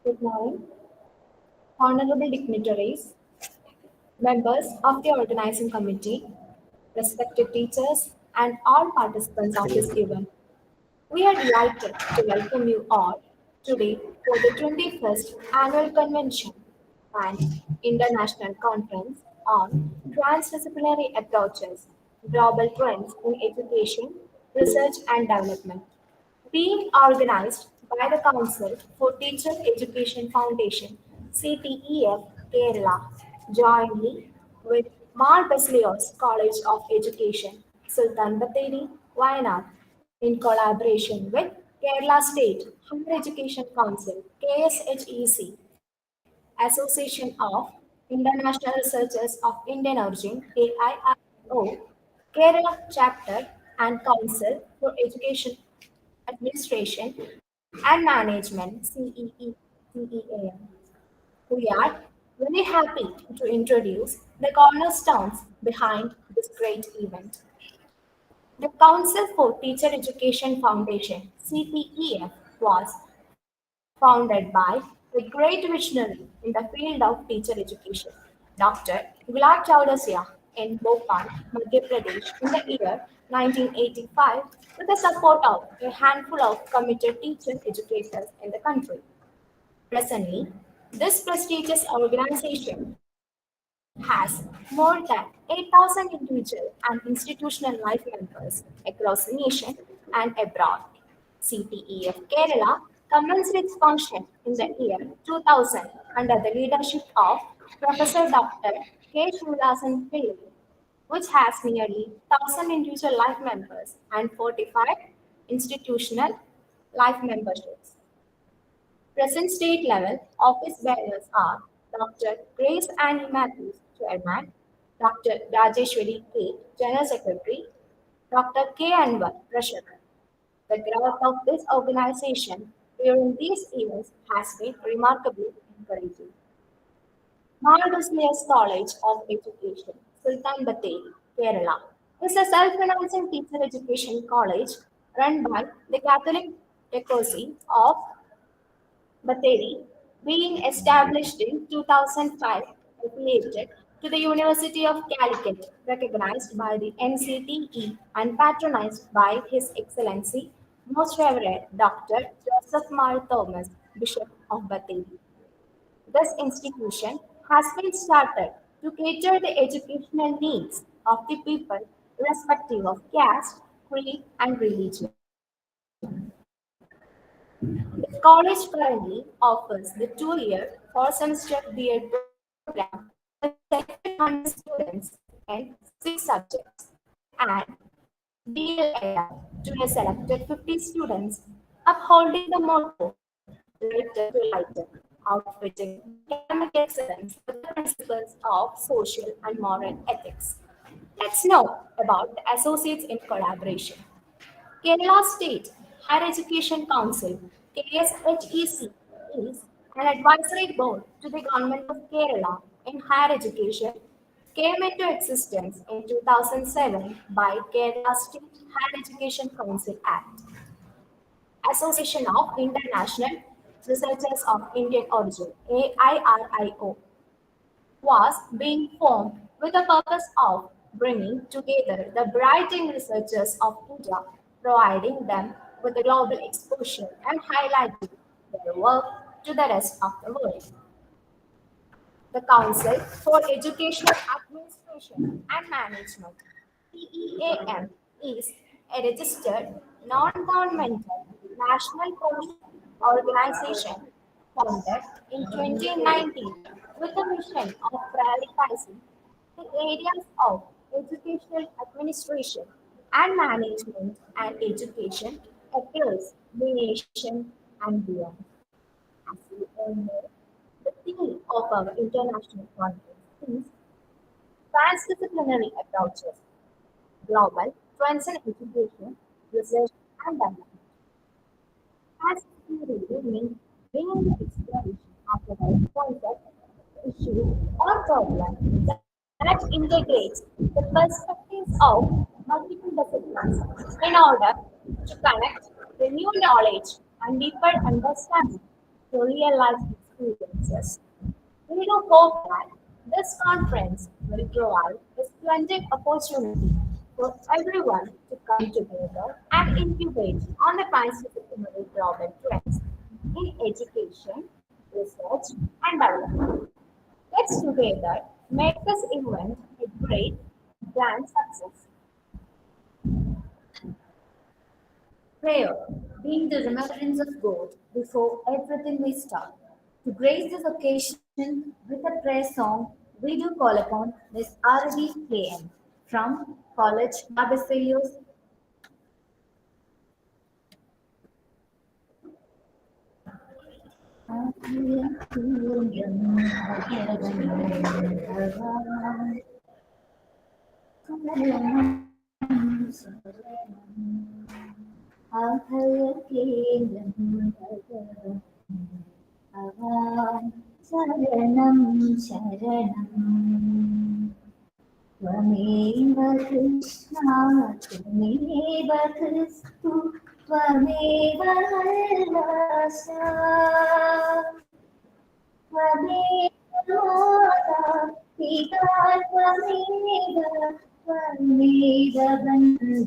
Good morning, honorable dignitaries, members of the organizing committee, respected teachers, and all participants of this event. We are delighted to welcome you all today for the 21st Annual Convention and International Conference on Transdisciplinary Approaches, Global Trends in Education, Research and Development, being organized by the Council for Teacher Education Foundation CTEF Kerala, jointly with Mar Basilios College of Education, Sulthan Bathery, Wayanad, in collaboration with Kerala State Higher Education Council KSHEC, Association of International Researchers of Indian Origin AIRO, Kerala Chapter and Council for Education Administration and Management CEAM. We are very happy to introduce the cornerstones behind this great event. The Council for Teacher Education Foundation CTEF was founded by a great visionary in the field of teacher education, Dr. Gulab Chowdasia in Bhopal, Madhya Pradesh in the year 1985 with the support of a handful of committed teacher educators in the country. Presently, this prestigious organization has more than 8,000 individual and institutional life members across the nation and abroad. CTEF Kerala commenced its function in the year 2000 under the leadership of Professor Dr. K. Shivalasan Pillai, which has nearly 1,000 individual life members and 45 institutional life memberships. Present state level office bearers are Dr. Grace Annie Matthews, Chairman, Dr. Rajeshwari K, General Secretary, Dr. K. Anwar, Treasurer. The growth of this organization during these years has been remarkably encouraging. Malduslius College of Education, Sultan Bathery, Kerala, is a self-financing teacher education college run by the Catholic Diocese of Bathery, being established in 2005, affiliated to the University of Calicut, recognized by the NCTE and patronized by His Excellency Most Reverend Dr. Joseph Mar Thomas, Bishop of Bathery. This institution has been started to cater the educational needs of the people irrespective of caste, creed, and religion. The college currently offers the 2-year, 4-semester B.Ed program with selected 100 students in 6 subjects and DLAR to a selected 50 students, upholding the motto "Lighter to Lighter," outfitting academic excellence with the principles of social and moral ethics. Let's know about the associates in collaboration. Kerala State Higher Education Council (KSHEC) is an advisory board to the Government of Kerala in higher education, came into existence in 2007 by Kerala State Higher Education Council Act. Association of International Researchers of Indian Origin AIRIO was being formed with the purpose of bringing together the bright young researchers of India, providing them with a global exposure and highlighting their work to the rest of the world. The Council for Educational Administration and Management CEAM is a registered non-governmental national organization founded in 2019 with the mission of prioritizing the areas of educational administration and management and education across the nation and beyond. As we all know, the theme of our international conference is transdisciplinary approaches, global trends in education, research, and development. Transdisciplinary means bringing the exploration of the right concept, issue, or problem that integrates the perspectives of multiple disciplines in order to connect the new knowledge and deeper understanding. to real life experiences. We do hope that this conference will provide a splendid opportunity for everyone to come together and incubate on the transdisciplinary global trends in education, research, and development. Let's together make this event a great grand success. Prayer, being the remembrance of God before everything we start. To grace this occasion with a prayer song, we do call upon Miss R.D. K.M. from College Marbacelios. Sharanam Sharanam Tvameva Krishna Tvameva Kristu Tvameva Harvasa Tvameva Mata Pita Tvameva Tvameva Bandhu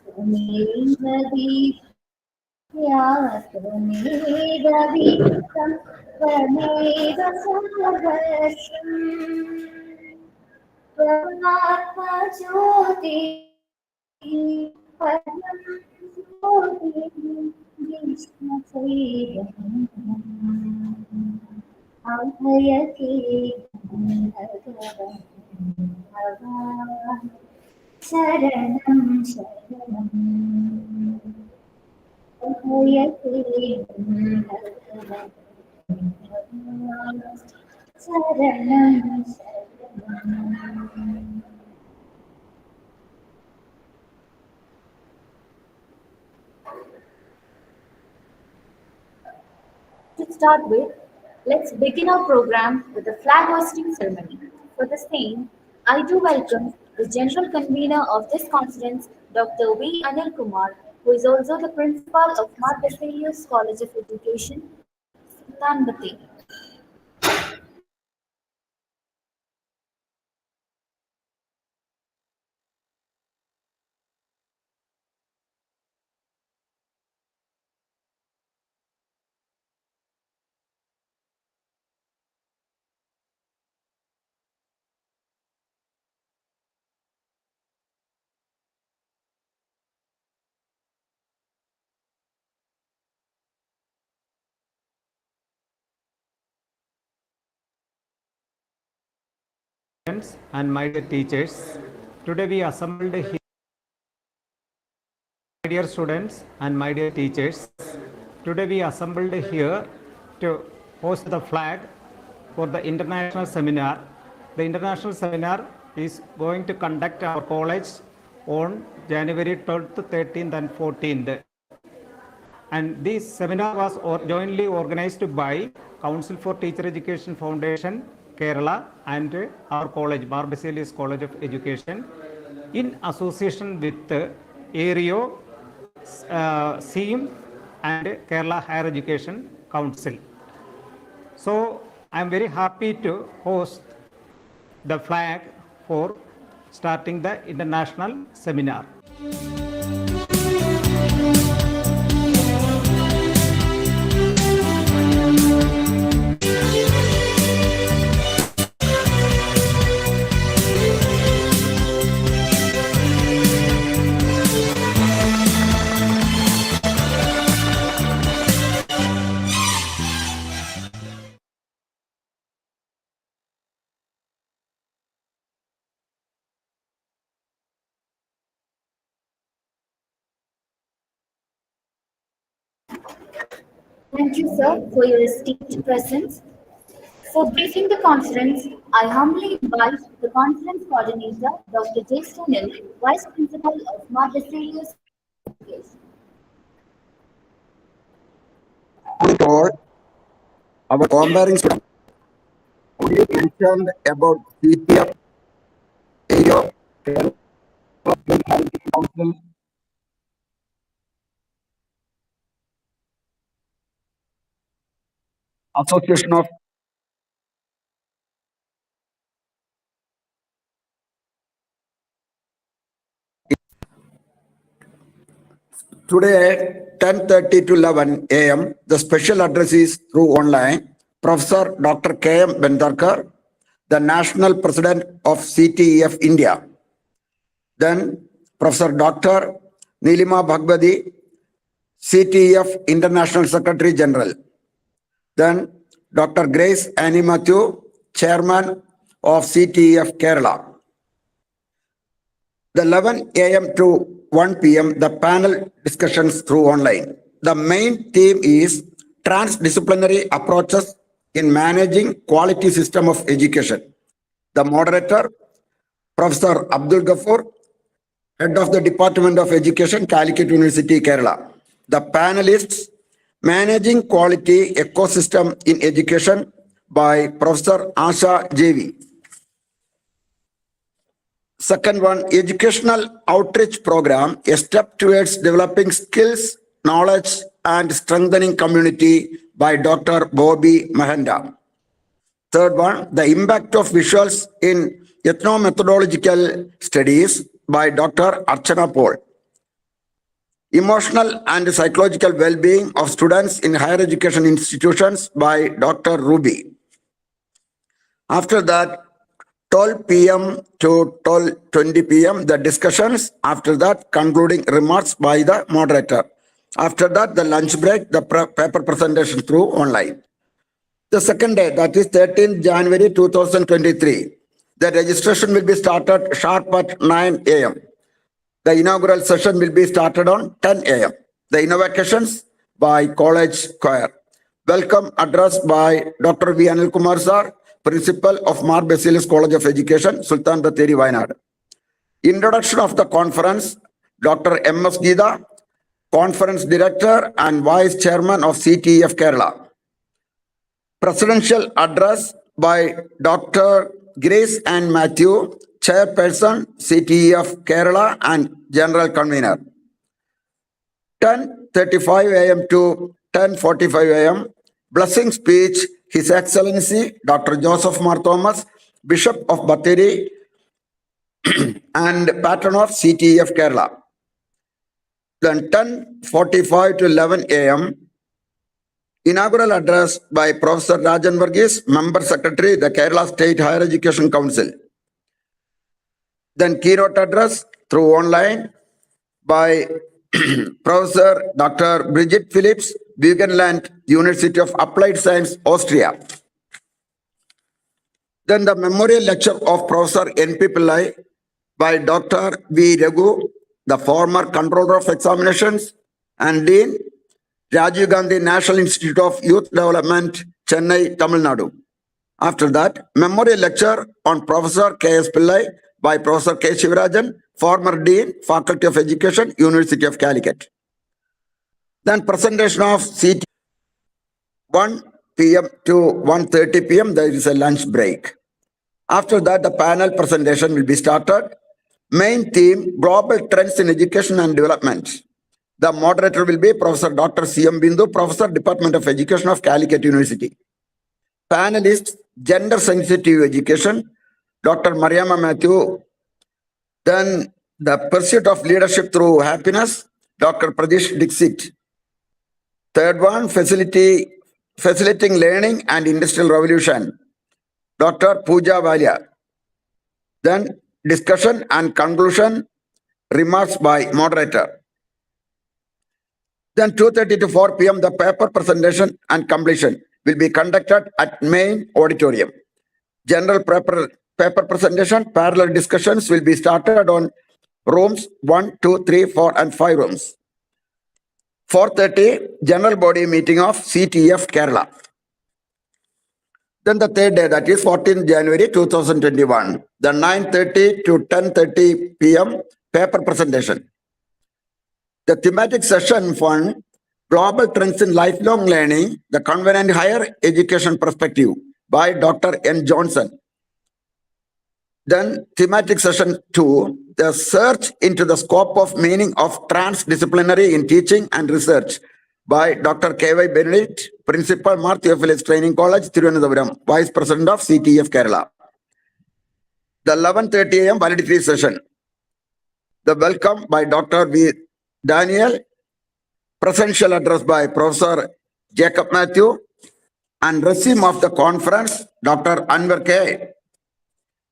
Tvameva Vidya Tvameva Vittam Tvameva Sarvasvam Paramatma Jyoti Param Jyoti Vishnu Chaitam Abhayati Bhagavan Bhagavan Sharanam Sharanam Abhayati Bhagavan Bhagavan Sharanam Sharanam. To start with, let's begin our program with the flag hoisting ceremony. For the same, I do welcome the General Convener of this conference, Dr. V. Anil Kumar, who is also the Principal of Marbacelios College of Education, Sulthan Bathery. Friends and my dear teachers, today we assembled here, my dear students and my dear teachers, today we assembled here to host the flag for the international seminar. The international seminar is going to conduct our college on January 12th, 13th and 14th. And this seminar was jointly organized by Council for Teacher Education Foundation, Kerala, and our college, Marbacelios College of Education, in association with AREO, SEAM, and Kerala Higher Education Council. So I am very happy to host the flag for starting the international seminar. Thank you, sir, for your esteemed presence. For briefing the conference, I humbly invite the conference coordinator, Dr. J. Sunil, Vice Principal of Marbacelios Education. Good all, our comparing students. You mentioned about CPF, AO, Council. Association of Today, 10:30 to 11 a.m., the special address is through online. Professor Dr. K.M. Bendarkar, the National President of CTEF India. Then Professor Dr. Nilima Bhagwati, CTEF International Secretary General. Then Dr. Grace Annie Matthew, Chairman of CTEF Kerala. The 11 a.m. to 1 p.m., the panel discussions through online. The main theme is transdisciplinary approaches in managing quality system of education. The moderator, Professor Abdul Ghaffur, Head of the Department of Education, Calicut University, Kerala. The panelists, Managing Quality Ecosystem in Education by Professor Asha JV. Second one, Educational Outreach Program, a step towards developing skills, knowledge, and strengthening community by Dr. Bobby Mahenda. Third one, the impact of visuals in ethnomethodological studies by Dr. Archana Paul. Emotional and psychological well-being of students in higher education institutions by Dr. Ruby. After that, 12 p.m. to 12:20 p.m. the discussions. After that, concluding remarks by the moderator. After that, the lunch break, the paper presentation through online. The second day, that is 13th January 2023, the registration will be started sharp at 9 a.m. The inaugural session will be started on 10 a.m. The invocations by college choir. Welcome address by Dr. V. Anil Kumar Sir, Principal of Mar Basilis College of Education, Sulthan Bathery, Wayanad. Introduction of the conference, Dr. M.S. Geeta, Conference Director and Vice Chairman of CTEF Kerala. Presidential address by Dr. Grace Ann Matthew, Chairperson, CTEF Kerala and General Convener. 10:35 a.m. to 10:45 a.m. Blessing speech, His Excellency Dr. Joseph Mar Thomas, Bishop of Bathery and Patron of CTEF Kerala. Then 10:45 to 11 a.m. Inaugural address by Professor Rajan Varghese, Member Secretary, the Kerala State Higher Education Council. Then keynote address through online by Professor Dr. Bridget Phillips, Burgenland, University of Applied Science, Austria. Then the memorial lecture of Professor N.P. Pillai by Dr. V. Raghu, the former Controller of Examinations and Dean, Rajiv Gandhi National Institute of Youth Development, Chennai, Tamil Nadu. After that, memorial lecture on Professor K.S. Pillai by Professor K. Shivarajan, former Dean, Faculty of Education, University of Calicut. Then presentation of CT 1 p.m. to 1:30 p.m. There is a lunch break. After that, the panel presentation will be started. Main theme, Global Trends in Education and Development. The moderator will be Professor Dr. C.M. Bindu, Professor, Department of Education of Calicut University. Panelists, Gender Sensitive Education, Dr. Mariama Matthew. Then the Pursuit of Leadership Through Happiness, Dr. Pradesh Dixit. Third one, Facilitating Learning and Industrial Revolution, Dr. Pooja Valia. Then discussion and conclusion, remarks by moderator. Then 2:30 to 4 p.m. the paper presentation and completion will be conducted at main auditorium. General paper presentation, parallel discussions will be started on rooms 1, 2, 3, 4, and 5 rooms. 4:30, general body meeting of CTEF Kerala. Then the third day, that is 14th January 2021, the 9:30 to 10:30 p.m. paper presentation. The thematic session fund, Global Trends in Lifelong Learning, the Convenient Higher Education Perspective by Dr. N. Johnson. Then thematic session 2, the search into the scope of meaning of transdisciplinary in teaching and research by Dr. K.Y. Benedict, Principal, Mar Theophilus Training College, Thiruvananthapuram, Vice President of CTF Kerala. The 11:30 a.m. validity session. The welcome by Dr. V. Daniel, presidential address by Professor Jacob Matthew, and resume of the conference, Dr. Anwar K.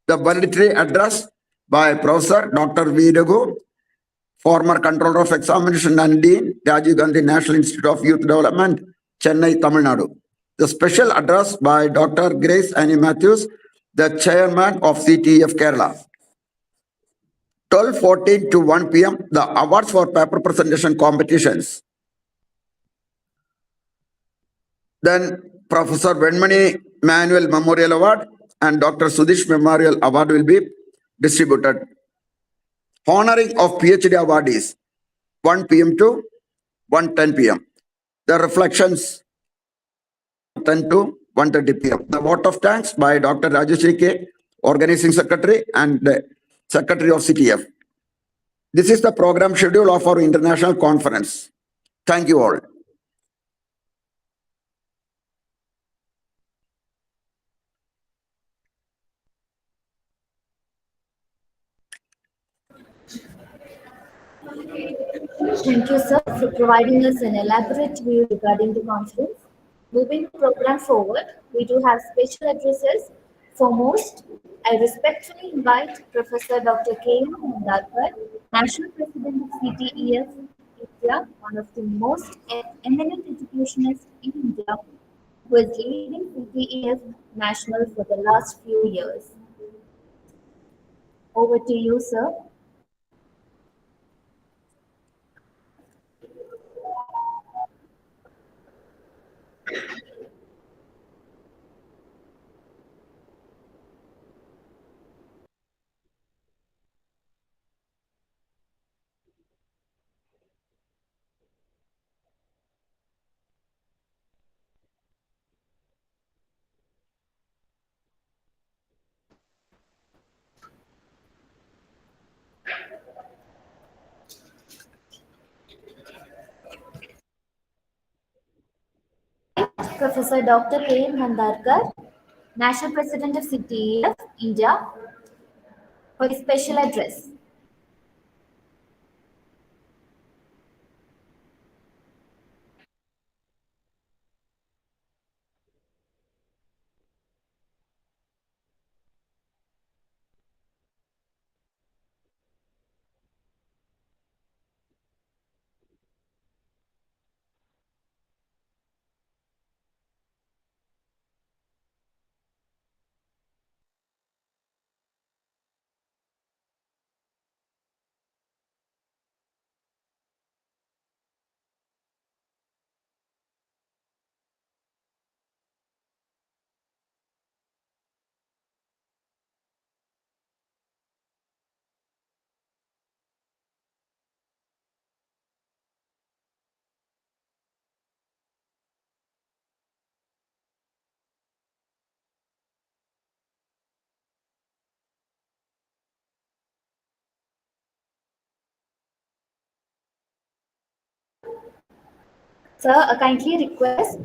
The validatory address by Professor Dr. V. Raghu, former Controller of Examination and Dean, Rajiv Gandhi National Institute of Youth Development, Chennai, Tamil Nadu. The special address by Dr. Grace Annie Matthews, the Chairman of CTF Kerala. 12:14 to 1 p.m., the awards for paper presentation competitions. Then Professor Venmani Manuel Memorial Award and Dr. Sudish Memorial Award will be distributed. Honoring of PhD awardees, 1 p.m. to 1:10 p.m. The reflections, 10 to 1:30 p.m. The vote of thanks by Dr. Rajeshri K., Organizing Secretary and Secretary of CTF. This is the program schedule of our international conference. Thank you all. Thank you, sir, for providing us an elaborate view regarding the conference. Moving the program forward, we do have special addresses. Foremost, I respectfully invite Professor Dr. K.M. Mandakar, National President of CTEF India, one of the most eminent educationists in India, who is leading CTEF National for the last few years. Over to you, sir. Professor Dr. K. Mandarkar, National President of CTEF India, for the special address. Sir, a kindly request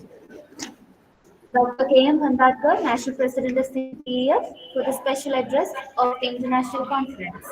Dr. K.M. Bhandarkar, National President of CTEF, for the special address of the international conference.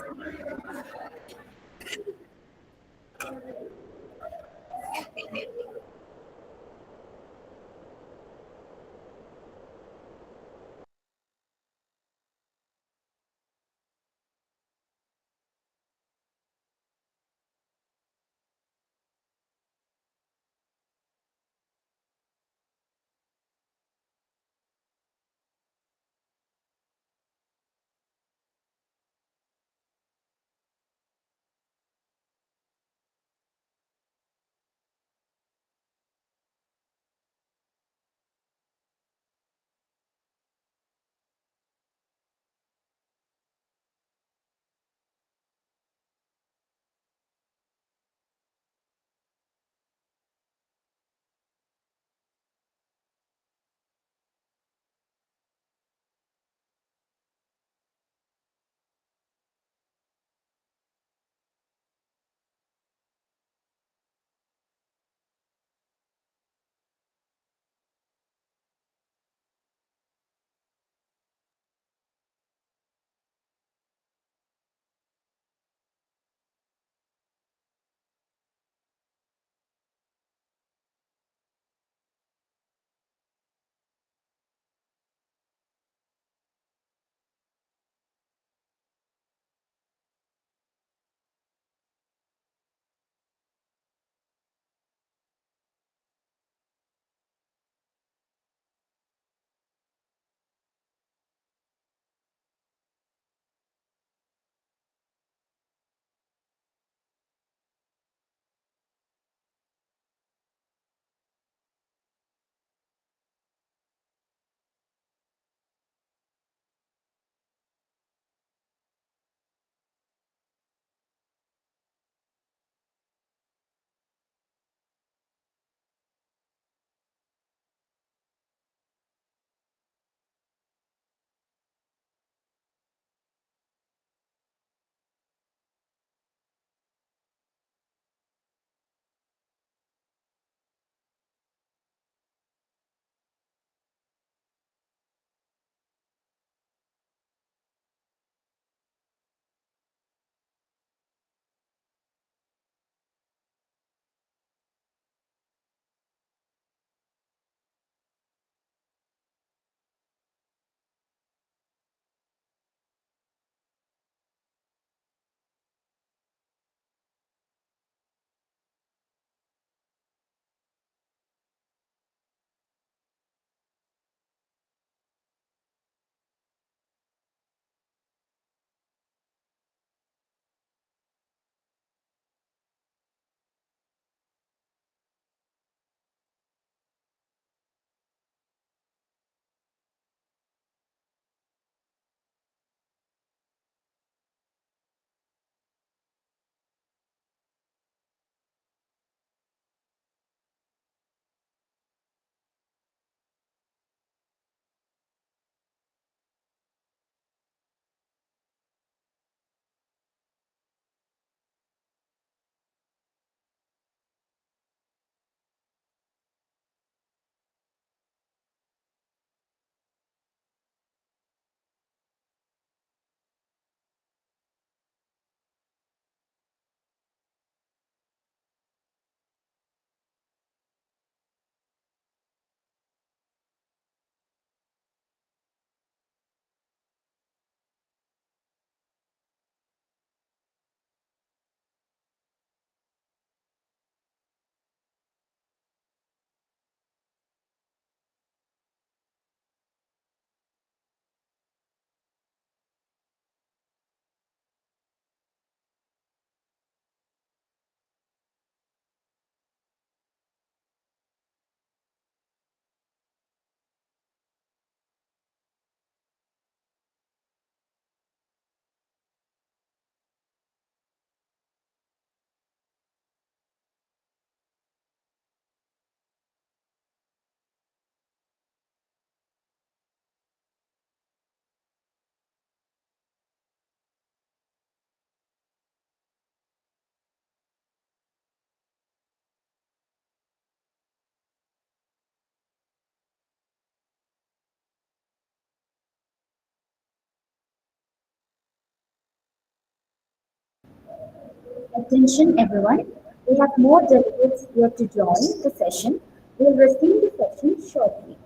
Attention everyone, we have more delegates here to join the session. We will resume the session shortly.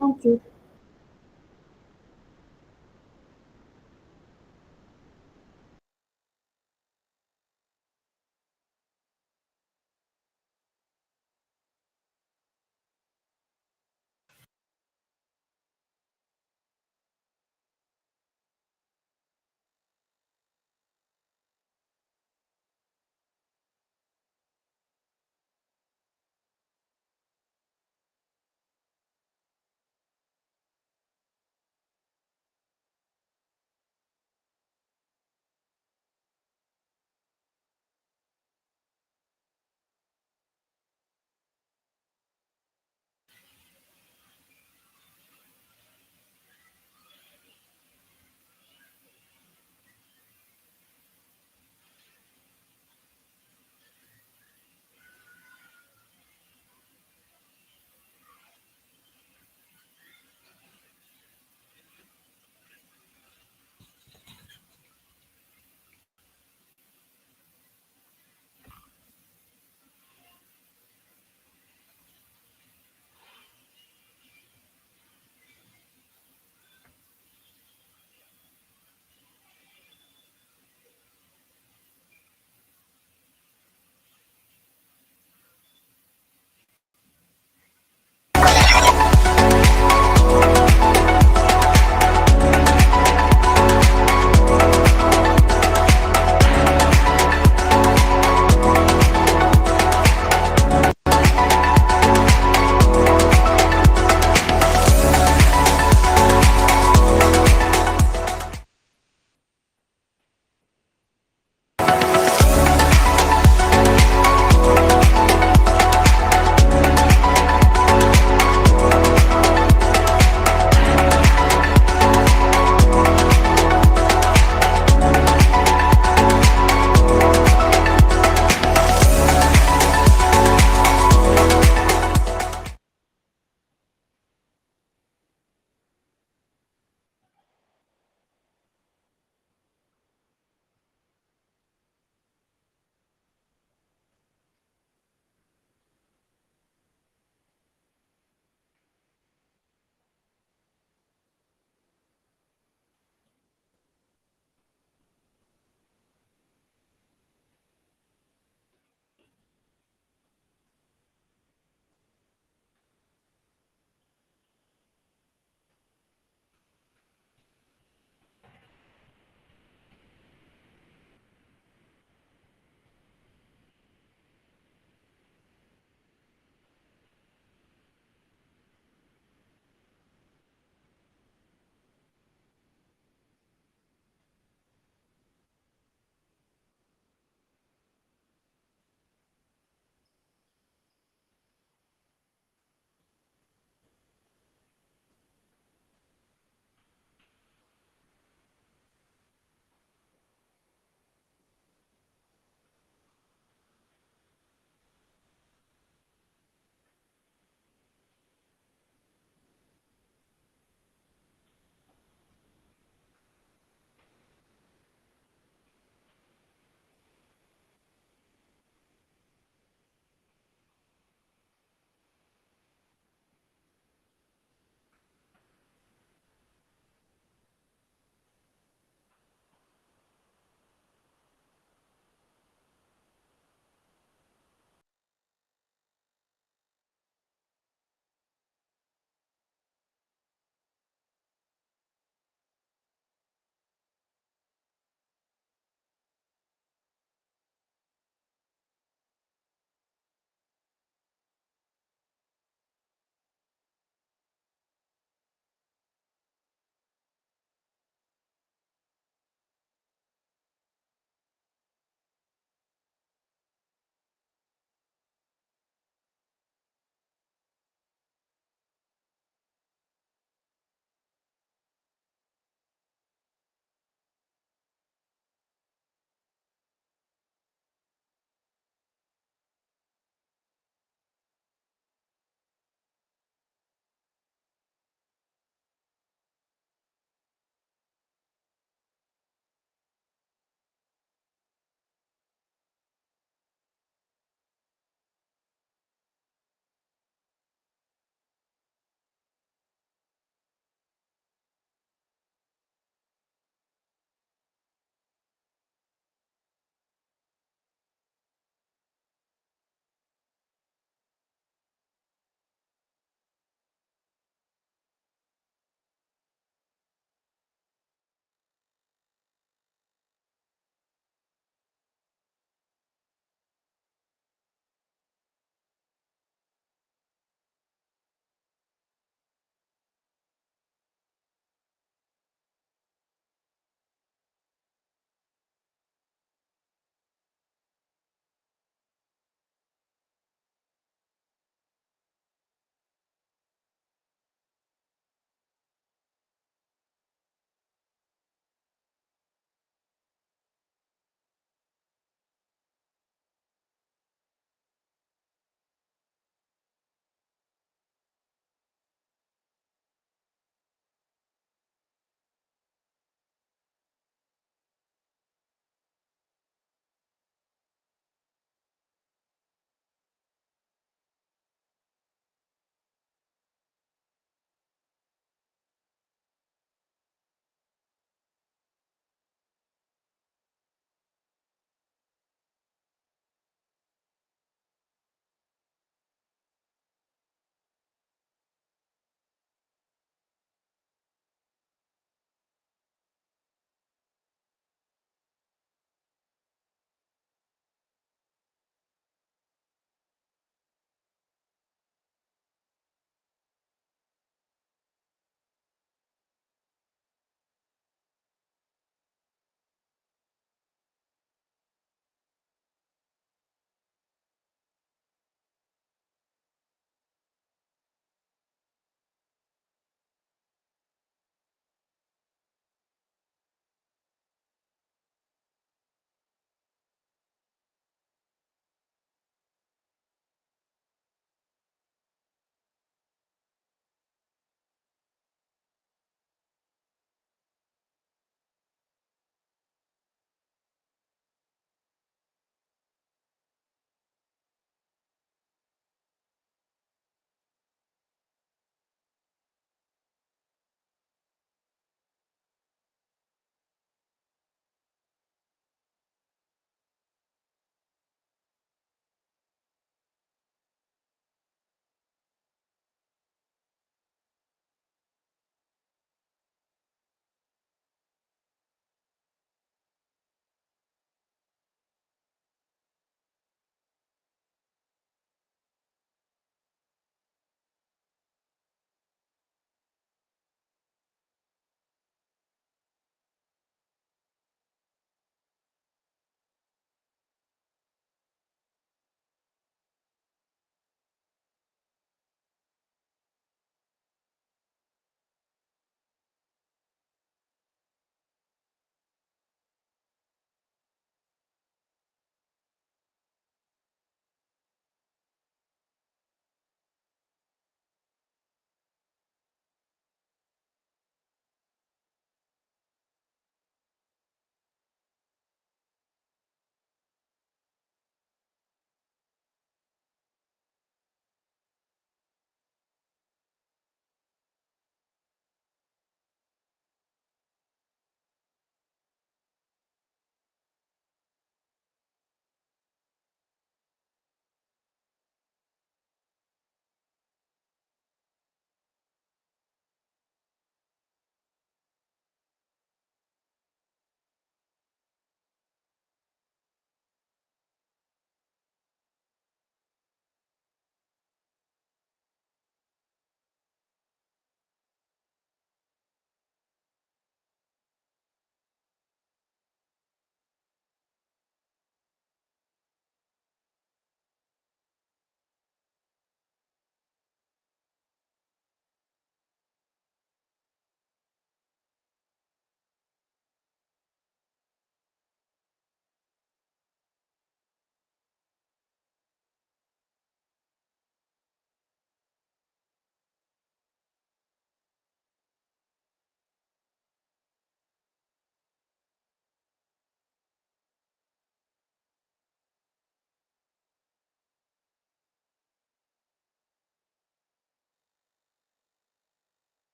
Thank you.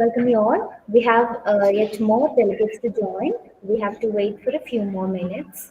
Welcome you all. We have yet more delegates to join. We have to wait for a few more minutes.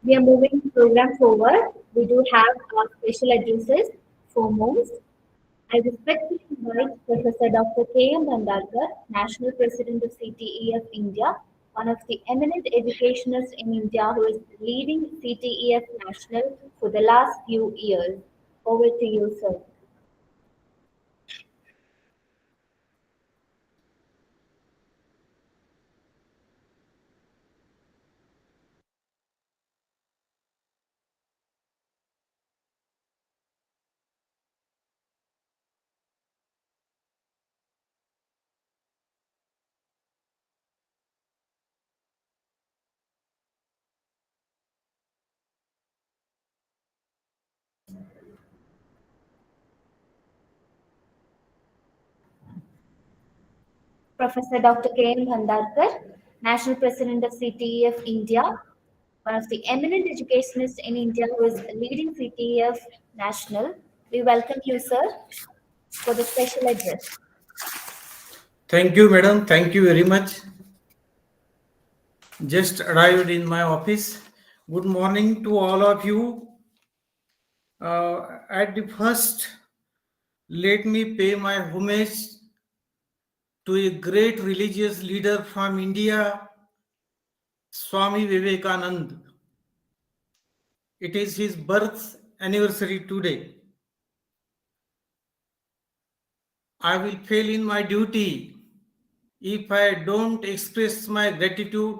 We are moving the program forward. We do have our special addresses foremost. I respectfully invite Professor Dr. K.M. Bhandarkar, National President of CTEF India, one of the eminent educationists in India who is leading CTEF National for the last few years. Over to you, sir. Professor Dr. K.M. Bhandarkar, National President of CTEF India, one of the eminent educationists in India who is leading CTEF National. We welcome you, sir, for the special address. Thank you, madam. Thank you very much. Just arrived in my office. Good morning to all of you. At the first, let me pay my homage to a great religious leader from India, Swami Vivekanand. It is his birth anniversary today. I will fail in my duty if I don't express my gratitude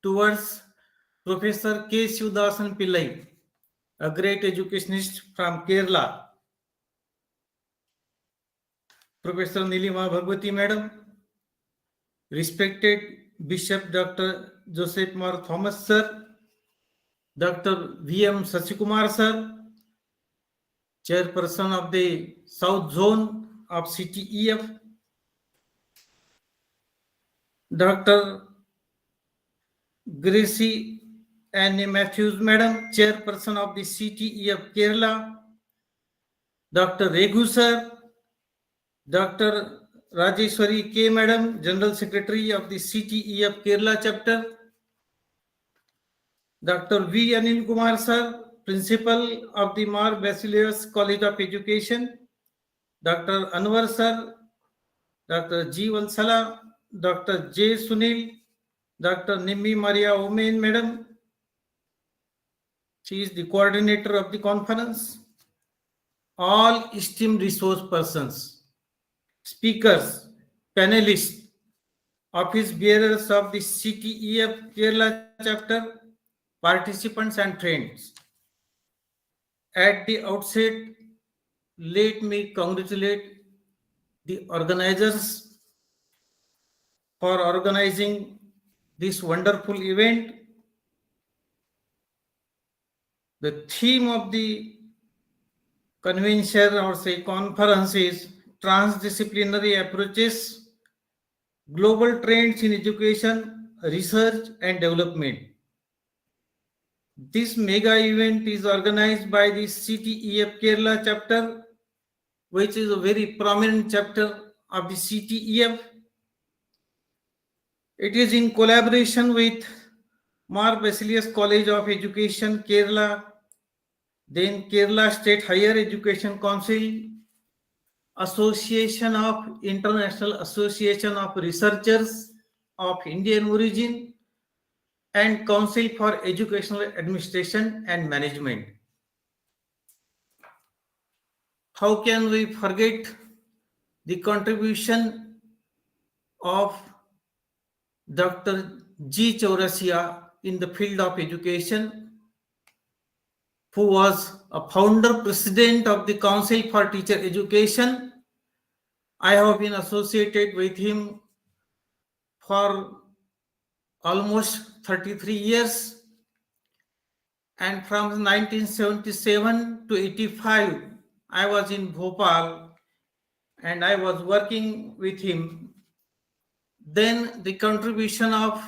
towards Professor K. Shivdasan Pillai, a great educationist from Kerala. Professor Nilima Bhagwati Madam, respected Bishop Dr. Joseph Mar Thomas Sir, Dr. V.M. Sasikumar Sir, Chairperson of the South Zone of CTEF, Dr. Gracie Anne Matthews Madam, Chairperson of the CTEF Kerala, Dr. Regu Sir, Dr. Rajeshwari K. Madam, General Secretary of the CTEF Kerala Chapter, Dr. V. Anil Kumar Sir, Principal of the Mar Basilius College of Education, Dr. Anwar Sir, Dr. G. Valsala, Dr. J. Sunil, Dr. Nimmi Maria Omen Madam. She is the coordinator of the conference. All esteemed resource persons, speakers, panelists, office bearers of the CTEF Kerala chapter, participants and friends. At the outset, let me congratulate the organizers for organizing this wonderful event. The theme of the convention or say conference is transdisciplinary approaches, global trends in education, research and development. This mega event is organized by the CTEF Kerala chapter, which is a very prominent chapter of the CTEF. It is in collaboration with Mar Basilius College of Education, Kerala, then Kerala State Higher Education Council, Association of International Association of Researchers of Indian origin, and Council for Educational Administration and Management. How can we forget the contribution of Dr. G. Chaurasia in the field of education, who was a founder president of the Council for Teacher Education. I have been associated with him for almost 33 years, and from 1977 to 85 I was in Bhopal and I was working with him. Then the contribution of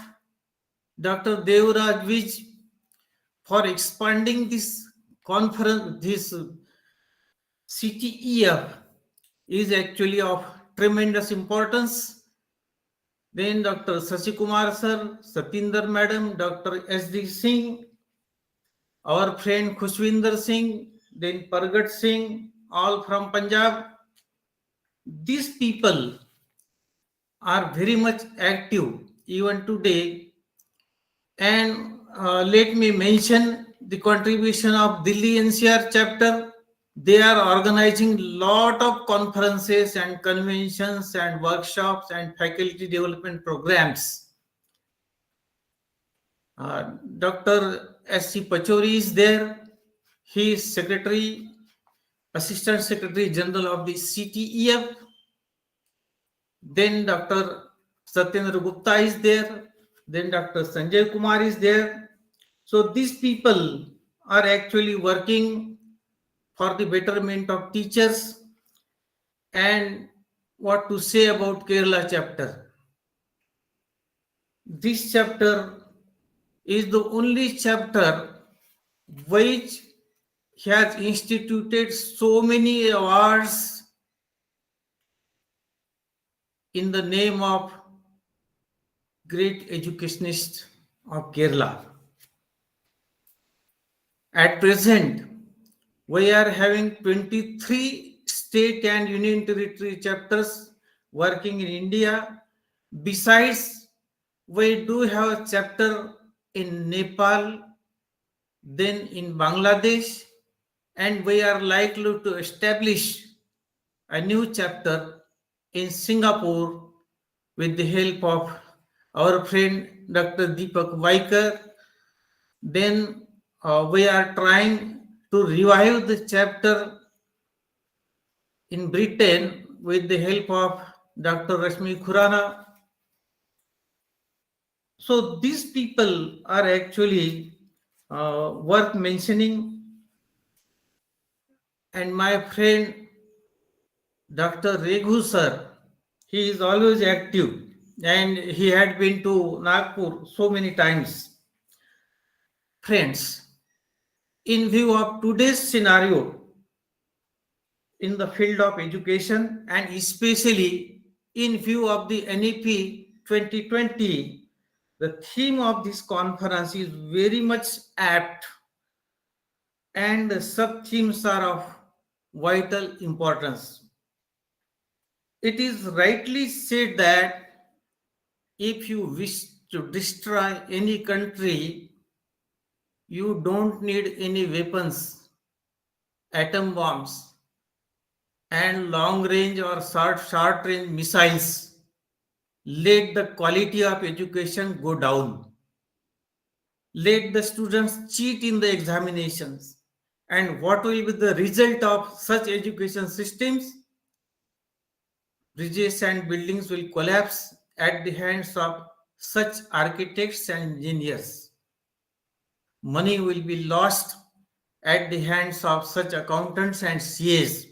Dr. Devraj Vij for expanding this conference, this CTEF, is actually of tremendous importance. Then Dr. Sasikumar Sir, Satinder Madam, Dr. S.D. Singh, our friend Khushwinder Singh, then Pargat Singh, all from Punjab. These people are very much active even today. And let me mention the contribution of Delhi NCR chapter. They are organizing lot of conferences and conventions and workshops and faculty development programs. Dr. S.C. Pachori is there. He is Secretary, Assistant Secretary General of the CTEF. Then Dr. Satyendra Gupta is there. Then Dr. Sanjay Kumar is there. So these people are actually working for the betterment of teachers. And what to say about Kerala chapter? This chapter is the only chapter which has instituted so many awards in the name of great educationists of Kerala. At present, we are having 23 state and union territory chapters working in India. Besides, we do have a chapter in Nepal, then in Bangladesh, and we are likely to establish a new chapter in Singapore with the help of our friend Dr. Deepak Vaikar. Then we are trying to revive the chapter in Britain with the help of Dr. Rashmi Khurana. So these people are actually worth mentioning. And my friend Dr. Reghu sir, he is always active and he had been to Nagpur so many times. Friends, in view of today's scenario in the field of education and especially in view of the NEP 2020, the theme of this conference is very much apt and the sub-themes are of vital importance. It is rightly said that if you wish to destroy any country, you don't need any weapons, atom bombs, and long range or short range missiles. Let the quality of education go down. Let the students cheat in the examinations. And what will be the result of such education systems? Bridges and buildings will collapse at the hands of such architects and engineers. Money will be lost at the hands of such accountants and CAs.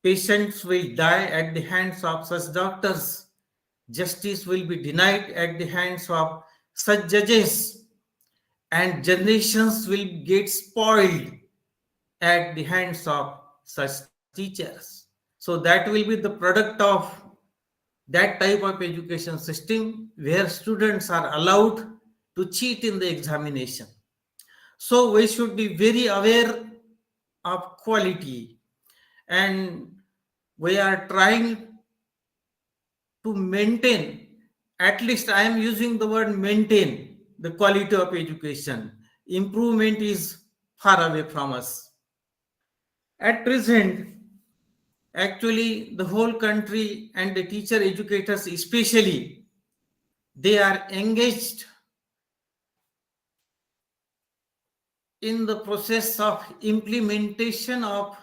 Patients will die at the hands of such doctors. Justice will be denied at the hands of such judges. And generations will get spoiled at the hands of such teachers. So that will be the product of that type of education system where students are allowed to cheat in the examination. So we should be very aware of quality, and we are trying to maintain, at least I am using the word maintain, the quality of education. Improvement is far away from us. At present, actually, the whole country and the teacher educators especially, they are engaged in the process of implementation of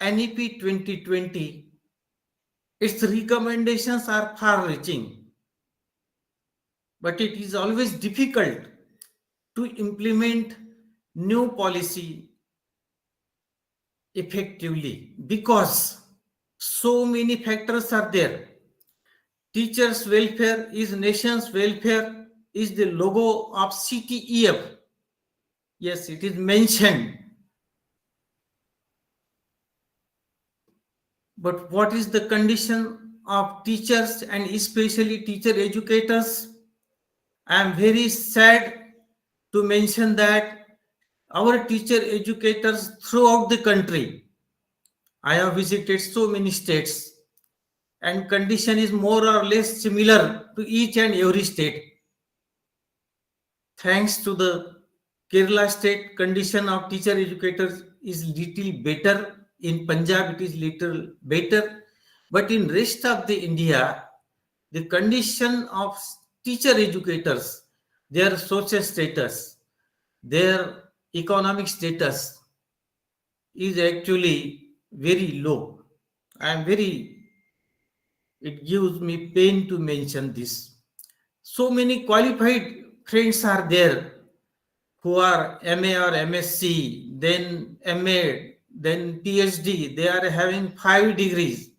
NEP 2020. Its recommendations are far-reaching, but it is always difficult to implement new policy effectively because so many factors are there. Teachers' welfare is nation's welfare is the logo of CTEF. Yes, it is mentioned. But what is the condition of teachers and especially teacher educators? I am very sad to mention that our teacher educators throughout the country. I have visited so many states, and condition is more or less similar to each and every state. Thanks to the Kerala state, condition of teacher educators is little better. In Punjab, it is little better, but in rest of the India, the condition of teacher educators, their social status, their economic status is actually very low. It gives me pain to mention this. So many qualified friends are there who are MA or MSc, then MA, then PhD. They are having 5 degrees.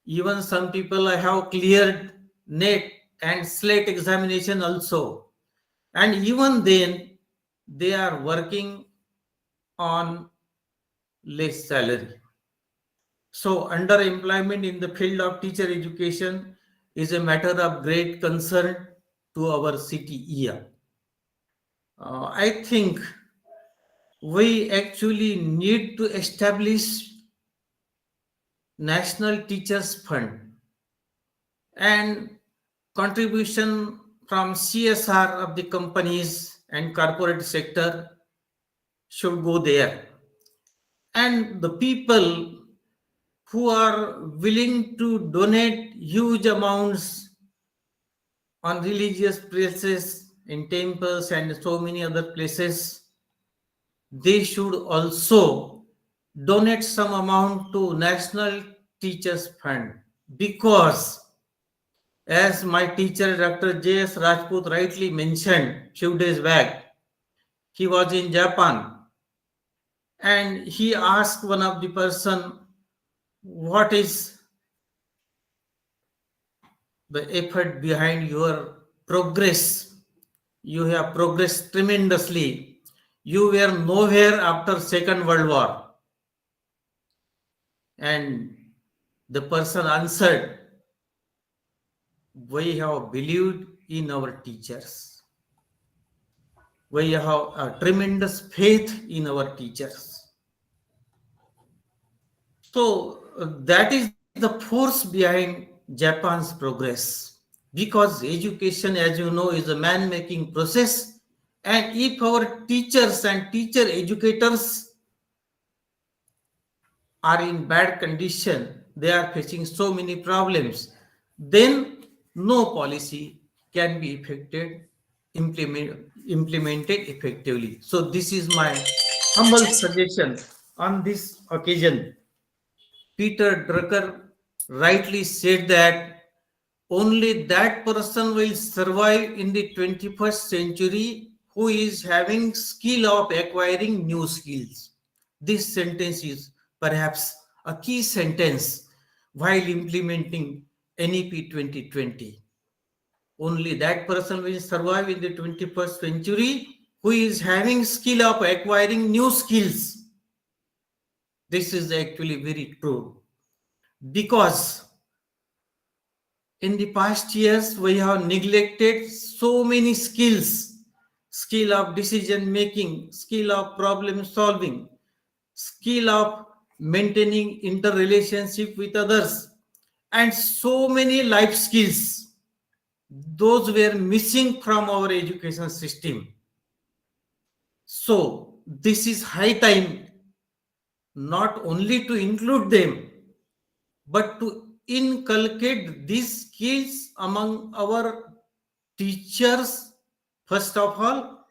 Even some people have cleared NET and SLATE examination also. And even then, they are working on less salary. So underemployment in the field of teacher education is a matter of great concern to our city here. I think we actually need to establish National Teachers Fund, and contribution from CSR of the companies and corporate sector should go there. And the people who are willing to donate huge amounts on religious places, in temples and so many other places, they should also donate some amount to National Teachers Fund, because as my teacher Dr. J.S. Rajput rightly mentioned few days back, he was in Japan and he asked one of the person, what is the effort behind your progress? You have progressed tremendously. You were nowhere after Second World War. And the person answered, we have believed in our teachers. We have a tremendous faith in our teachers. So that is the force behind Japan's progress. Because education, as you know, is a man-making process. And if our teachers and teacher educators are in bad condition, they are facing so many problems, then no policy can be implemented effectively. So this is my humble suggestion on this occasion. Peter Drucker rightly said that only that person will survive in the 21st century who is having skill of acquiring new skills. This sentence is perhaps a key sentence while implementing NEP 2020. Only that person will survive in the 21st century who is having skill of acquiring new skills. This is actually very true, because in the past years we have neglected so many skills: skill of decision making, skill of problem solving, skill of maintaining interrelationship with others, and so many life skills. Those were missing from our education system. So this is high time not only to include them, but to inculcate these skills among our teachers first of all,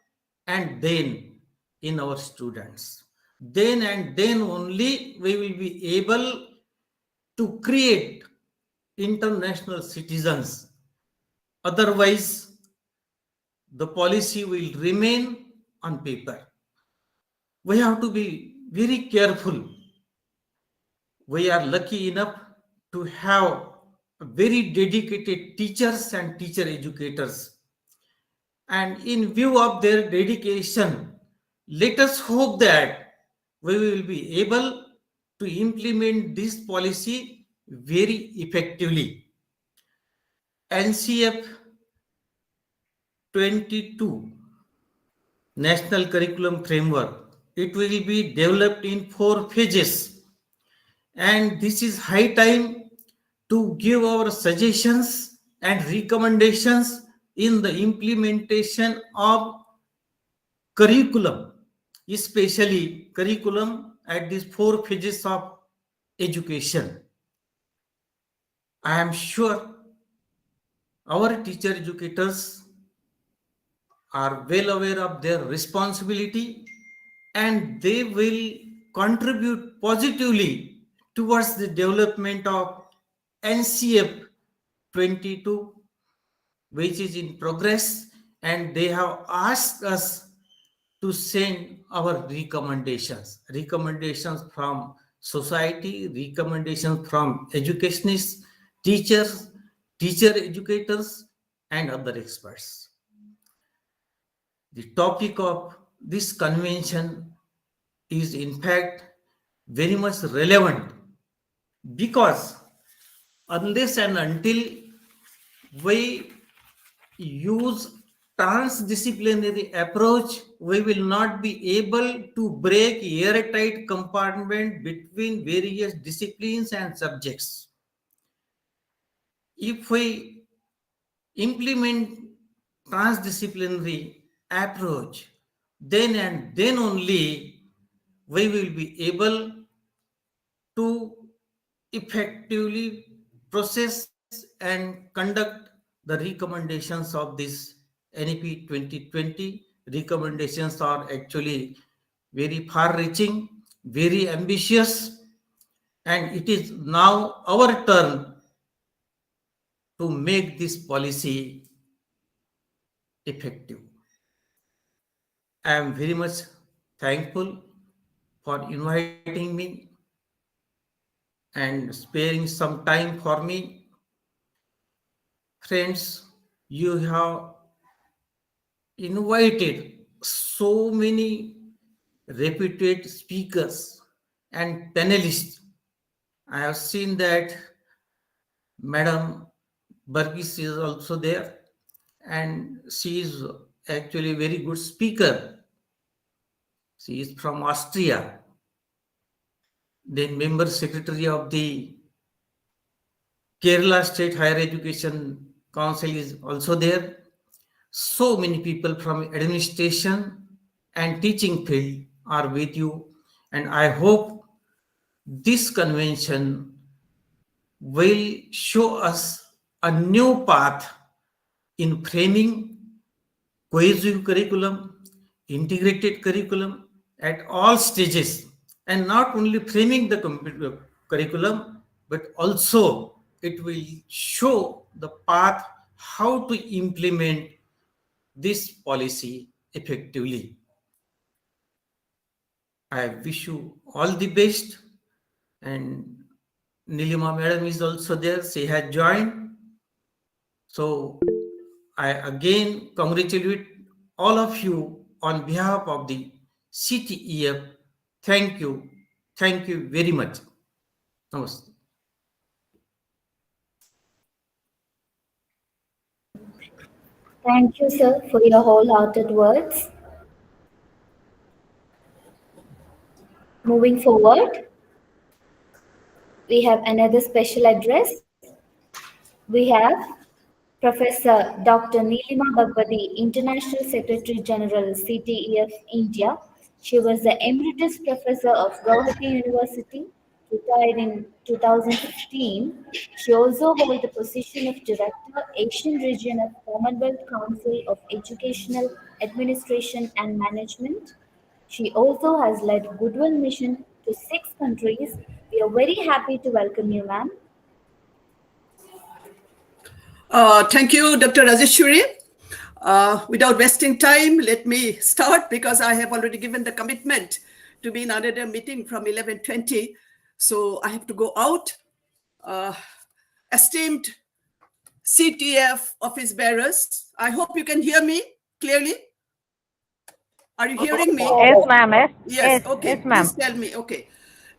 and then in our students. Then and then only we will be able to create international citizens. Otherwise, the policy will remain on paper. We have to be very careful. We are lucky enough to have very dedicated teachers and teacher educators. And in view of their dedication, let us hope that we will be able to implement this policy very effectively. NCF 22 national curriculum framework. It will be developed in 4 phases. And this is high time to give our suggestions and recommendations in the implementation of curriculum, especially curriculum at these 4 phases of education. I am sure our teacher educators are well aware of their responsibility and they will contribute positively towards the development of NCF 22, which is in progress, and they have asked us to send our recommendations from society, recommendations from educationists, teachers, teacher educators, and other experts. The topic of this convention is in fact very much relevant because unless and until we use transdisciplinary approach, we will not be able to break airtight compartment between various disciplines and subjects. If we implement transdisciplinary approach, then and then only we will be able to effectively process and conduct the recommendations of this NEP 2020. Recommendations are actually very far-reaching, very ambitious, and it is now our turn to make this policy effective. I am very much thankful for inviting me and sparing some time for me. Friends, you have invited so many reputed speakers and panelists. I have seen that Madam Burgis is also there, and she is actually a very good speaker. She is from Austria. Then member secretary of the Kerala State Higher Education Council is also there. So many people from administration and teaching field are with you, and I hope this convention will show us a new path in framing cohesive curriculum, integrated curriculum at all stages, and not only framing the curriculum, but also it will show the path how to implement this policy effectively. I wish you all the best, and Nilima madam is also there. She has joined. So I again congratulate all of you on behalf of the CTEF. Thank you. Thank you very much. Namaste. Thank you, sir, for your wholehearted words. Moving forward, we have another special address. We have Professor Dr. Nilima Bhagwati, International Secretary General, CTEF India. She was the Emeritus Professor of Gauhati University, retired in 2015. She also holds the position of Director, Asian Region of Commonwealth Council of Educational Administration and Management. She also has led Goodwill Mission to 6 countries. We are very happy to welcome you, ma'am. Thank you, Dr. Rajeshwari. Without wasting time, let me start because I have already given the commitment to be in another meeting from 11:20. So I have to go out. Esteemed CTF office bearers, I hope you can hear me clearly. Are you hearing me? Yes, ma'am. Yes, okay. Yes, ma'am. Please tell me. Okay.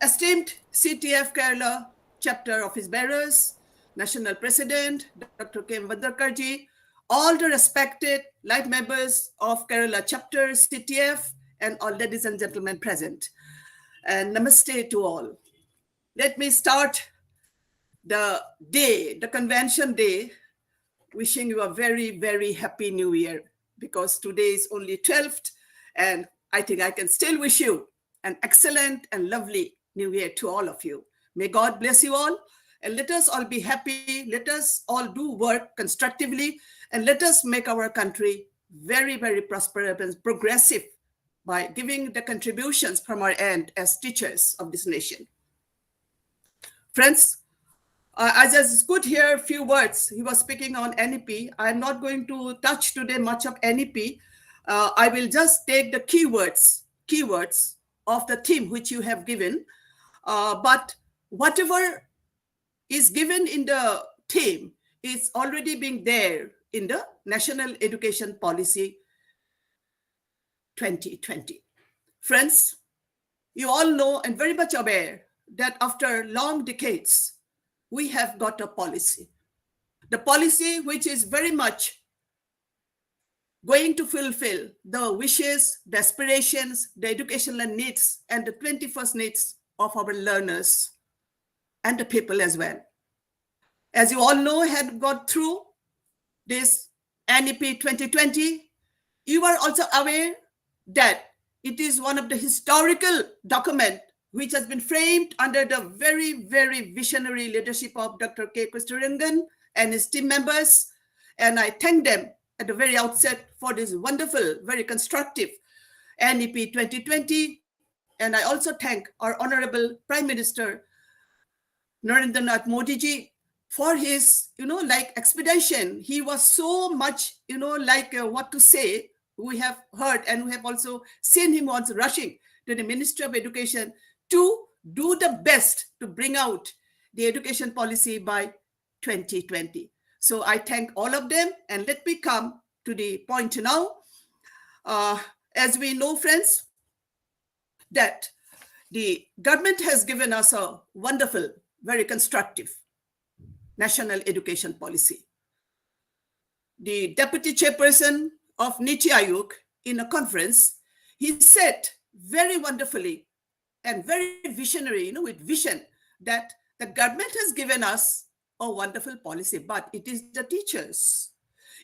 Esteemed CTF Kerala chapter office bearers, National President, Dr. K. Vandarkarji, all the respected live members of Kerala chapter, CTF, and all ladies and gentlemen present. And namaste to all. Let me start the day, the convention day, wishing you a very, very happy new year, because today is only 12th, and I think I can still wish you an excellent and lovely new year to all of you. May God bless you all, and let us all be happy. Let us all do work constructively, and let us make our country very, very prosperous and progressive by giving the contributions from our end as teachers of this nation. Friends, I just could hear a few words. He was speaking on NEP. I'm not going to touch today much of NEP. I will just take the keywords of the theme which you have given. But whatever is given in the theme is already being there in the National Education Policy 2020. Friends, you all know and very much aware that after long decades, we have got a policy. The policy which is very much going to fulfill the wishes, the aspirations, the educational needs, and the 21st needs of our learners and the people as well. As you all know, had got through this NEP 2020, you are also aware that it is one of the historical documents which has been framed under the very, very visionary leadership of Dr. K. Kristarangan and his team members. And I thank them at the very outset for this wonderful, very constructive NEP 2020. And I also thank our Honorable Prime Minister, Narendranath Modi ji, for his, expedition. He was so much, what to say. We have heard and we have also seen him once rushing to the Ministry of Education to do the best to bring out the education policy by 2020. So I thank all of them, and let me come to the point now. As we know, friends, that the government has given us a wonderful, very constructive national education policy. The deputy chairperson of Niti Aayog in a conference, he said very wonderfully and very visionary, with vision, that the government has given us a wonderful policy, but it is the teachers.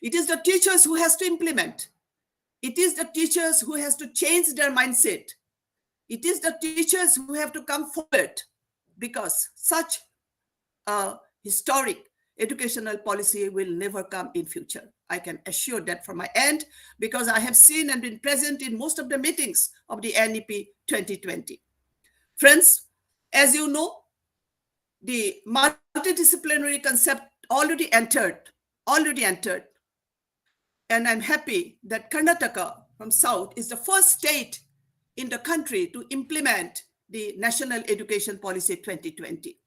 It is the teachers who has to implement. It is the teachers who has to change their mindset. It is the teachers who have to come forward, because such a historic educational policy will never come in future. I can assure that from my end, because I have seen and been present in most of the meetings of the NEP 2020. Friends, as you know, the multidisciplinary concept already entered. And I'm happy that Karnataka from South is the first state in the country to implement the National Education Policy 2020.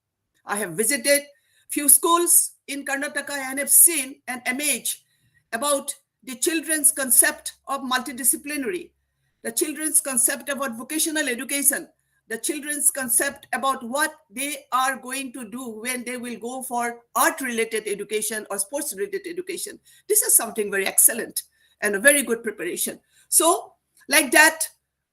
I have visited few schools in Karnataka and have seen an image about the children's concept of multidisciplinary, the children's concept about vocational education, the children's concept about what they are going to do when they will go for art-related education or sports-related education. This is something very excellent and a very good preparation. So, like that,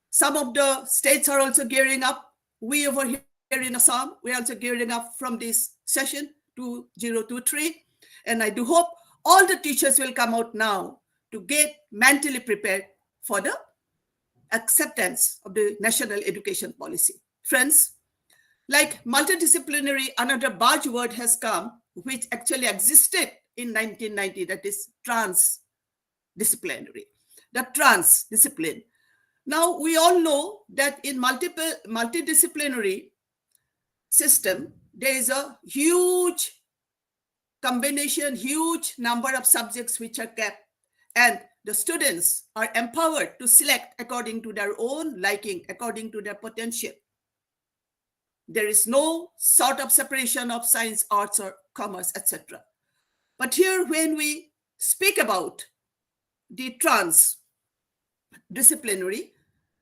some of the states are also gearing up. We over here in Assam, we are also gearing up from this session 2023. And I do hope all the teachers will come out now to get mentally prepared for the acceptance of the national education policy. Friends, like multidisciplinary, another buzzword has come, which actually existed in 1990, that is transdisciplinary, the transdiscipline. Now, we all know that in multidisciplinary system, there is a huge combination, huge number of subjects which are kept, and the students are empowered to select according to their own liking, according to their potential. There is no sort of separation of science, arts, or commerce, etc. But here, when we speak about the transdisciplinary,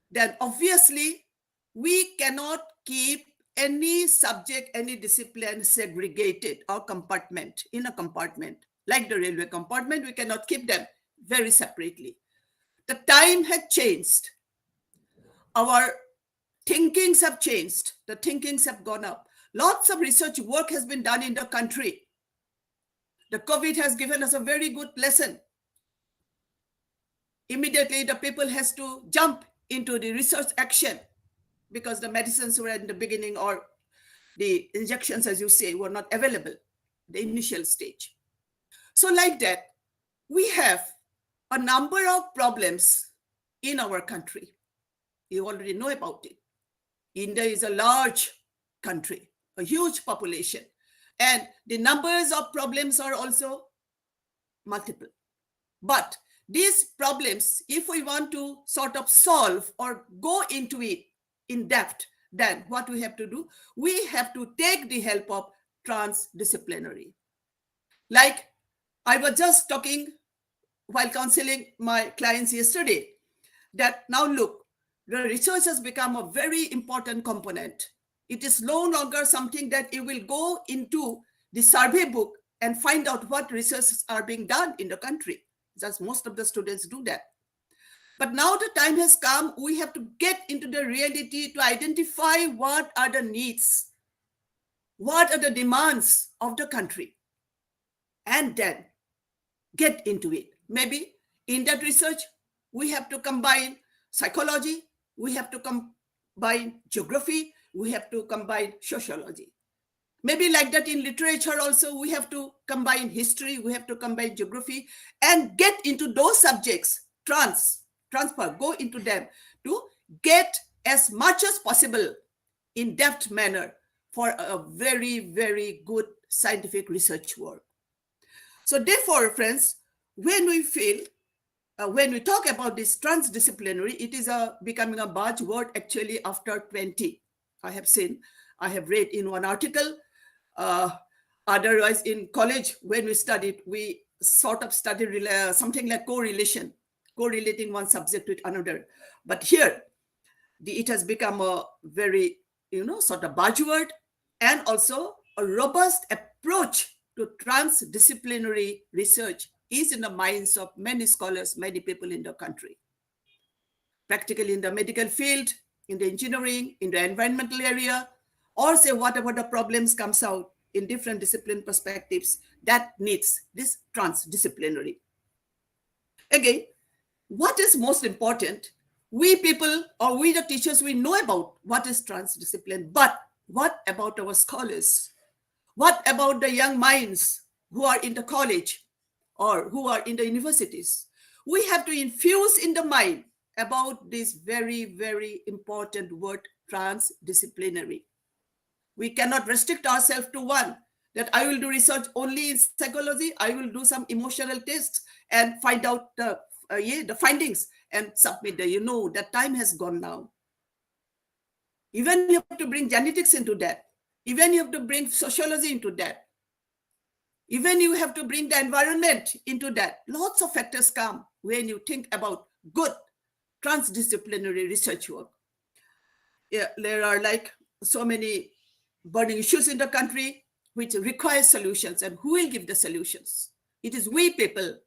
then obviously we cannot keep any subject, any discipline segregated or in a compartment. Like the railway compartment, we cannot keep them very separately. The time had changed. Our thinkings have changed. The thinkings have gone up. Lots of research work has been done in the country. The COVID has given us a very good lesson. Immediately, the people has to jump into the research action because the medicines were in the beginning, or the injections, as you say, were not available, the initial stage. So like that, we have a number of problems in our country. You already know about it. India is a large country, a huge population, and the numbers of problems are also multiple. But these problems, if we want to sort of solve or go into it in depth, then what we have to do, we have to take the help of transdisciplinary. Like I was just talking while counseling my clients yesterday, that now look, the research has become a very important component. It is no longer something that you will go into the survey book and find out what researches are being done in the country. Just most of the students do that. But now the time has come, we have to get into the reality to identify what are the needs, what are the demands of the country, and then get into it. Maybe in that research, we have to combine psychology, we have to combine geography, we have to combine sociology. Maybe like that in literature also, we have to combine history, we have to combine geography, and get into those subjects, transfer, go into them to get as much as possible in depth manner for a very, very good scientific research work. So therefore, friends, when we talk about this transdisciplinary, it is becoming a buzzword actually after 20. I have read in one article. Otherwise, in college, when we studied, we sort of studied something like correlating one subject with another. But here, it has become a very, sort of buzzword, and also a robust approach to transdisciplinary research is in the minds of many scholars, many people in the country. Practically in the medical field, in the engineering, in the environmental area, or say whatever the problems comes out in different discipline perspectives, that needs this transdisciplinary. Again, what is most important? We people, or we the teachers, we know about what is transdiscipline, but what about our scholars? What about the young minds who are in the college or who are in the universities? We have to infuse in the mind about this very, very important word, transdisciplinary. We cannot restrict ourselves to one, that I will do research only in psychology, I will do some emotional tests and find out the findings and submit them. That time has gone now. Even you have to bring genetics into that. Even you have to bring sociology into that. Even you have to bring the environment into that. Lots of factors come when you think about good transdisciplinary research work. Yeah, there are like so many burning issues in the country which require solutions, and who will give the solutions? It is we people,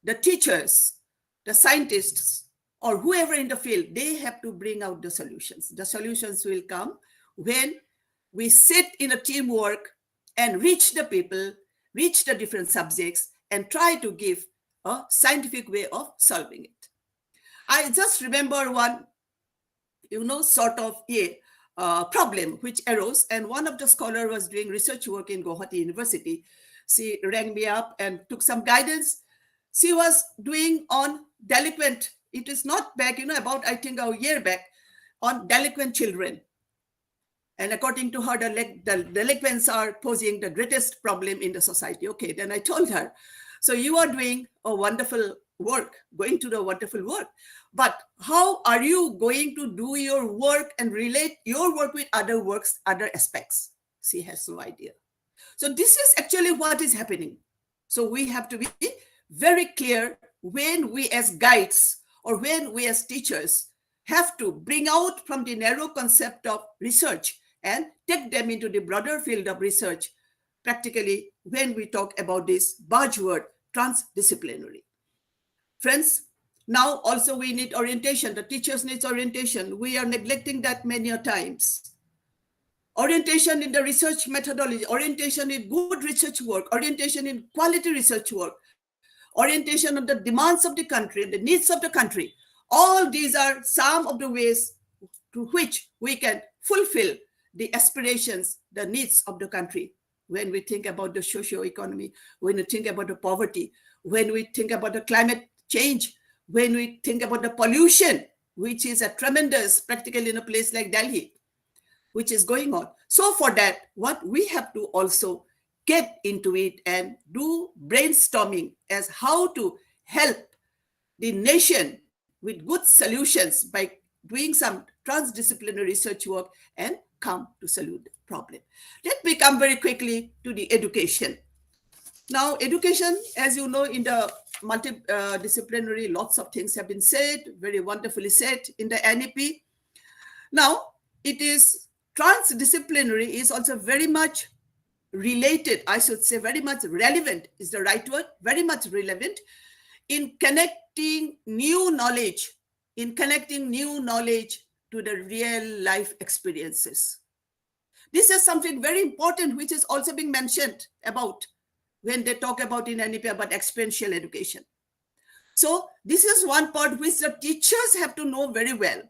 the teachers, the scientists, or whoever in the field. They have to bring out the solutions. The solutions will come when we sit in a teamwork and reach the people, reach the different subjects, and try to give a scientific way of solving it. I just remember one, sort of problem which arose, and one of the scholars was doing research work in Guwahati University. She rang me up and took some guidance. She was doing on delinquent, it is not back, about I think a year back, on delinquent children. And according to her, the delinquents are posing the greatest problem in the society. Okay, then I told her, so you are doing a wonderful work, going to the wonderful work, but how are you going to do your work and relate your work with other works, other aspects? She has no idea. So this is actually what is happening. So we have to be very clear when we as guides or when we as teachers have to bring out from the narrow concept of research and take them into the broader field of research. practically when we talk about this buzzword transdisciplinary. Friends, now also we need orientation. The teachers need orientation. We are neglecting that many a times. Orientation in the research methodology, orientation in good research work, orientation in quality research work, orientation on the demands of the country, the needs of the country. All these are some of the ways to which we can fulfill the aspirations, the needs of the country. When we think about the socio-economy, when we think about the poverty, when we think about the climate change, when we think about the pollution, which is a tremendous, practically in a place like Delhi, which is going on. So for that, what we have to also get into it and do brainstorming as how to help the nation with good solutions by doing some transdisciplinary research work and come to solve the problem. Let me come very quickly to the education. Now, education, as you know, in the multidisciplinary, lots of things have been said, very wonderfully said in the NEP. Now, it is transdisciplinary is also very much related, I should say, very much relevant is the right word, very much relevant in connecting new knowledge, to the real life experiences. This is something very important, which is also being mentioned about when they talk about in NEP about experiential education. So this is one part which the teachers have to know very well,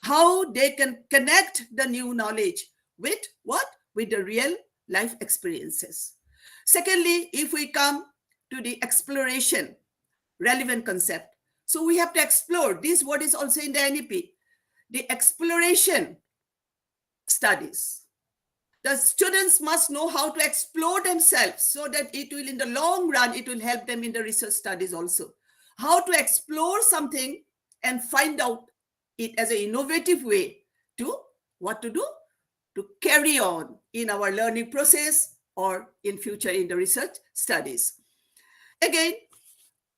how they can connect the new knowledge with what? With the real life experiences. Secondly, if we come to the exploration, relevant concept. So we have to explore this, what is also in the NEP, the exploration studies. The students must know how to explore themselves so that it will, in the long run, it will help them in the research studies also. How to explore something and find out it as an innovative way to what to do? To carry on in our learning process or in future in the research studies. Again,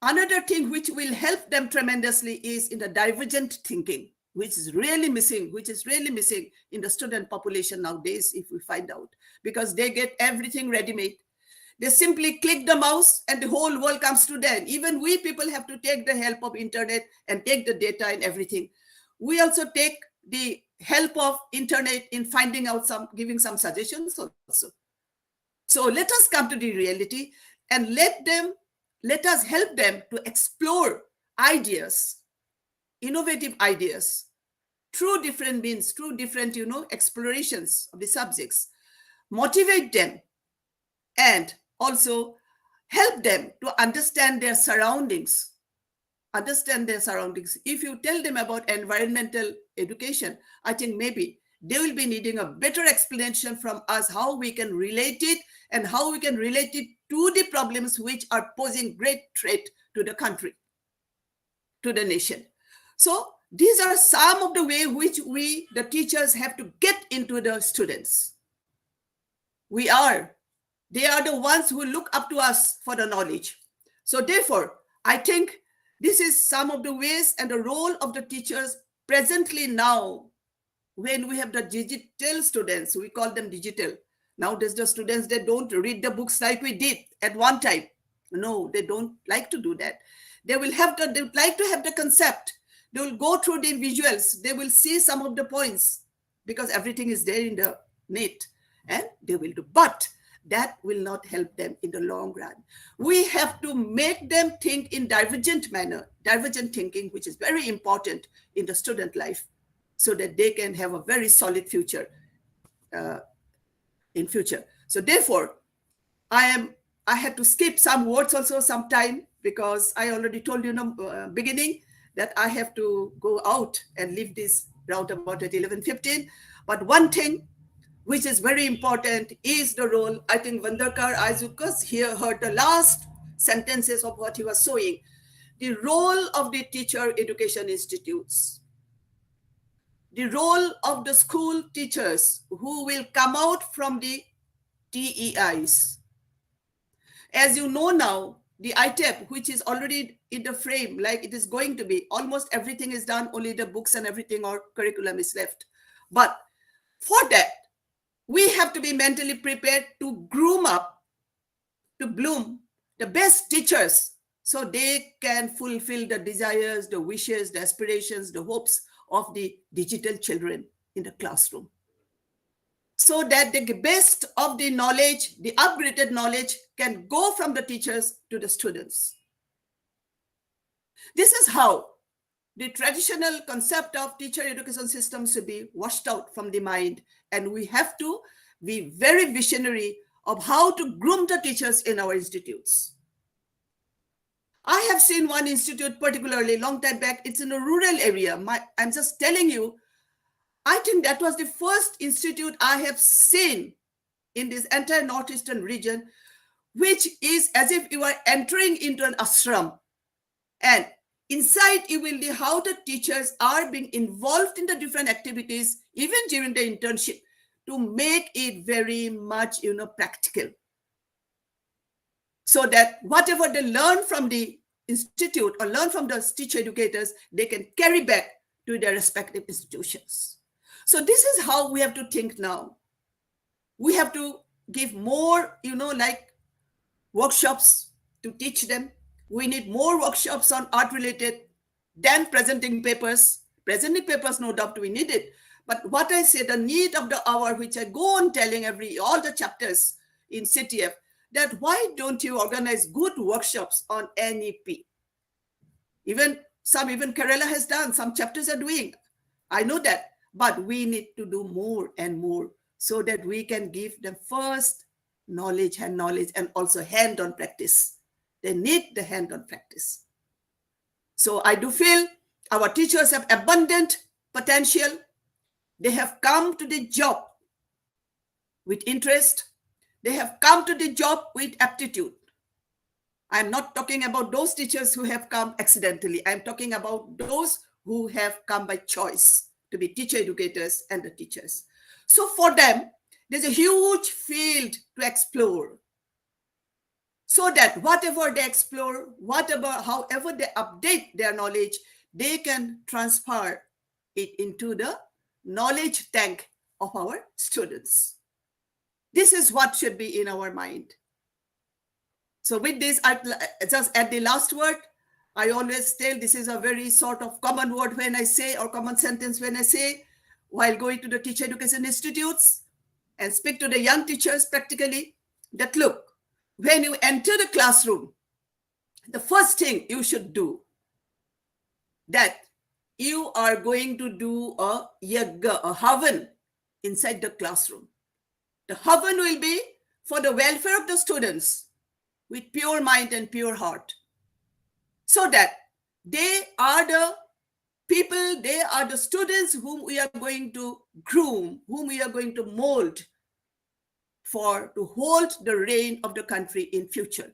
another thing which will help them tremendously is in the divergent thinking, which is really missing in the student population nowadays, if we find out, because they get everything ready-made. They simply click the mouse and the whole world comes to them. Even we people have to take the help of internet and take the data and everything. We also take the help of internet in finding out giving some suggestions also. So let us come to the reality and let us help them to explore ideas, innovative ideas, through different means, through different, explorations of the subjects, motivate them and also help them to understand their surroundings. If you tell them about environmental education, I think maybe they will be needing a better explanation from us how we can relate it and how we can relate it to the problems which are posing great threat to the country, to the nation. So these are some of the ways which we, the teachers, have to get into the students. They are the ones who look up to us for the knowledge. So therefore, I think this is some of the ways and the role of the teachers presently now, when we have the digital students, we call them digital. Nowadays, the students, they don't read the books like we did at one time. No, they don't like to do that. They would like to have the concept. They will go through the visuals. They will see some of the points because everything is there in the net and they will do. But that will not help them in the long run. We have to make them think in divergent manner, divergent thinking, which is very important in the student life, so that they can have a very solid future in future. So therefore, I had to skip some words also sometime because I already told you in the beginning that I have to go out and leave this route about at 11:15. But one thing which is very important is the role, I think Vandarkar Aizukas here heard the last sentences of what he was saying, the role of the teacher education institutes, the role of the school teachers who will come out from the TEIs. As you know now, the ITEP, which is already in the frame, like it is going to be, almost everything is done, only the books and everything or curriculum is left. But for that, We have to be mentally prepared to groom up, to bloom the best teachers so they can fulfill the desires, the wishes, the aspirations, the hopes of the digital children in the classroom. So that the best of the knowledge, the upgraded knowledge, can go from the teachers to the students. This is how the traditional concept of teacher education system should be washed out from the mind. And we have to be very visionary of how to groom the teachers in our institutes. I have seen one institute particularly long time back. It's in a rural area. I'm just telling you, I think that was the first institute I have seen in this entire northeastern region, which is as if you are entering into an ashram. And inside you will see how the teachers are being involved in the different activities, even during the internship, to make it very much, practical. So that whatever they learn from the institute or learn from the teacher educators, they can carry back to their respective institutions. So this is how we have to think now. We have to give more, like workshops to teach them. We need more workshops on art related than presenting papers. Presenting papers, no doubt we need it. But what I say, the need of the hour, which I go on telling all the chapters in CTF, that why don't you organize good workshops on NEP? Even Kerala has done, some chapters are doing. I know that, but we need to do more and more so that we can give them first knowledge and also hand-on practice. They need the hand-on practice. So I do feel our teachers have abundant potential. They have come to the job with interest. They have come to the job with aptitude. I'm not talking about those teachers who have come accidentally. I'm talking about those who have come by choice to be teacher educators and the teachers. So for them, there's a huge field to explore. So that whatever they explore, however they update their knowledge, they can transfer it into the knowledge tank of our students. This is what should be in our mind. So with this, I just add the last word. I always tell this is a very sort of common word when I say, or common sentence when I say, while going to the teacher education institutes and speak to the young teachers practically, that look, when you enter the classroom, the first thing you should do, that you are going to do a yagga, a havan inside the classroom. The havan will be for the welfare of the students with pure mind and pure heart. So that they are the people, they are the students whom we are going to groom, whom we are going to mold to hold the reign of the country in future.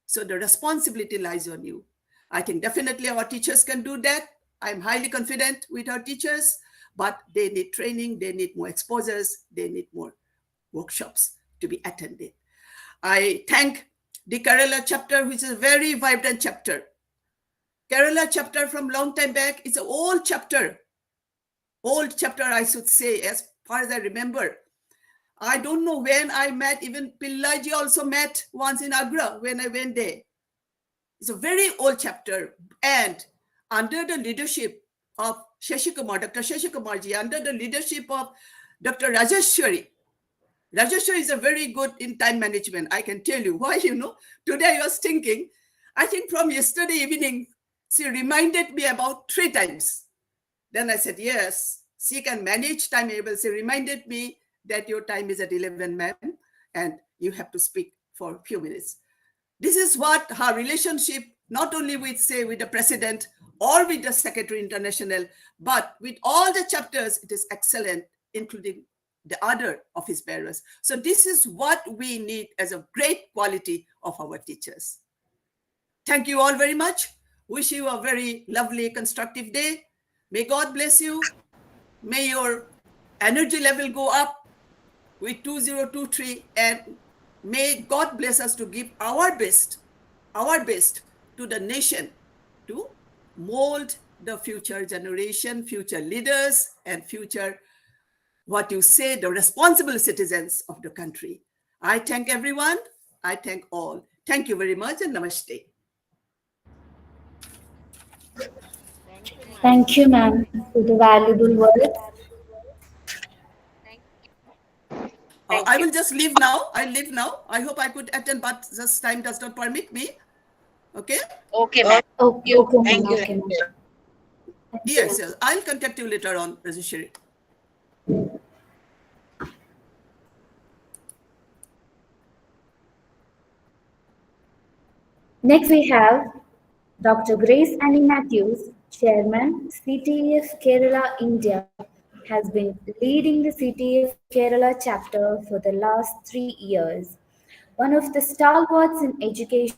So the responsibility lies on you. I think definitely our teachers can do that. I'm highly confident with our teachers, but they need training, they need more exposures, they need more workshops to be attended. I thank the Kerala chapter, which is a very vibrant chapter. Kerala chapter from long time back is an old chapter I should say, as far as I remember. I don't know when I met, even Pillaji also met once in Agra when I went there. It's a very old chapter, and under the leadership of Dr. Shashikumarji, under the leadership of Dr. Rajeshwari is a very good in time management. I can tell you why, today I was thinking, I think from yesterday evening, she reminded me about 3 times. Then I said, yes, she can manage timetable. She reminded me that your time is at 11, ma'am, and you have to speak for a few minutes. This is what her relationship, not only with the president or with the secretary international, but with all the chapters, it is excellent, including the other office bearers. So this is what we need as a great quality of our teachers. Thank you all very much. Wish you a very lovely, constructive day. May God bless you. May your energy level go up with 2023, and may God bless us to give our best to the nation to mold the future generation, future leaders, and future what you say, the responsible citizens of the country. I thank everyone. I thank all. Thank you very much and namaste. Thank you, ma'am, for the valuable words. I will just leave now. I leave now. I hope I could attend, but this time does not permit me. Okay? Okay, ma'am. Okay, okay, ma'am. Thank you. Okay, ma'am. Yes, yes. I'll contact you later on, Rajeshwari. Next, we have Dr. Grace Annie Matthews, Chairman, CTF Kerala India, has been leading the CTF Kerala chapter for the last 3 years. One of the stalwarts in education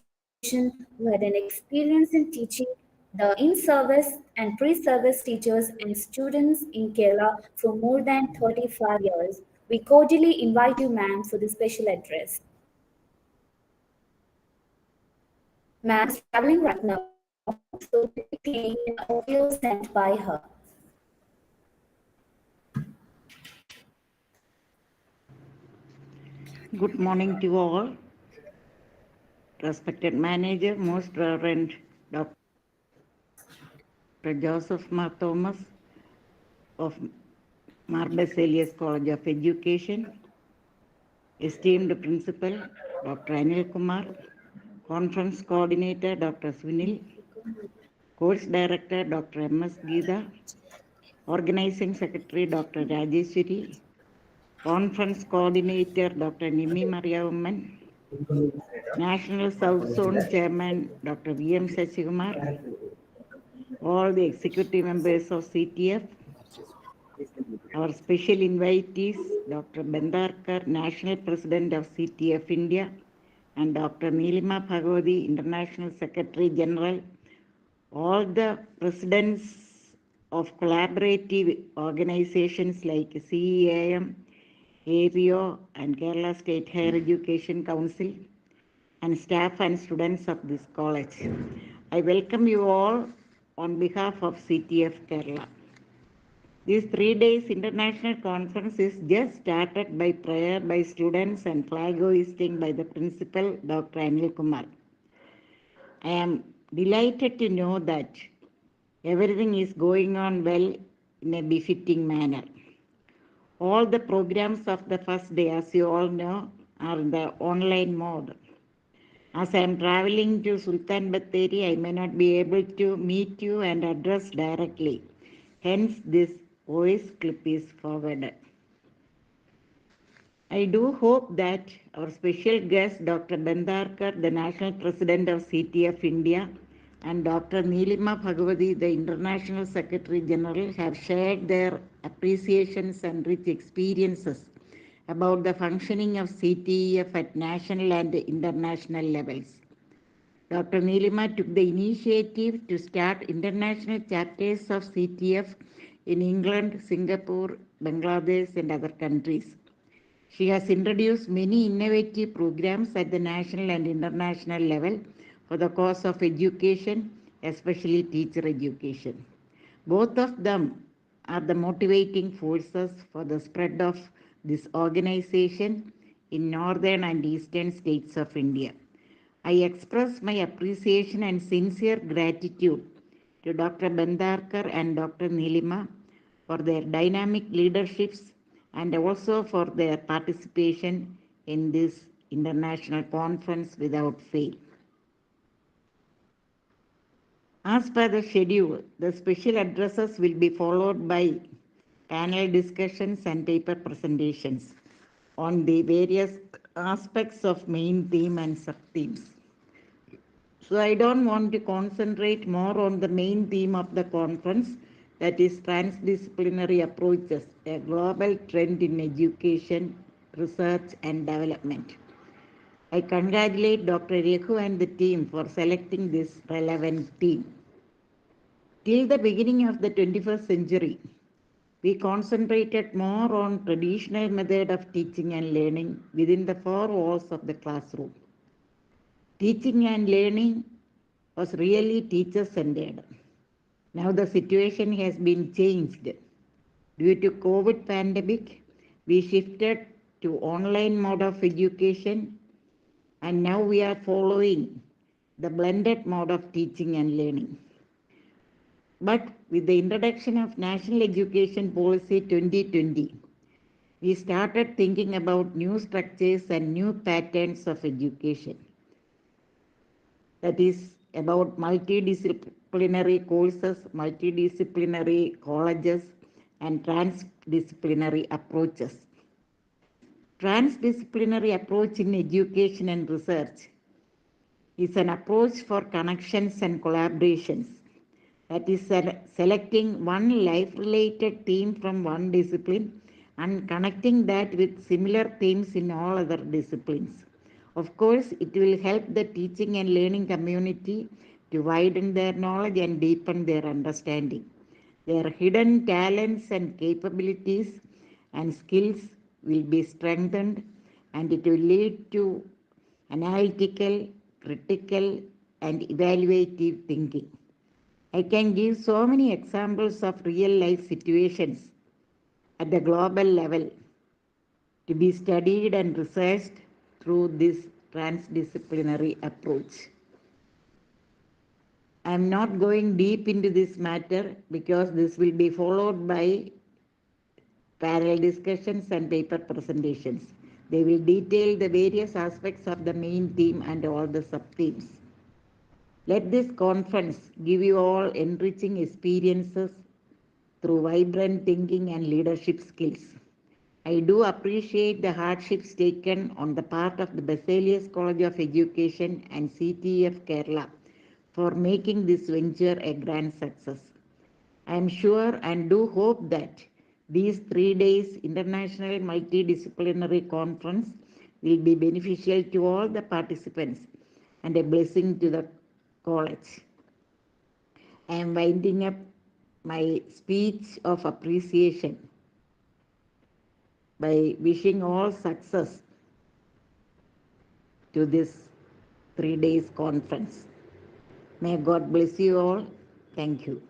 who had an experience in teaching the in-service and pre-service teachers and students in Kerala for more than 35 years. We cordially invite you, ma'am, for the special address. Ma'am is traveling right now, so we'll be playing an audio sent by her. Good morning to all. Respected manager, most reverend Dr. Joseph Mar Thomas of Marbeselius College of Education, esteemed principal Dr. Anil Kumar, conference coordinator Dr. Sunil, course director Dr. M.S. Geeta, organizing secretary Dr. Rajeshwari, conference coordinator Dr. Nimi Mariamman, National South Zone Chairman Dr. V.M. Sachikumar, all the executive members of CTF, our special invitees, Dr. Bandarkar, National President of CTF India, and Dr. Neelima Bhagwati, International Secretary General, all the presidents of collaborative organizations like CEAM, APO, and Kerala State Higher Education Council, and staff and students of this college. I welcome you all on behalf of CTF Kerala. This 3 days international conference is just started by prayer by students and flag hoisting by the principal, Dr. Anil Kumar. I am delighted to know that everything is going on well in a befitting manner. All the programs of the first day, as you all know, are in the online mode. As I am traveling to Sulthan Bathery, I may not be able to meet you and address directly. Hence, this voice clip is forwarded. I do hope that our special guest, Dr. Bandarkar, the National President of CTF India, and Dr. Neelima Bhagwati, the International Secretary General, have shared their appreciations and rich experiences about the functioning of CTF at national and international levels. Dr. Neelima took the initiative to start international chapters of CTF in England, Singapore, Bangladesh, and other countries. She has introduced many innovative programs at the national and international level for the cause of education, especially teacher education. Both of them are the motivating forces for the spread of this organization in northern and eastern states of India. I express my appreciation and sincere gratitude to Dr. Bandarkar and Dr. Neelima for their dynamic leaderships and also for their participation in this international conference without fail. As per the schedule, the special addresses will be followed by panel discussions and paper presentations on the various aspects of main theme and sub-themes. So I don't want to concentrate more on the main theme of the conference, that is transdisciplinary approaches, a global trend in education, research and development. I congratulate Dr. Raghu and the team for selecting this relevant theme. Till the beginning of the 21st century, we concentrated more on traditional method of teaching and learning within the four walls of the classroom. Teaching and learning was really teacher-centered. Now the situation has been changed. Due to COVID pandemic, we shifted to online mode of education, and now we are following the blended mode of teaching and learning. But with the introduction of National Education Policy 2020, we started thinking about new structures and new patterns of education. That is about multidisciplinary courses, multidisciplinary colleges, and transdisciplinary approaches. Transdisciplinary approach in education and research is an approach for connections and collaborations. That is selecting one life-related theme from one discipline and connecting that with similar themes in all other disciplines. Of course, it will help the teaching and learning community to widen their knowledge and deepen their understanding. Their hidden talents and capabilities and skills will be strengthened, and it will lead to analytical, critical, and evaluative thinking. I can give so many examples of real-life situations at the global level to be studied and researched through this transdisciplinary approach. I am not going deep into this matter because this will be followed by panel discussions and paper presentations. They will detail the various aspects of the main theme and all the sub-themes. Let this conference give you all enriching experiences through vibrant thinking and leadership skills. I do appreciate the hardships taken on the part of the Baselius College of Education and CTF Kerala for making this venture a grand success. I am sure and do hope that these 3 days International Multidisciplinary Conference will be beneficial to all the participants and a blessing to the college. I am winding up my speech of appreciation by wishing all success to this 3 days conference. May God bless you all. Thank you.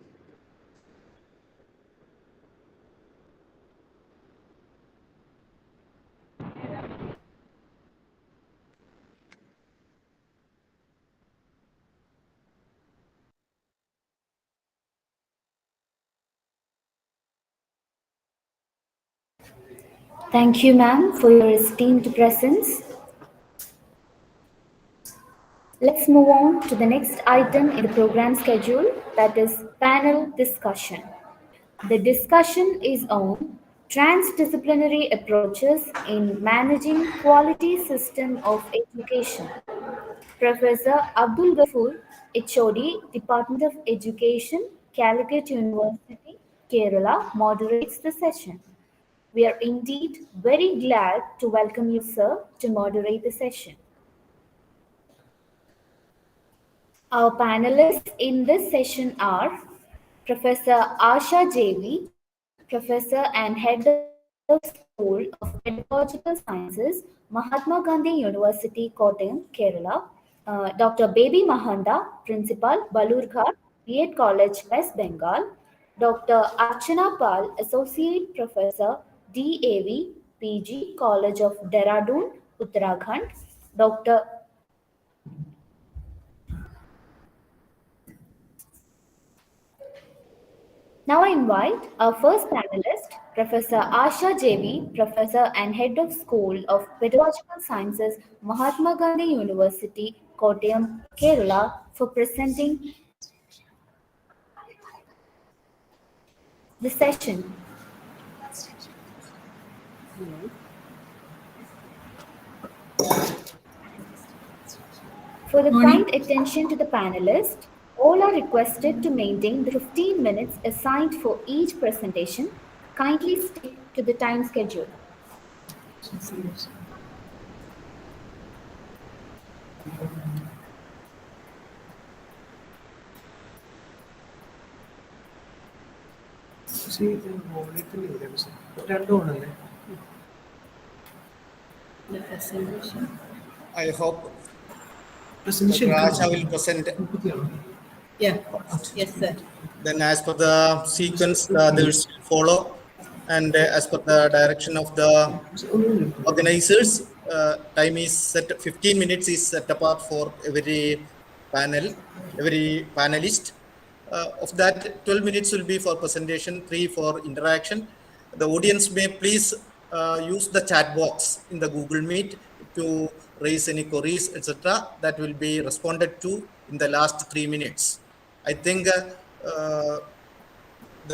Thank you, ma'am, for your esteemed presence. Let's move on to the next item in the program schedule, that is panel discussion. The discussion is on transdisciplinary approaches in managing quality system of education. Professor Abdul Ghafoor, HOD, Department of Education, Calicut University, Kerala, moderates the session. We are indeed very glad to welcome you, sir, to moderate the session. Our panelists in this session are Professor Asha JV, Professor and Head of School of Pedagogical Sciences, Mahatma Gandhi University, Kottayam, Kerala, Dr. Baby Mahanda, Principal, Balurghat, B.Ed College, West Bengal, Dr. Archana Pal, Associate Professor, DAV, PG, College of Dehradun, Uttarakhand, Dr. Now I invite our first panelist, Professor Asha JV, Professor and Head of School of Pedagogical Sciences, Mahatma Gandhi University, Kottayam, Kerala, for presenting the session. For the kind attention to the panelists, all are requested to maintain the 15 minutes assigned for each presentation. Kindly stick to the time schedule. I hope Dr. Asha will present. Yeah, yes, sir. Then as per the sequence, they will follow. And as per the direction of the organizers, time is set, 15 minutes is set apart for every panelist. Of that, 12 minutes will be for presentation, 3 for interaction. The audience may please use the chat box in the Google Meet to raise any queries, etc. That will be responded to in the last 3 minutes. I think the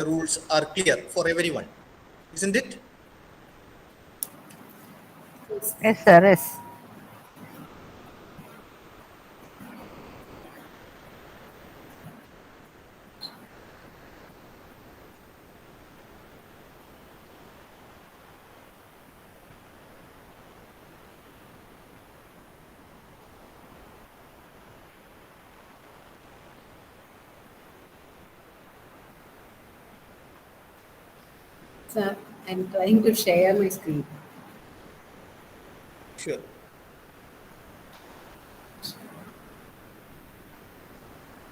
rules are clear for everyone, isn't it? Yes, sir. Yes. Sir, I'm trying to share my screen. Sure.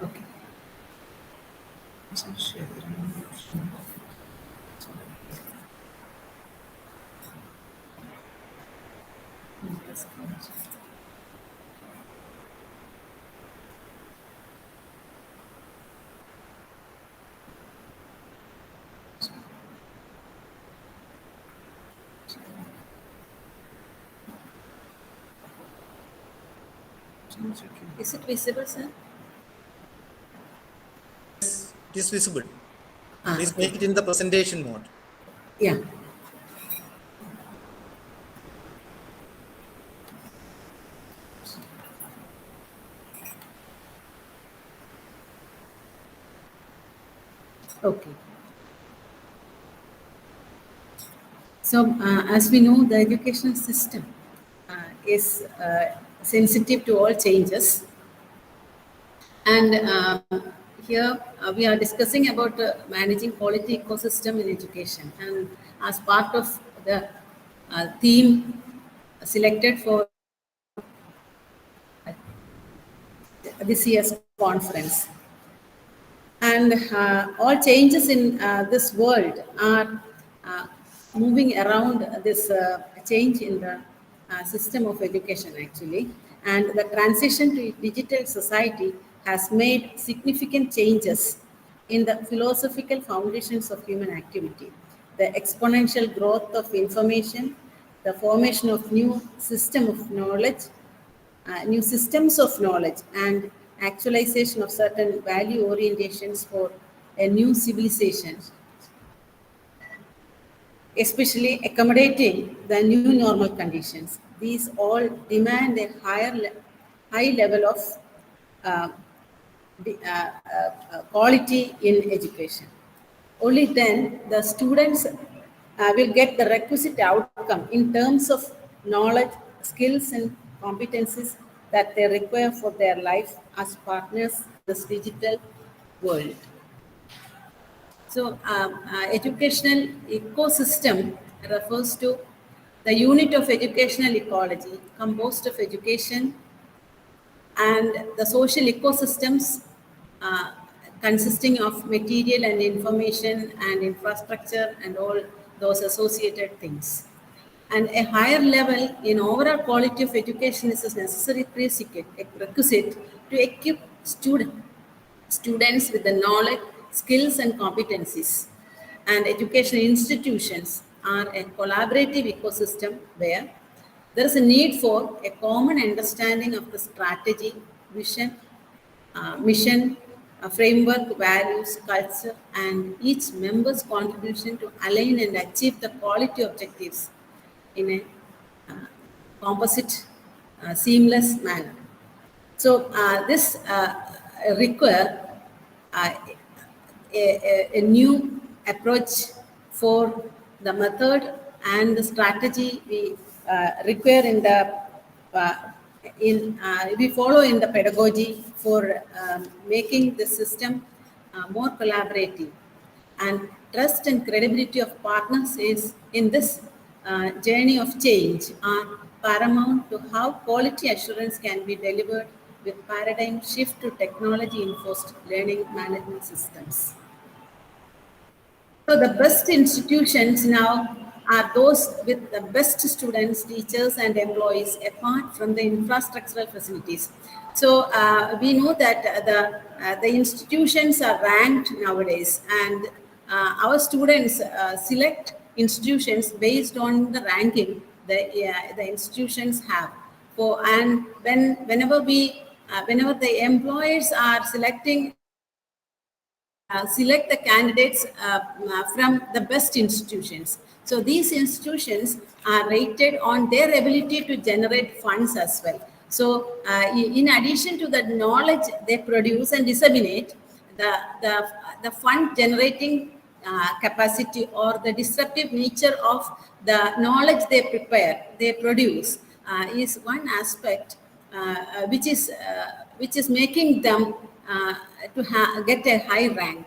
Okay. Is it visible, sir? It is visible. Please Okay. make it in the presentation mode. Yeah. Okay. So, as we know, the educational system is sensitive to all changes. And here we are discussing about managing quality ecosystem in education. And as part of the theme selected for this year's conference. And all changes in this world are moving around this change in the system of education actually. And the transition to digital society has made significant changes in the philosophical foundations of human activity. The exponential growth of information, the formation of new system of knowledge, new systems of knowledge, and actualization of certain value orientations for a new civilization, especially accommodating the new normal conditions. These all demand a high level of uh, quality in education. Only then the students will get the requisite outcome in terms of knowledge, skills, and competencies that they require for their life as partners in this digital world. So, educational ecosystem refers to the unit of educational ecology composed of education and the social ecosystems uh, consisting of material and information and infrastructure and all those associated things. And a higher level in overall quality of education is a necessary requisite to equip students with the knowledge, skills, and competencies. And educational institutions are a collaborative ecosystem where there is a need for a common understanding of the strategy, vision, mission, framework, values, culture, and each member's contribution to align and achieve the quality objectives in a composite, seamless manner. So this require a new approach for the method and the strategy we require in the we follow in the pedagogy for making the system more collaborative. And trust and credibility of partners is in this journey of change are paramount to how quality assurance can be delivered with paradigm shift to technology enforced learning management systems. So the best institutions now are those with the best students, teachers, and employees, apart from the infrastructural facilities. So we know that the institutions are ranked nowadays, and our students select institutions based on the ranking the institutions have. And whenever the employers are selecting select the candidates from the best institutions. So these institutions are rated on their ability to generate funds as well. So in addition to the knowledge they produce and disseminate, the fund generating capacity or the disruptive nature of the knowledge they produce is one aspect which is making them get a high rank.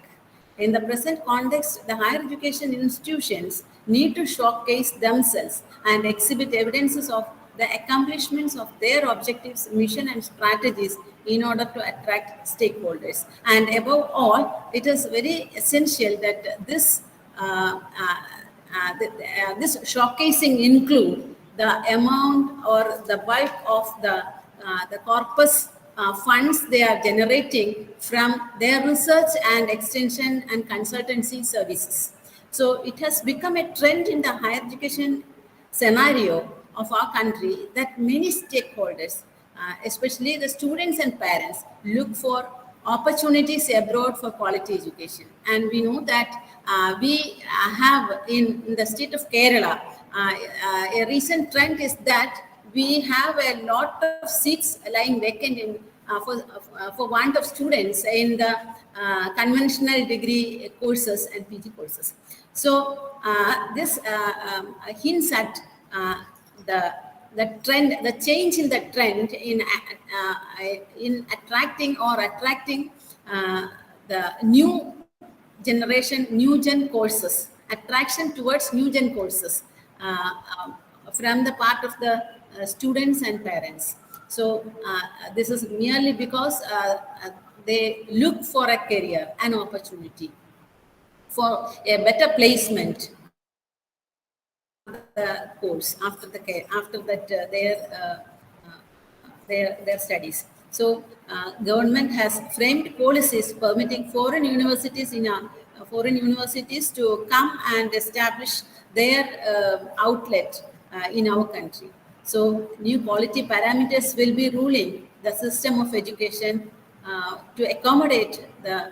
In the present context, the higher education institutions need to showcase themselves and exhibit evidences of the accomplishments of their objectives, mission, and strategies in order to attract stakeholders. And above all, it is very essential that this this showcasing include the amount or the bulk of the corpus funds they are generating from their research and extension and consultancy services. So it has become a trend in the higher education scenario of our country that many stakeholders, especially the students and parents, look for opportunities abroad for quality education. And we know that we have in the state of Kerala, a recent trend is that we have a lot of seats lying vacant in, for want of students in the conventional degree courses and PG courses. So this hints at the trend, the change in the trend in attracting the new generation, new gen courses, attraction towards new gen courses from the part of the students and parents. So this is merely because they look for a career, an opportunity for a better placement the course after their studies. So government has framed policies permitting foreign universities to come and establish their outlet in our country. So new quality parameters will be ruling the system of education to accommodate the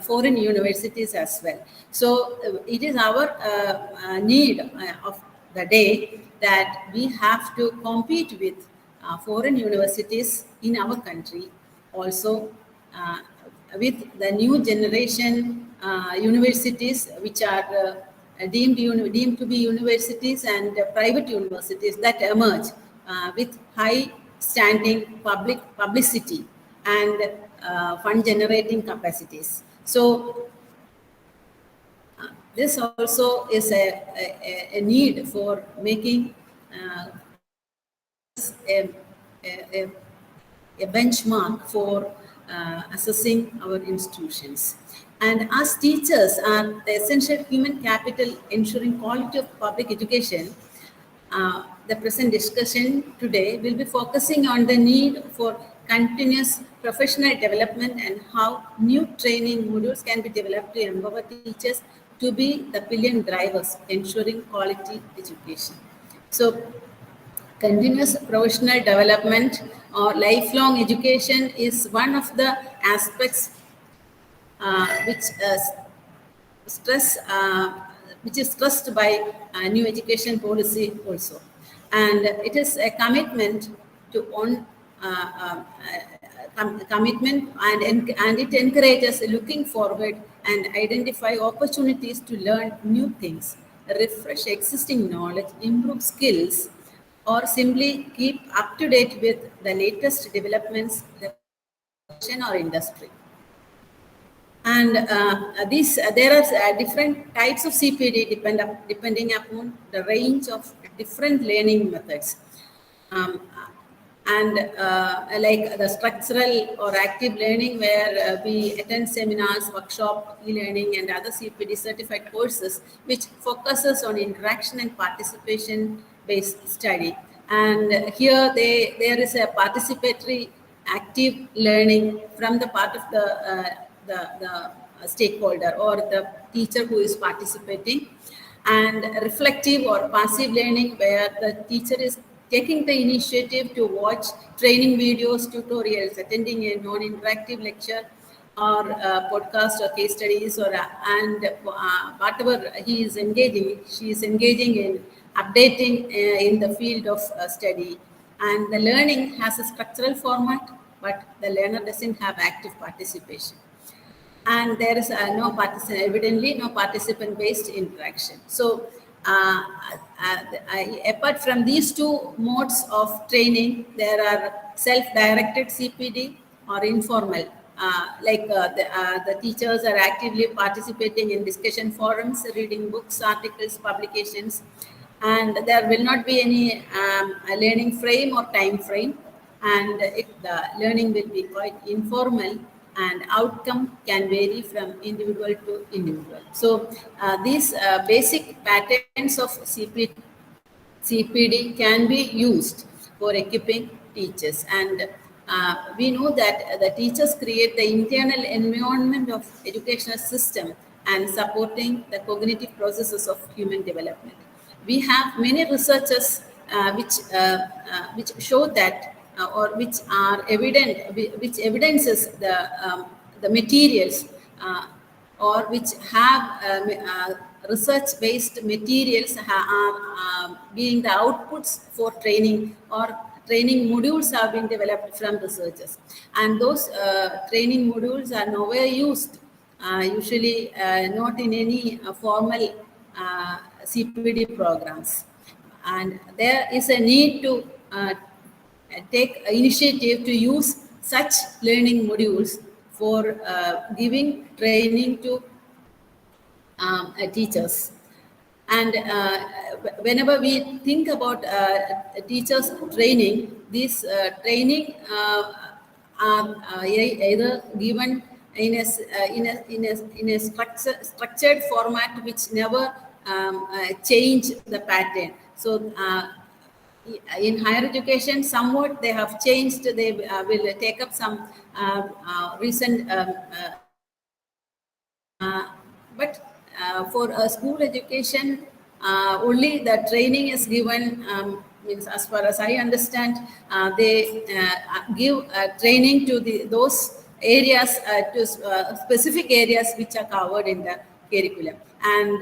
foreign universities as well. So it is our need of the day that we have to compete with foreign universities in our country, also with the new generation universities which are deemed to be universities and private universities that emerge with high standing publicity and fund generating capacities. So this also is a need for making a benchmark for assessing our institutions. And as teachers are the essential human capital ensuring quality of public education, the present discussion today will be focusing on the need for continuous professional development and how new training modules can be developed to empower teachers to be the pillar drivers ensuring quality education. So continuous professional development or lifelong education is one of the aspects which is stressed by new education policy also. And it is a commitment to commitment and it encourages looking forward and identify opportunities to learn new things, refresh existing knowledge, improve skills, or simply keep up to date with the latest developments in or industry. And there are different types of CPD depending upon the range of different learning methods. and like the structural or active learning, where we attend seminars, workshop, e-learning, and other CPD certified courses, which focuses on interaction and participation based study. And here there is a participatory active learning from the part of the stakeholder or the teacher who is participating, and reflective or passive learning, where the teacher is taking the initiative to watch training videos, tutorials, attending a non-interactive lecture or podcast or case studies, or whatever he is engaging, she is engaging in updating in the field of study. And the learning has a structural format, but the learner doesn't have active participation. And there is evidently no participant-based interaction. So apart from these two modes of training, there are self-directed CPD or informal, the teachers are actively participating in discussion forums, reading books, articles, publications, and there will not be any learning frame or time frame, and the learning will be quite informal, and outcome can vary from individual to individual. So these basic patterns of CPD can be used for equipping teachers. And we know that the teachers create the internal environment of educational system and supporting the cognitive processes of human development. We have many researchers which show that or which are evident, which evidences the materials or which have research-based materials are being the outputs for training, or training modules have been developed from researchers. And those training modules are nowhere used, usually not in any formal CPD programs. And there is a need to take initiative to use such learning modules for giving training to teachers. And whenever we think about teachers training, this training are either given in a structured format which never change the pattern. So in higher education, somewhat they have changed. They will take up some recent, but for school education, only the training is given. Means, as far as I understand, they give training to those areas, to specific areas which are covered in the curriculum, and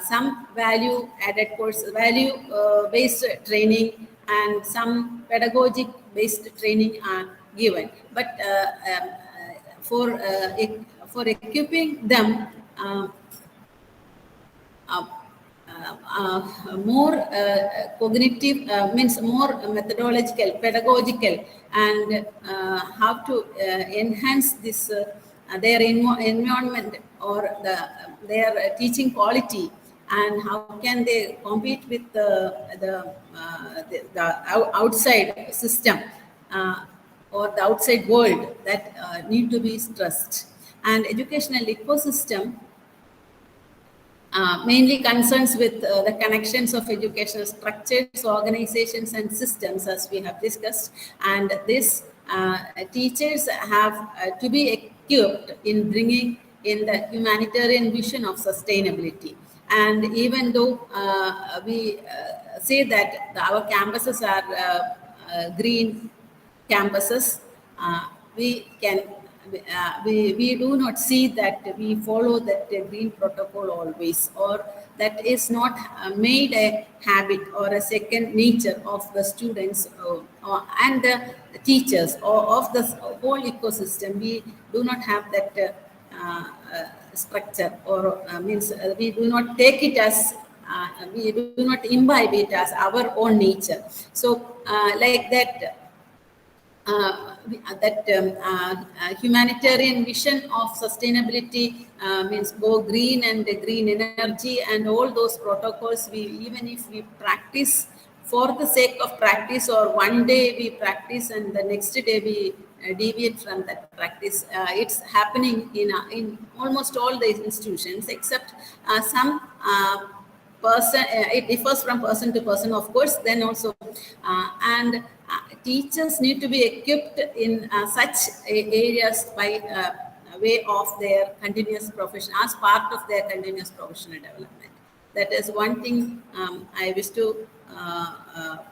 some value added course, value based training, and some pedagogic based training are given. But for equipping them, more cognitive, means more methodological, pedagogical, and how to enhance this their environment or their teaching quality, and how can they compete with the outside system or the outside world, that need to be stressed. And educational ecosystem mainly concerns with the connections of educational structures, organizations, and systems, as we have discussed. And this teachers have to be equipped in bringing in the humanitarian vision of sustainability. And even though we say that our campuses are green campuses, we can we do not see that we follow that green protocol always, or that is not made a habit or a second nature of the students and the teachers or of the whole ecosystem. We do not have that structure, or means we do not take it as we do not imbibe it as our own nature. So like that, humanitarian vision of sustainability means go green and green energy and all those protocols, even if we practice for the sake of practice, or one day we practice and the next day we deviate from that practice. It's happening in almost all the institutions, except some person. It differs from person to person, of course. Then also, and teachers need to be equipped in such areas by way of their continuous profession, as part of their continuous professional development. That is one thing I wish to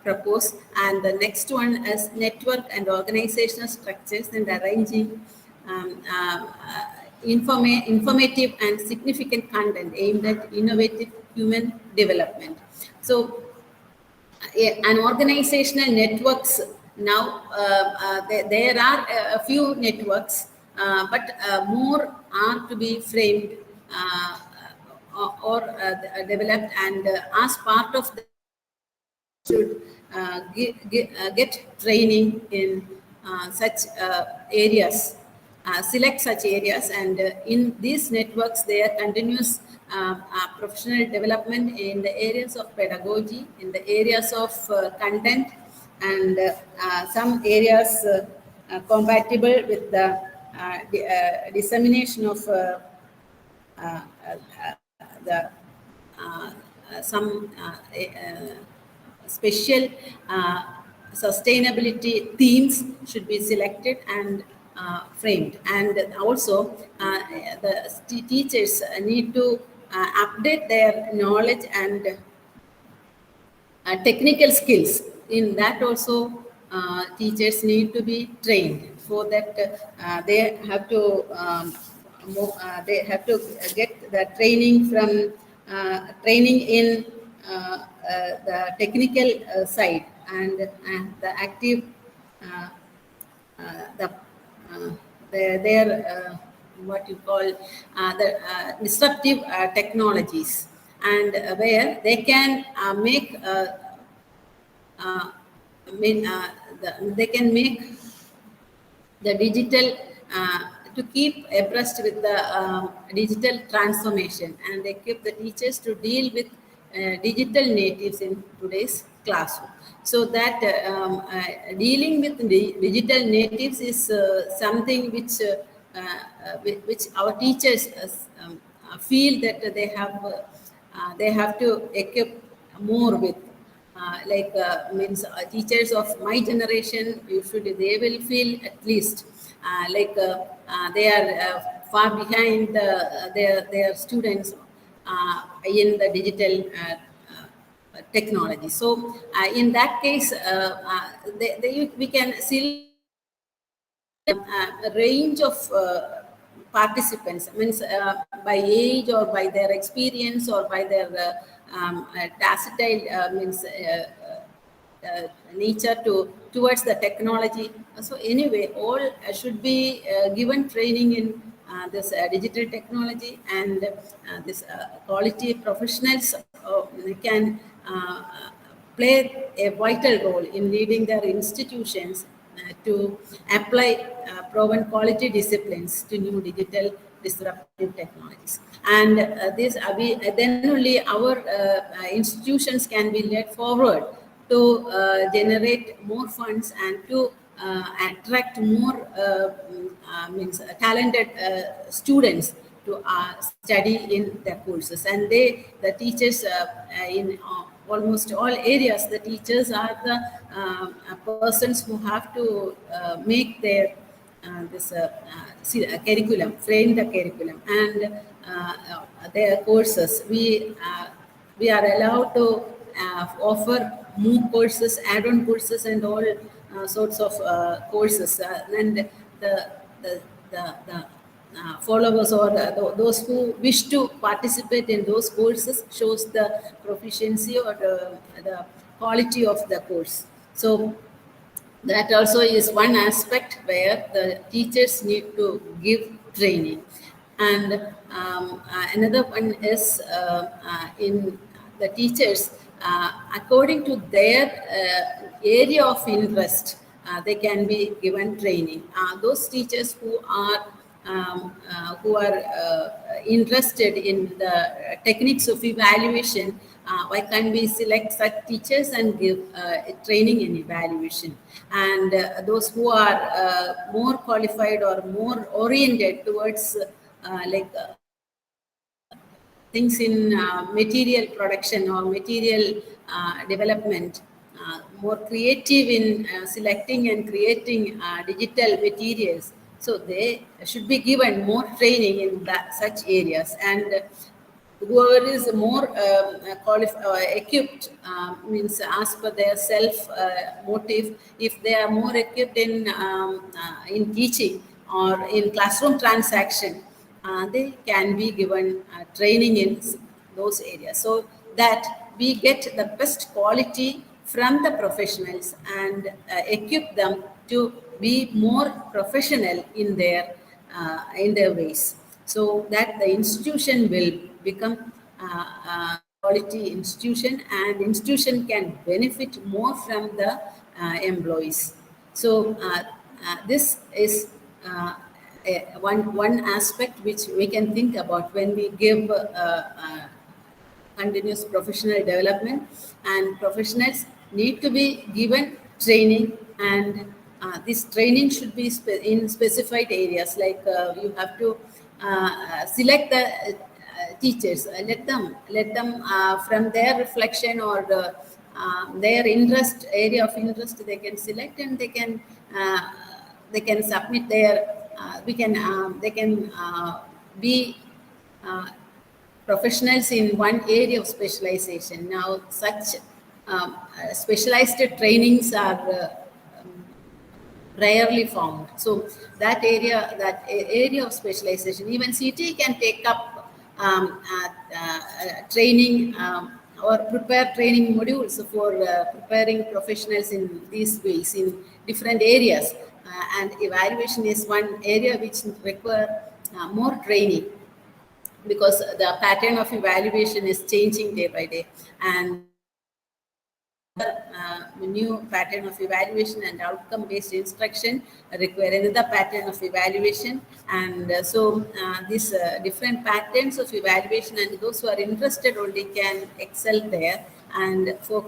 propose. And the next one is network and organizational structures and arranging informative and significant content aimed at innovative human development. So, and organizational networks now, there are a few networks, but more are to be framed or developed, and as part of the should get training in such areas, select such areas, and in these networks there continuous professional development in the areas of pedagogy, in the areas of content, and some areas compatible with the dissemination of the some special sustainability themes should be selected and framed. And also the teachers need to update their knowledge and technical skills. In that also teachers need to be trained. For that they have to get the training from training in the technical side, and the active their what you call the disruptive technologies, and where they can make they can make the digital to keep abreast with the digital transformation, and equip the teachers to deal with digital natives in today's classroom. So that dealing with the digital natives is something which our teachers feel that they have to equip more with. Means teachers of my generation, usually they will feel at least they are far behind their students in the digital technology. So in that case, we can see a range of participants, means by age or by their experience or by their tactile means nature towards the technology. So anyway, all should be given training in this digital technology, and this quality professionals can play a vital role in leading their institutions to apply proven quality disciplines to new digital disruptive technologies. And then only our institutions can be led forward to generate more funds and to attract more talented students to study in their courses. And the teachers in almost all areas, the teachers are the persons who have to make their curriculum, frame the curriculum, and their courses. We are allowed to offer MOOC courses, add-on courses, and all sorts of courses. And the followers or those who wish to participate in those courses shows the proficiency or the quality of the course. So that also is one aspect where the teachers need to give training. And another one is in the teachers, according to their area of interest, they can be given training. Those teachers who are interested in the techniques of evaluation why can't we select such teachers and give training and evaluation? And those who are more qualified or more oriented towards things in material production or material development, more creative in selecting and creating digital materials. So they should be given more training in such areas. And whoever is more equipped, means as per their self motive, if they are more equipped in teaching or in classroom transaction, they can be given training in those areas, so that we get the best quality from the professionals and equip them to be more professional in their ways, so that the institution will become quality institution, and institution can benefit more from the employees. So this is one aspect which we can think about when we give continuous professional development, and professionals need to be given training, and this training should be in specified areas, like you have to select the teachers, let them from their reflection or their interest, area of interest, they can select, and they can submit their they can be professionals in one area of specialization. Now, such specialized trainings are rarely found. So that area of specialization, even CT can take up training or prepare training modules for preparing professionals in these ways in different areas. And evaluation is one area which require more training, because the pattern of evaluation is changing day by day, and new pattern of evaluation and outcome-based instruction require another pattern of evaluation. And so these different patterns of evaluation, and those who are interested only can excel there. And for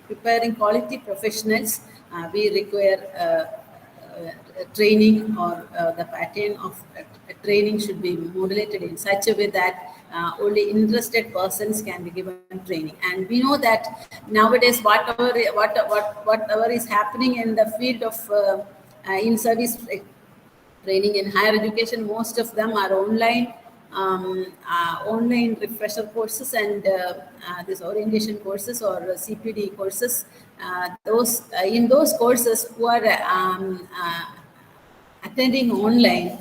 preparing quality professionals, we require training, or the pattern of training should be modulated in such a way that only interested persons can be given training. And we know that nowadays whatever is happening in the field of in-service training in higher education, most of them are online refresher courses and this orientation courses or CPD courses. In those courses who are attending online,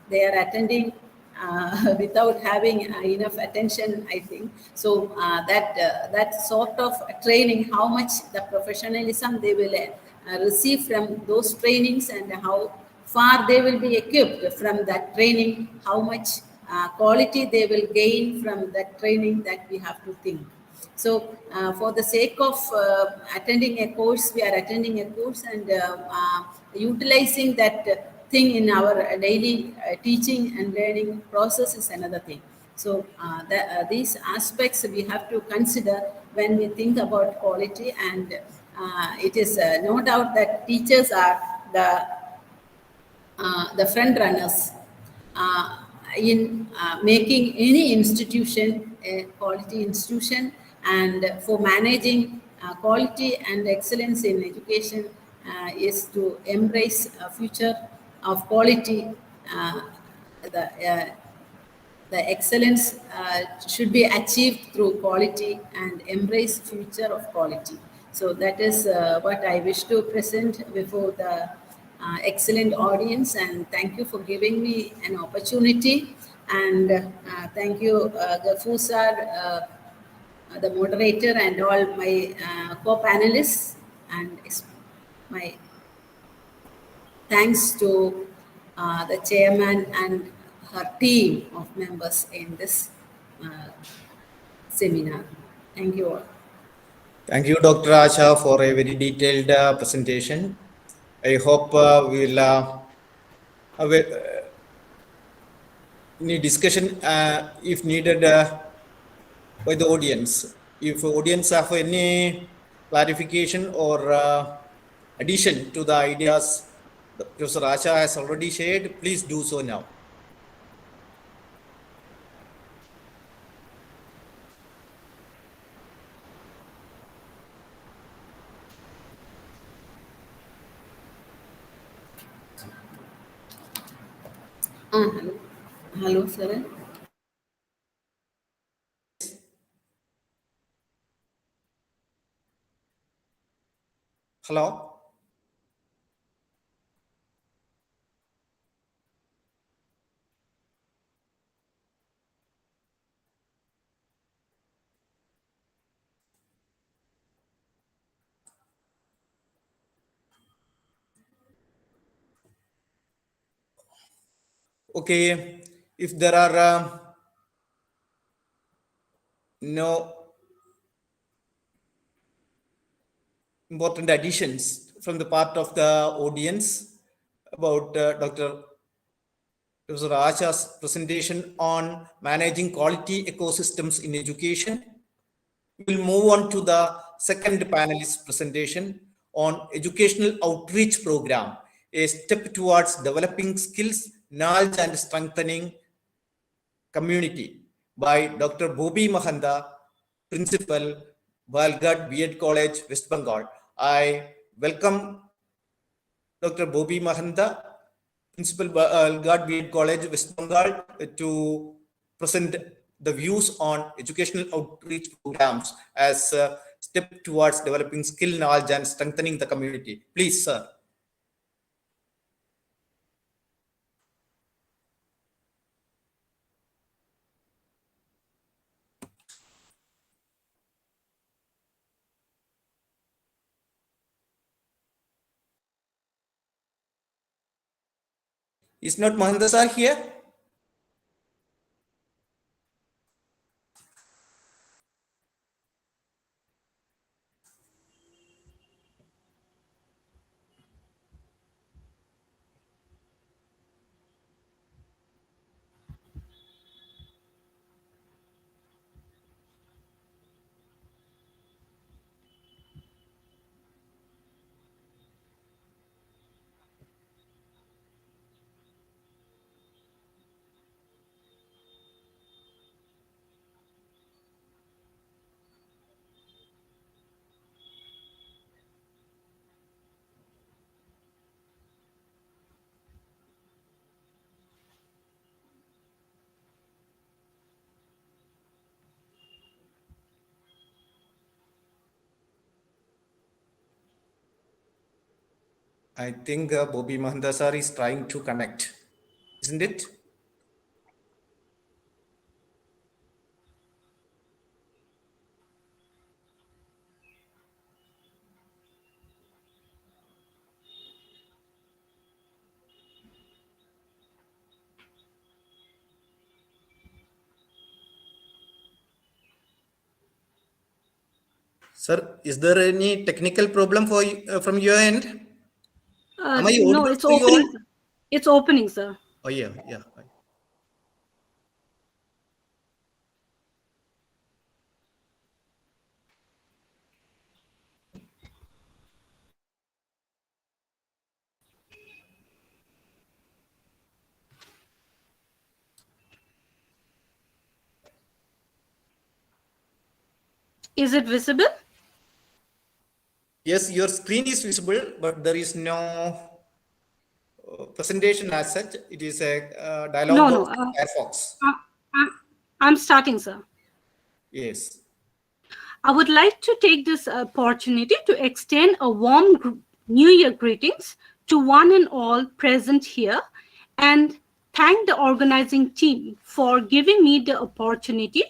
they are attending without having enough attention, I think. So that sort of training, how much the professionalism they will receive from those trainings, and how far they will be equipped from that training, how much quality they will gain from that training, that we have to think. So for the sake of attending a course, we are attending a course, and utilizing that thing in our daily teaching and learning process is another thing. So these aspects we have to consider when we think about quality, and it is no doubt that teachers are the front runners in making any institution a quality institution, and for managing quality and excellence in education is to embrace a future of quality. The excellence should be achieved through quality, and embrace future of quality. So that is what I wish to present before the excellent audience, and thank you for giving me an opportunity. And thank you, Gafu sir, the moderator, and all my co-panelists, and my thanks to the chairman and her team of members in this seminar. Thank you all. Thank you, Dr. Asha, for a very detailed presentation. I hope we will have any discussion if needed. by the audience. If audience have any clarification or addition to the ideas that Professor Asha has already shared, please do so now. Hello. Hello, sir. Hello. Okay, if there are no important additions from the part of the audience about Dr. Professor Asha's presentation on managing quality ecosystems in education, we'll move on to the second panelist presentation on educational outreach program, a step towards developing skills, knowledge and strengthening community by Dr. Bobby Mahanda, Principal, Walgad B.Ed College, West Bengal. I welcome Dr. Bobby Mahanda, Principal, Walgad B.Ed College, West Bengal, to present the views on educational outreach programs as a step towards developing skill, knowledge, and strengthening the community. Please, sir. Is not Mahanda sir here? I think Bobby Mahanda sir is trying to connect, isn't it? Sir, is there any technical problem for from your end? Am I No, audible it's to you all? opening. It's opening, sir. Oh yeah, yeah. Is it visible? Yes, your screen is visible, but there is no presentation as such. It is a dialog No, box no. in Firefox. I'm starting, sir. Yes. I would like to take this opportunity to extend a warm New Year greetings to one and all present here and thank the organizing team for giving me the opportunity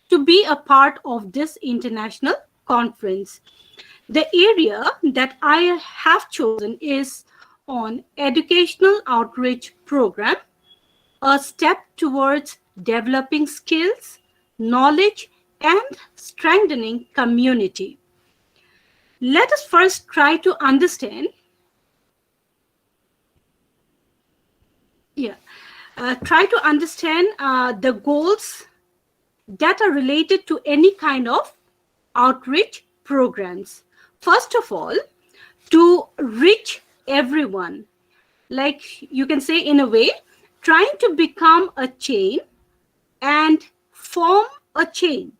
to be a part of this international conference. The area that I have chosen is on educational outreach program, a step towards developing skills, knowledge, and strengthening community. Let us first try to understand. Try to understand the goals that are related to any kind of outreach programs. First of all, to reach everyone, like you can say in a way, trying to become a chain and form a chain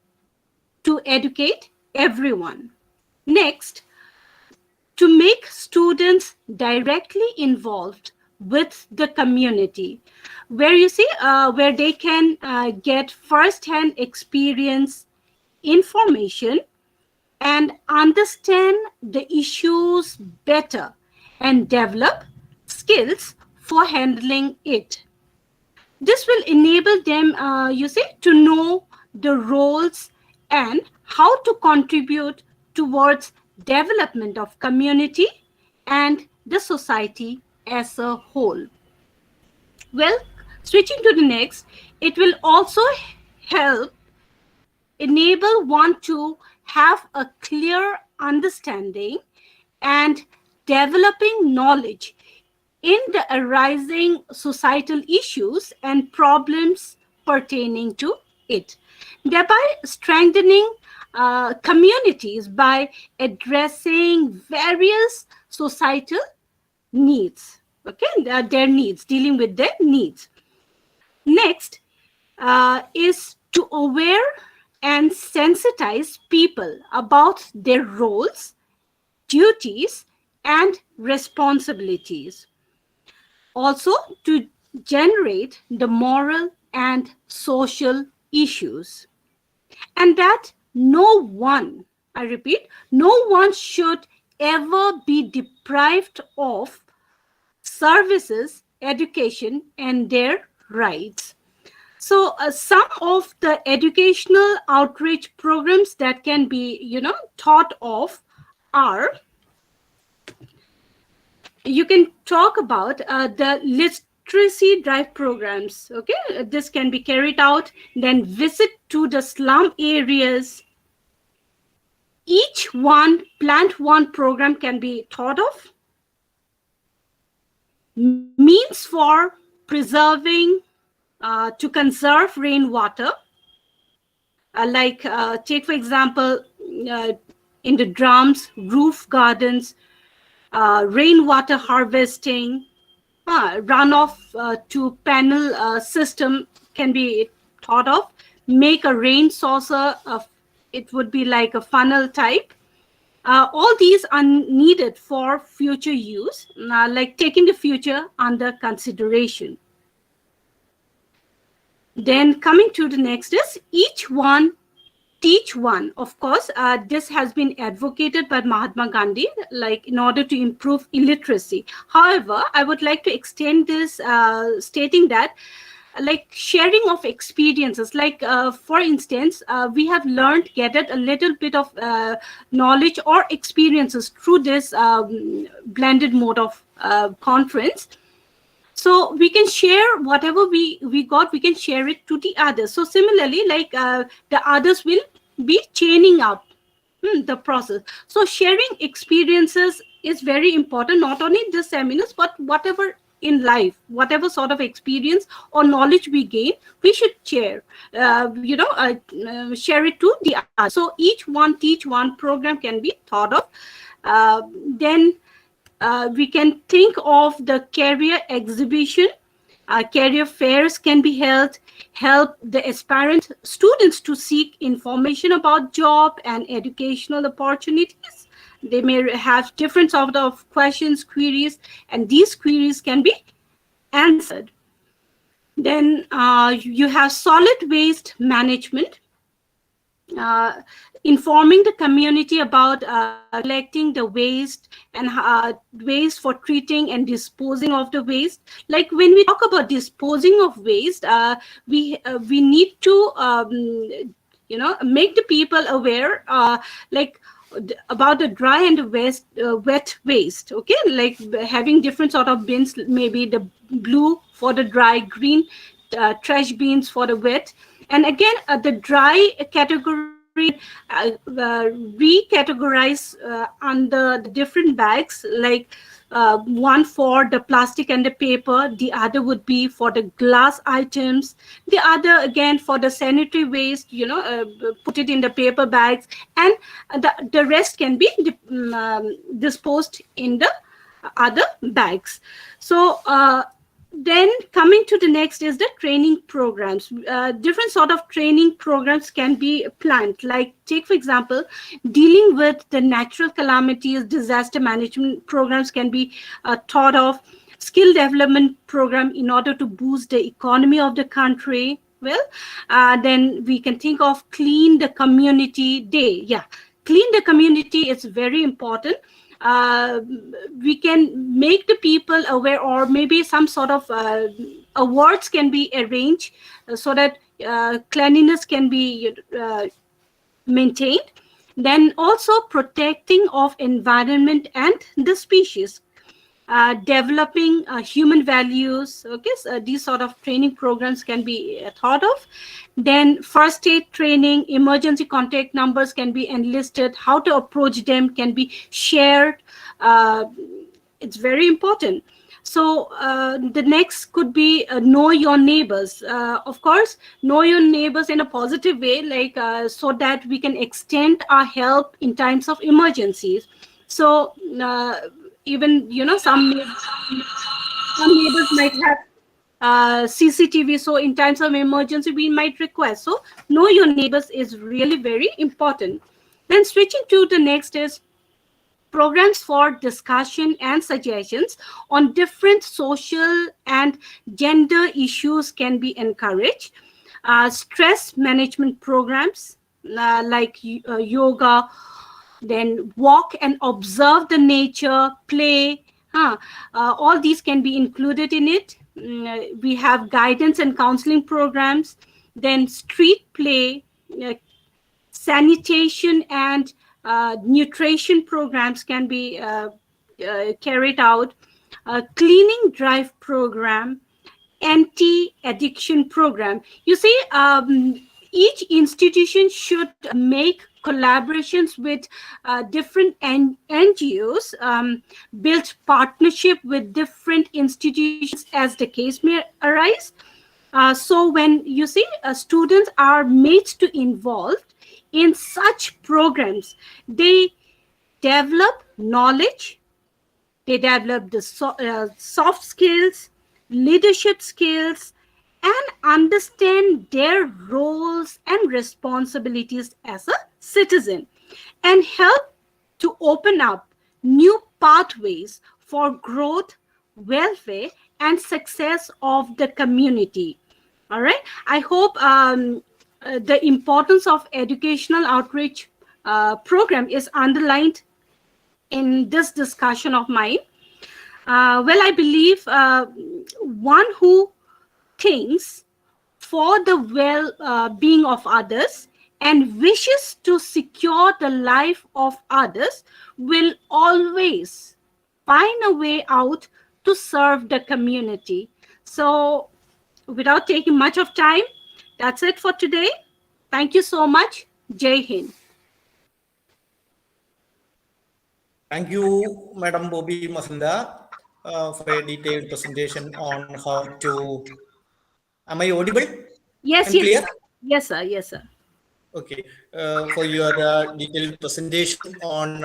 to educate everyone. Next, to make students directly involved with the community, where you see where they can get first-hand experience, information, and understand the issues better and develop skills for handling it. This will enable them, you see, to know the roles and how to contribute towards development of community and the society as a whole. Well, switching to the next, it will also help enable one to have a clear understanding and developing knowledge in the arising societal issues and problems pertaining to it, thereby strengthening communities by addressing various societal needs, okay, their needs, dealing with their needs. Next is to aware and sensitize people about their roles, duties, and responsibilities. Also, to generate the moral and social issues. And that no one, I repeat, no one should ever be deprived of services, education, and their rights. So some of the educational outreach programs that can be, thought of are, you can talk about the literacy drive programs. Okay, this can be carried out. Then visit to the slum areas. Each one, plant one program can be thought of. Means for preserving, to conserve rainwater. Take for example, in the drums, roof gardens, rainwater harvesting, runoff to panel system can be thought of. Make a rain saucer, it would be like a funnel type. All these are needed for future use, like taking the future under consideration. Then coming to the next is each one, teach one. Of course, this has been advocated by Mahatma Gandhi, like in order to improve illiteracy. However, I would like to extend this, stating that like sharing of experiences, like for instance, we have learned, gathered a little bit of knowledge or experiences through this blended mode of conference. So we can share whatever we got, we can share it to the others. So similarly, like the others will be chaining up the process. So sharing experiences is very important, not only the seminars, but whatever in life, whatever sort of experience or knowledge we gain, we should share, share it to the others. So each one, teach one program can be thought of. Then we can think of the career exhibition. Career fairs can be held, help the aspirant students to seek information about job and educational opportunities. They may have different sort of questions, queries, and these queries can be answered. Then you have solid waste management, informing the community about collecting the waste and ways for treating and disposing of the waste. Like when we talk about disposing of waste, we need to make the people aware, about the dry and the wet waste. Okay, like having different sort of bins, maybe the blue for the dry, green trash bins for the wet. And again, the dry category recategorize under the different bags, like one for the plastic and the paper, the other would be for the glass items, the other again for the sanitary waste, put it in the paper bags, and the rest can be disposed in the other bags. So then coming to the next is the training programs. Different sort of training programs can be planned, like take for example dealing with the natural calamities, disaster management programs can be thought of, skill development program in order to boost the economy of the country. Well, then we can think of clean the community day. Yeah, clean the community is very important. We can make the people aware, or maybe some sort of awards can be arranged so that cleanliness can be maintained. Then also protecting of environment and the species. Developing human values. Okay, so these sort of training programs can be thought of. Then first aid training, emergency contact numbers can be enlisted, how to approach them can be shared. It's very important. So the next could be know your neighbors. Of course, know your neighbors in a positive way, like so that we can extend our help in times of emergencies. So even some neighbors might have CCTV, so in times of emergency we might request. So know your neighbors is really very important. Then switching to the next is programs for discussion and suggestions on different social and gender issues can be encouraged. Stress management programs like yoga, then walk and observe the nature, play. All these can be included in it. We have guidance and counseling programs, then street play, sanitation and nutrition programs can be carried out, cleaning drive program, anti-addiction program. You see, each institution should make collaborations with different NGOs, build partnership with different institutions as the case may arise. So when you see students are made to involved in such programs, they develop knowledge, they develop the soft skills, leadership skills, and understand their roles and responsibilities as a citizen, and help to open up new pathways for growth, welfare, and success of the community. All right. I hope the importance of educational outreach program is underlined in this discussion of mine. Well, I believe one who thinks for the well-being of others and wishes to secure the life of others will always find a way out to serve the community. So without taking much of time, that's it for today. Thank you so much. Jai Hind. Thank you, Madam Bobby Masanda, for a detailed presentation on how to. Am I audible? Yes, and yes, clear? sir. Yes, sir. Yes, sir. Okay. For your detailed presentation on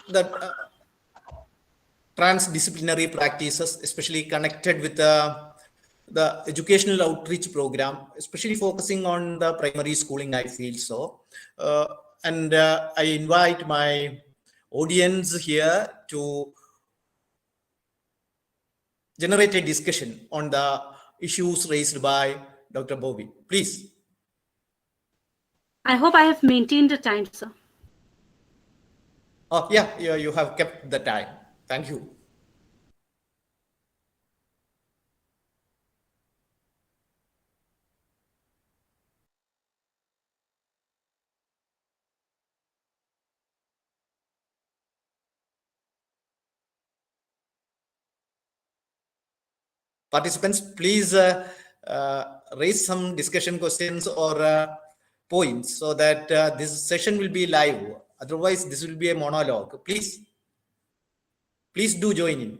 the transdisciplinary practices, especially connected with the educational outreach program, especially focusing on the primary schooling, I feel so. And I invite my audience here to generate a discussion on the issues raised by Dr. Bobby. Please. I hope I have maintained the time, sir. Oh, yeah, you have kept the time. Thank you. Participants, please raise some discussion questions or points so that this session will be live. Otherwise, this will be a monologue. Please do join in.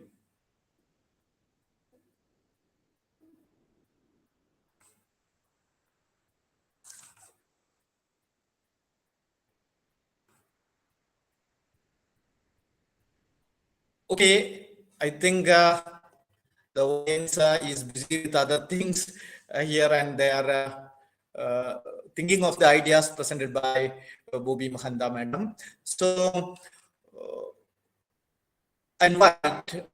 Okay, I think the audience is busy with other things here, and they are thinking of the ideas presented by Bobby Mahanda madam. So I invite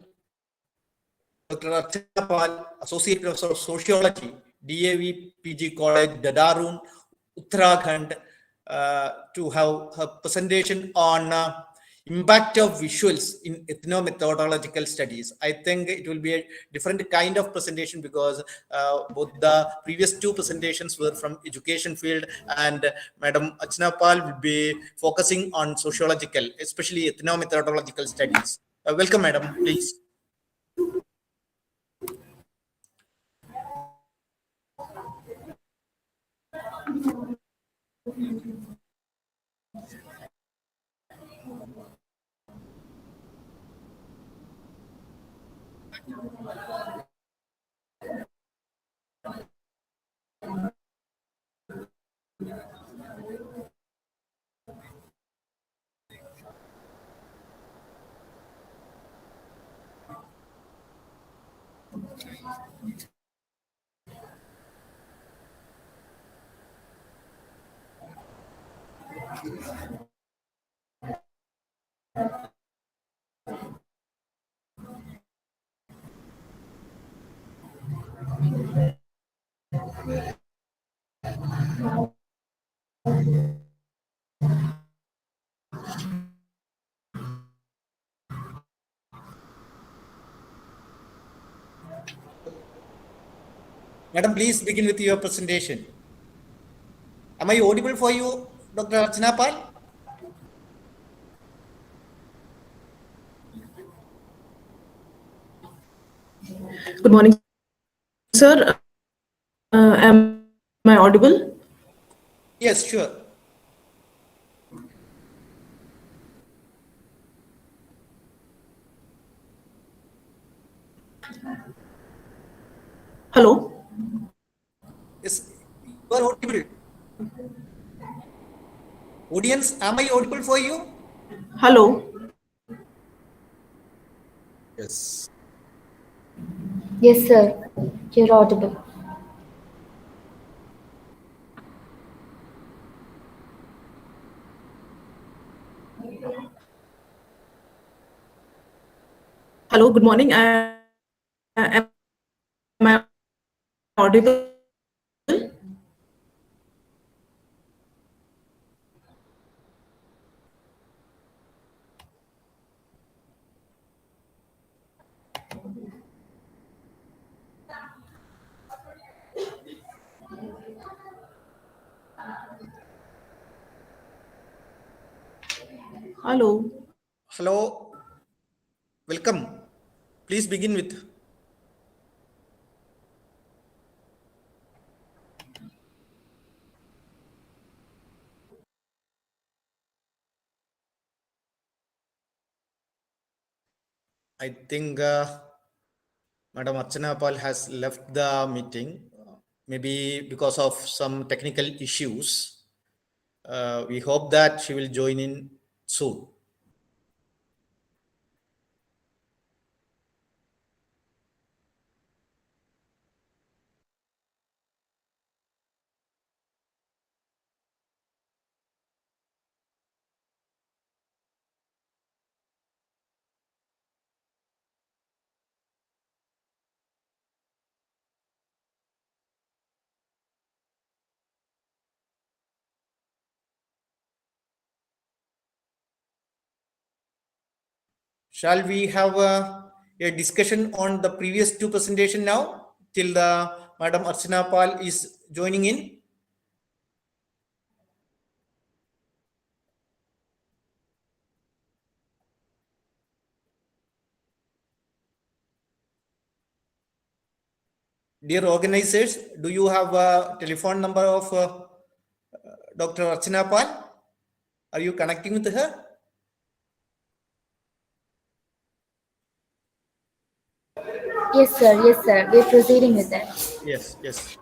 Dr. Archana Pal, Associate Professor of Sociology, DAV PG College, Dadarun, Uttarakhand, to have her presentation on impact of visuals in ethnomethodological studies. I think it will be a different kind of presentation because both the previous two presentations were from education field, and Madam Archana Pal will be focusing on sociological, especially ethnomethodological studies. Welcome, Madam, please. Madam, please begin with your presentation. Am I audible for you, Dr. Archana Pal? Good morning, sir. Am I audible? Yes, sure. Hello? Yes, you are audible. Audience, am I audible for you? Hello? Yes. Yes, sir. You're audible. Hello, good morning. Am I audible? Hello? Hello. Welcome. Please begin with. I think Madam Archana Pal has left the meeting, maybe because of some technical issues. We hope that she will join in soon. Shall we have a discussion on the previous two presentation now till the Madam Archana Pal is joining in? Dear organizers, do you have a telephone number of Dr. Archana Pal? Are you connecting with her? Yes, sir. Yes, sir. We're proceeding with that. Yes, yes.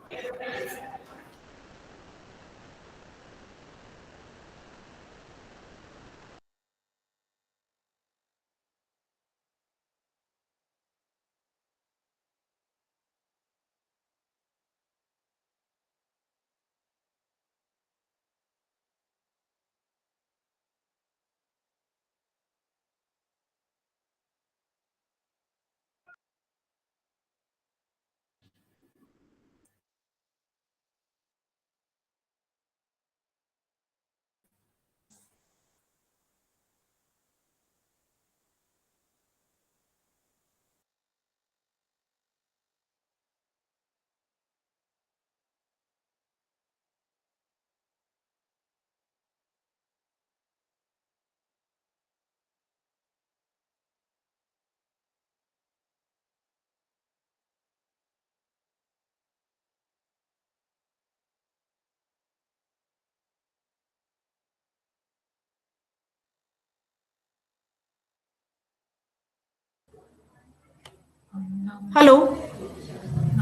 Hello.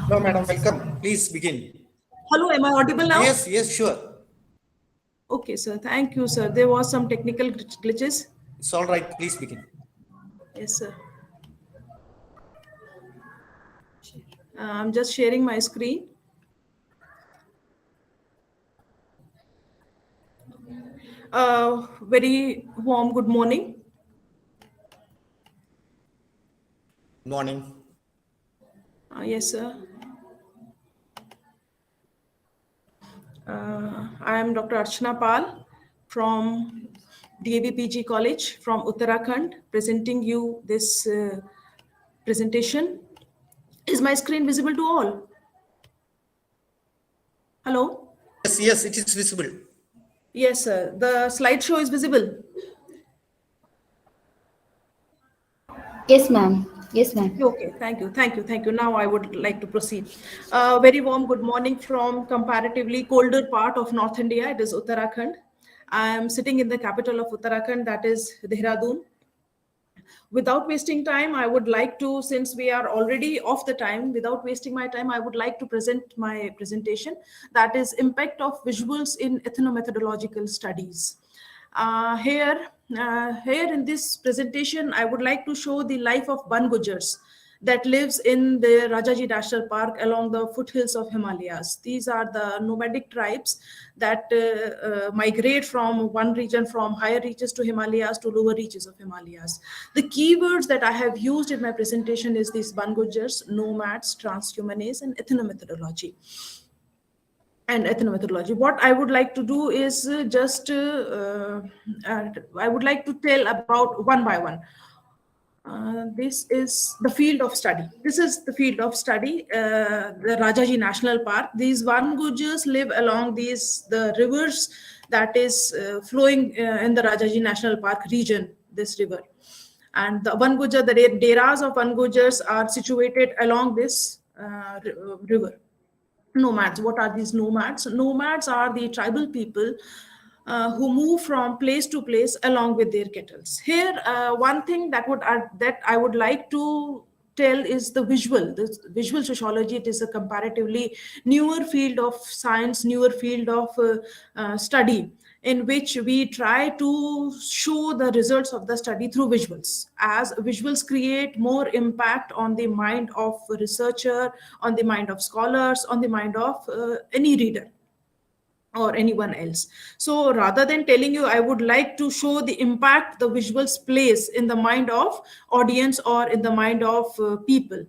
Hello, madam. Welcome. Please begin. Hello, am I audible now? Yes, yes, sure. Okay, sir. Thank you, sir. There was some technical glitches. It's all right. Please begin. Yes, sir. I'm just sharing my screen. Very warm good morning. Morning. Yes, sir. I am Dr. Archana Pal from DAV College from Uttarakhand, presenting you this presentation. Is my screen visible to all? Hello? Yes, yes, it is visible. Yes, sir. The slideshow is visible. Yes, ma'am. Yes, ma'am. Okay, thank you, thank you, thank you. Now I would like to proceed. Very warm good morning from comparatively colder part of North India. It is Uttarakhand. I am sitting in the capital of Uttarakhand, that is Dehradun. Without wasting time, I would like to, since we are already off the time, without wasting my time, I would like to present my presentation, that is impact of visuals in ethnomethodological studies. Here in this presentation, I would like to show the life of Bangujars that lives in the Rajaji National Park along the foothills of Himalayas. These are the nomadic tribes that migrate from one region, from higher reaches to Himalayas to lower reaches of Himalayas. The keywords that I have used in my presentation is these Bangujars, nomads, transhumanists, and ethnomethodology. What I would like to do is I would like to tell about one by one. This is the field of study. This is the field of study, the Rajaji National Park. These Bangujars live along the rivers that is flowing in the Rajaji National Park region, this river. And the deras of Bangujars are situated along this river. Nomads. What are these nomads? Nomads are the tribal people who move from place to place along with their kettles. Here, one thing that I would like to tell is the visual sociology. It is a comparatively newer field of science, newer field of study, in which we try to show the results of the study through visuals, as visuals create more impact on the mind of a researcher, on the mind of scholars, on the mind of any reader or anyone else. So rather than telling you, I would like to show the impact the visuals plays in the mind of audience or in the mind of people.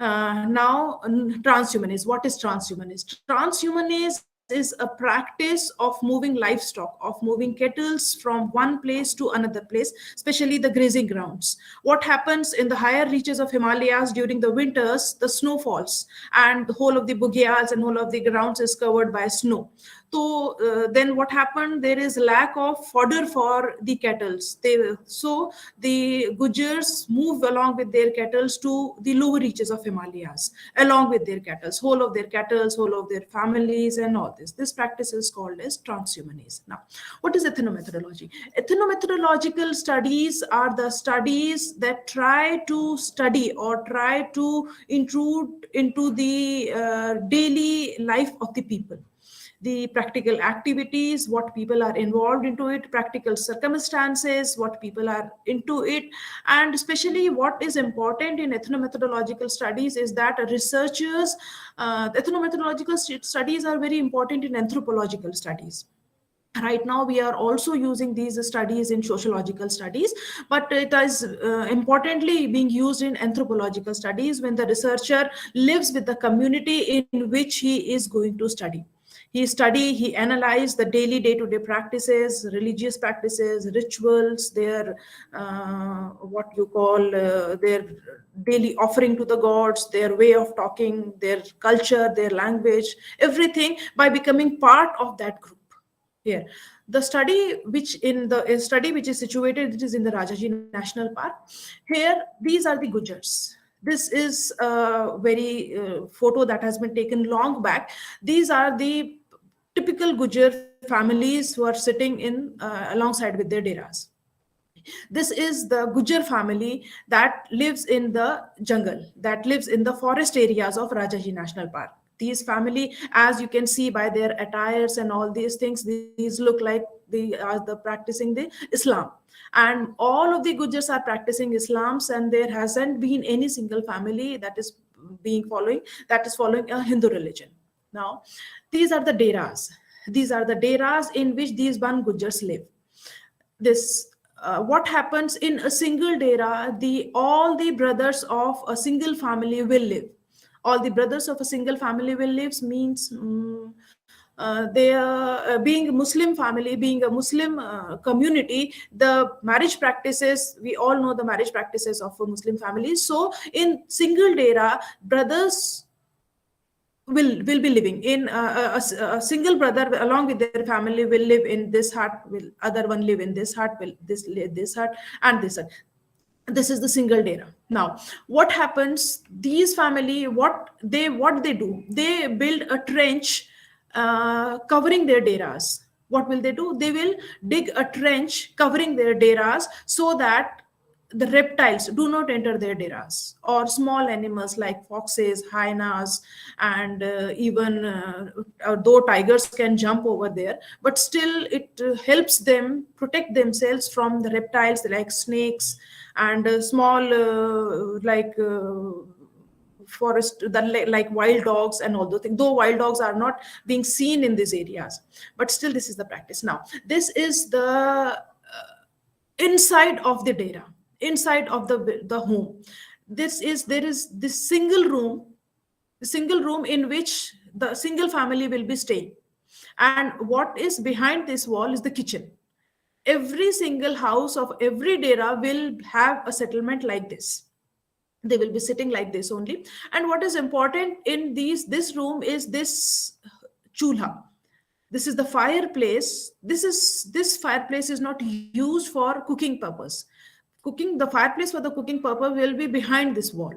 Now, transhumanism. What is transhumanism? Transhumanism is a practice of moving livestock, of moving kettles from one place to another place, especially the grazing grounds. What happens in the higher reaches of Himalayas during the winters, the snow falls and the whole of the bugyals and whole of the grounds is covered by snow. So then what happened? There is lack of fodder for the kettles. So the Gujars move along with their kettles to the lower reaches of Himalayas, along with their kettles, whole of their kettles, whole of their families, and all this. This practice is called as transhumanics. Now, what is ethnomethodology? Ethnomethodological studies are the studies that try to study or try to intrude into the daily life of the people, the practical activities, what people are involved into it, practical circumstances, what people are into it. And especially what is important in ethnomethodological studies is that researchers, ethnomethodological studies are very important in anthropological studies. Right now we are also using these studies in sociological studies, but it is importantly being used in anthropological studies when the researcher lives with the community in which he is going to study. He analyzed the daily day-to-day practices, religious practices, rituals, their what you call their daily offering to the gods, their way of talking, their culture, their language, everything, by becoming part of that group. Here, the study which is situated, it is in the Rajaji National Park. Here, these are the Gujars. This is a very photo that has been taken long back. These are the typical Gujar families who are sitting in alongside with their deras. This is the Gujar family that lives in the jungle, that lives in the forest areas of Rajaji National Park. These family, as you can see by their attires and all these things, these look like they are practicing the Islam. And all of the Gujars are practicing Islams, and there hasn't been any single family that is following a Hindu religion. Now, these are the deras. These are the deras in which these Ban Gujars live. What happens in a single dera, all the brothers of a single family will live. All the brothers of a single family will live means they are being a Muslim family, being a Muslim community. The marriage practices, we all know the marriage practices of a Muslim family. So in single dera, brothers will be living in a single brother along with their family will live in this hut, will other one live in this hut, will this hut and this hut. This is the single dera. Now, what happens? These family, what they do? They build a trench covering their deras. What will they do? They will dig a trench covering their deras so that the reptiles do not enter their deras, or small animals like foxes, hyenas, and even though tigers can jump over there, but still it helps them protect themselves from the reptiles like snakes and small forest, like wild dogs and all those things, though wild dogs are not being seen in these areas, but still this is the practice. Now, this is the inside of the dera, inside of the home. There is this single room in which the single family will be staying, and what is behind this wall is the kitchen. Every single house of every dera will have a settlement like this. They will be sitting like this only. And what is important in this room is this chulha. This is the fireplace. This fireplace is not used for cooking purpose. The fireplace for the cooking purpose will be behind this wall.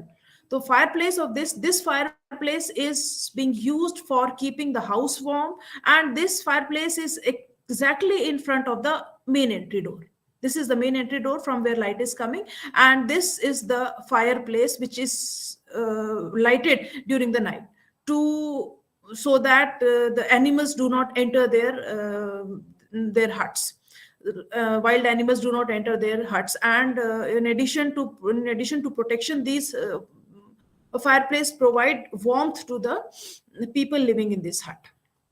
The fireplace of this fireplace is being used for keeping the house warm, and this fireplace is exactly in front of the main entry door. This is the main entry door from where light is coming, and this is the fireplace which is lighted during the night so that the animals do not enter their huts. Wild animals do not enter their huts, and in addition to protection, these fireplace provide warmth to the people living in this hut.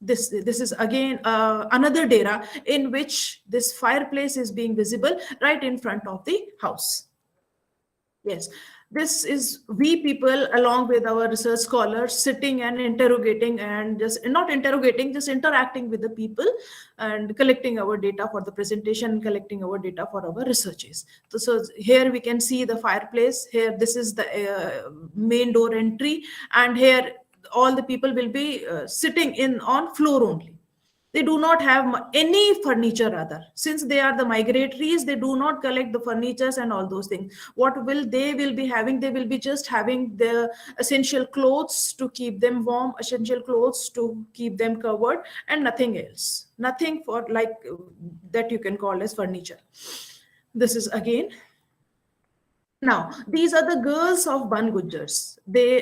This is again another dera in which this fireplace is being visible right in front of the house. Yes, this is we people along with our research scholars sitting and interrogating, and just not interrogating, just interacting with the people and collecting our data for the presentation, collecting our data for our researches. So here we can see the fireplace. Here, this is the main door entry, and here all the people will be sitting on floor only. They do not have any furniture rather. Since they are the migratories, they do not collect the furnitures and all those things. What will they will be having? They will be just having the essential clothes to keep them warm, essential clothes to keep them covered, and nothing else. Nothing for like that you can call as furniture. This is again. Now, these are the girls of Ban Gujars.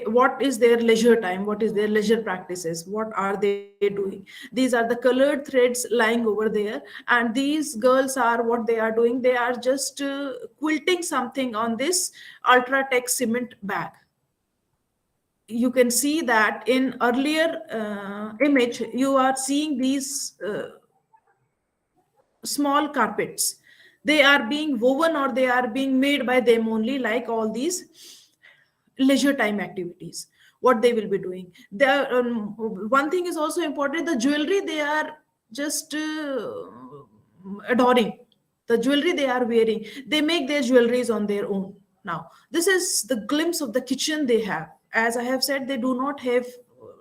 What is their leisure time? What is their leisure practices? What are they doing? These are the colored threads lying over there. And these girls are, what they are doing, they are just quilting something on this Ultratech cement bag. You can see that in earlier image, you are seeing these small carpets. They are being woven or they are being made by them only, like all these leisure time activities. What they will be doing. One thing is also important, the jewelry they are just adoring. The jewelry they are wearing, they make their jewelries on their own. Now, this is the glimpse of the kitchen they have. As I have said, they do not have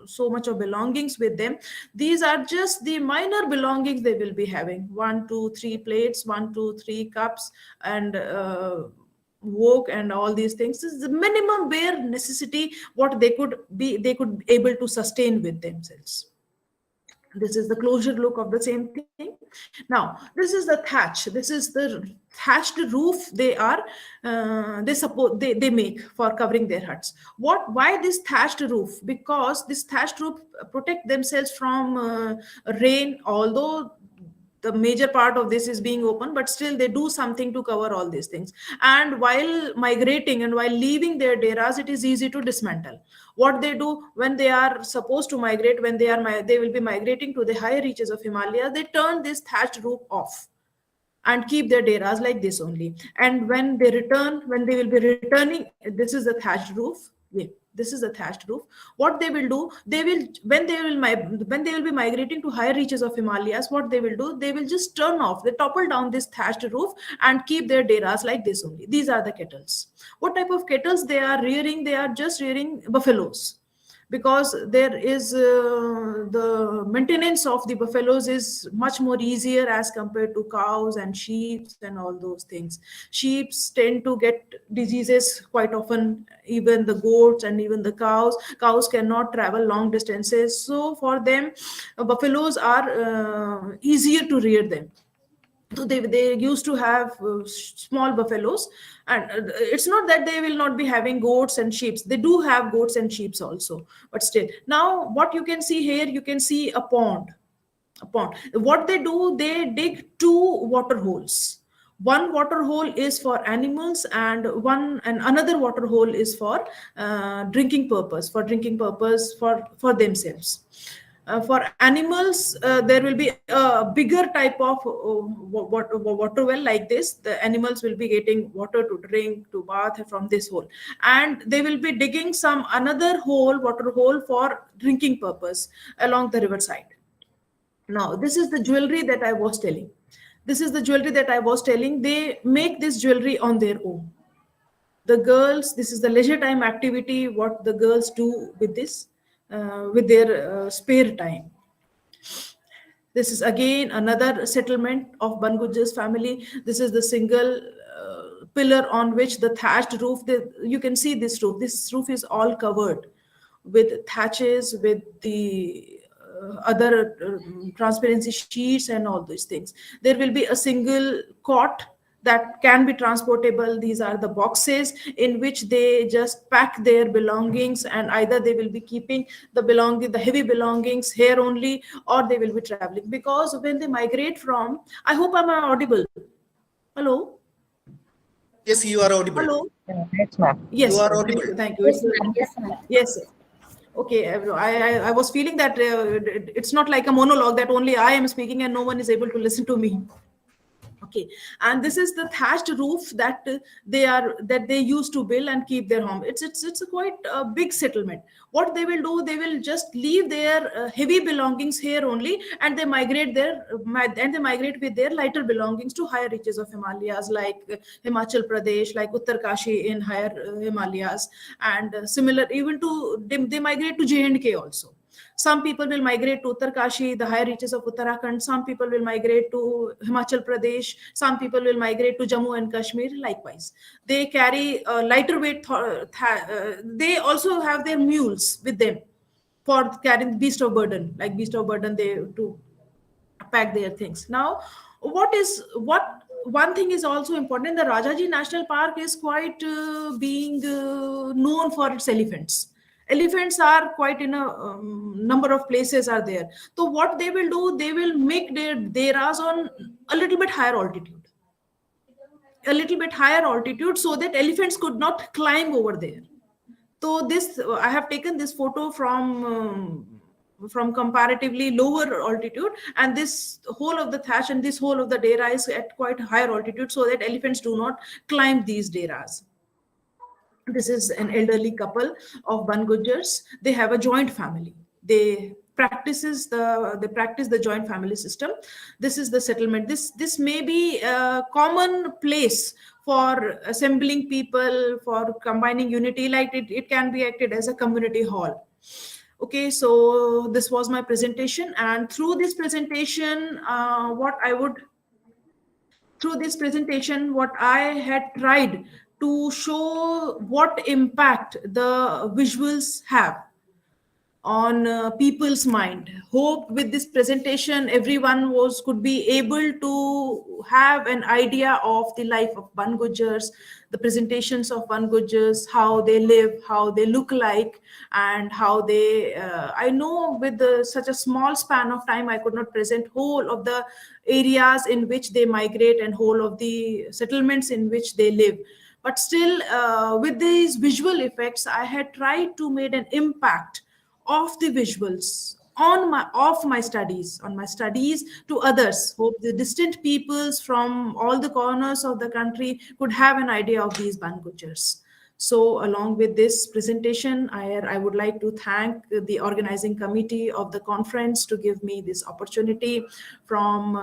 so much of belongings with them. These are just the minor belongings they will be having. 1, 2, 3 plates, 1, 2, 3 cups, and wok and all these things. This is the minimum bare necessity what they could be able to sustain with themselves. This is the closure look of the same thing. Now, this is the thatch. This is the thatched roof they make for covering their huts. Why this thatched roof? Because this thatched roof protect themselves from rain, although the major part of this is being open, but still they do something to cover all these things. And while migrating and while leaving their deras, it is easy to dismantle. What they do when they are supposed to migrate, when they will be migrating to the higher reaches of Himalaya, they turn this thatched roof off and keep their deras like this only. And when they return, when they will be returning, this is the thatched roof. Yeah, this is the thatched roof. What they will do, when they will be migrating to higher reaches of Himalayas, what they will do, they will just turn off, they topple down this thatched roof and keep their deras like this only. These are the kettles. What type of kettles they are rearing? They are just rearing buffaloes, because there is the maintenance of the buffaloes is much more easier as compared to cows and sheep and all those things. Sheep tend to get diseases quite often, even the goats and even the cows cannot travel long distances, so for them buffaloes are easier to rear them. So they used to have small buffaloes, and it's not that they will not be having goats and sheep. They do have goats and sheep also, but still. Now, what you can see here, you can see a pond. What they do, they dig 2 water holes. One water hole is for animals, and another water hole is for drinking purpose, for themselves. For animals, there will be a bigger type of water well like this. The animals will be getting water to drink, to bath from this hole, and they will be digging another water hole for drinking purpose along the riverside. Now, this is the jewelry that I was telling. They make this jewelry on their own. The girls, this is the leisure time activity, what the girls do with this. With their spare time. This is again another settlement of Ban Gujjar's family. This is the single pillar on which the thatched roof, you can see this roof. This roof is all covered with thatches, with the other transparency sheets and all these things. There will be a single cot that can be transportable. These are the boxes in which they just pack their belongings, and either they will be keeping the heavy belongings here only, or they will be traveling. Because when they migrate from, I hope I'm audible. Hello? Yes, you are audible. Hello? Yes, ma'am. Yes, You are audible. Thank you. Yes, sir. Okay, I was feeling that it's not like a monologue that only I am speaking and no one is able to listen to me. Okay, and this is the thatched roof that they used to build and keep their home. It's a quite a big settlement. What they will do, they will just leave their heavy belongings here only, and they migrate with their lighter belongings to higher reaches of Himalayas, like Himachal Pradesh, like Uttarkashi in higher Himalayas, and similar even to they migrate to J&K also. Some people will migrate to Uttarkashi, the higher reaches of Uttarakhand. Some people will migrate to Himachal Pradesh. Some people will migrate to Jammu and Kashmir. Likewise, they carry lighter weight. They also have their mules with them for carrying beast of burden, like beast of burden. They to pack their things. Now, one thing is also important. The Rajaji National Park is quite being known for its elephants. Elephants are quite in a number of places are there. So what they will do, they will make their deras on a little bit higher altitude. A little bit higher altitude so that elephants could not climb over there. So this, I have taken this photo from comparatively lower altitude, and this whole of the thatch and this whole of the dera is at quite higher altitude so that elephants do not climb these deras. This is an elderly couple of Ban Gujars. They have a joint family. They practice the joint family system. This is the settlement. This may be a common place for assembling people, for combining unity. Like it can be acted as a community hall. Okay, so this was my presentation, and through this presentation, what I had tried to show what impact the visuals have on people's mind. Hope with this presentation everyone could be able to have an idea of the life of Ban Gujars, the presentations of Ban Gujars, how they live, how they look like, and how they I know with such a small span of time I could not present whole of the areas in which they migrate and whole of the settlements in which they live. But still, with these visual effects, I had tried to make an impact of the visuals on my studies to others. Hope the distant peoples from all the corners of the country could have an idea of these Ban Gujars. So along with this presentation, I would like to thank the organizing committee of the conference to give me this opportunity from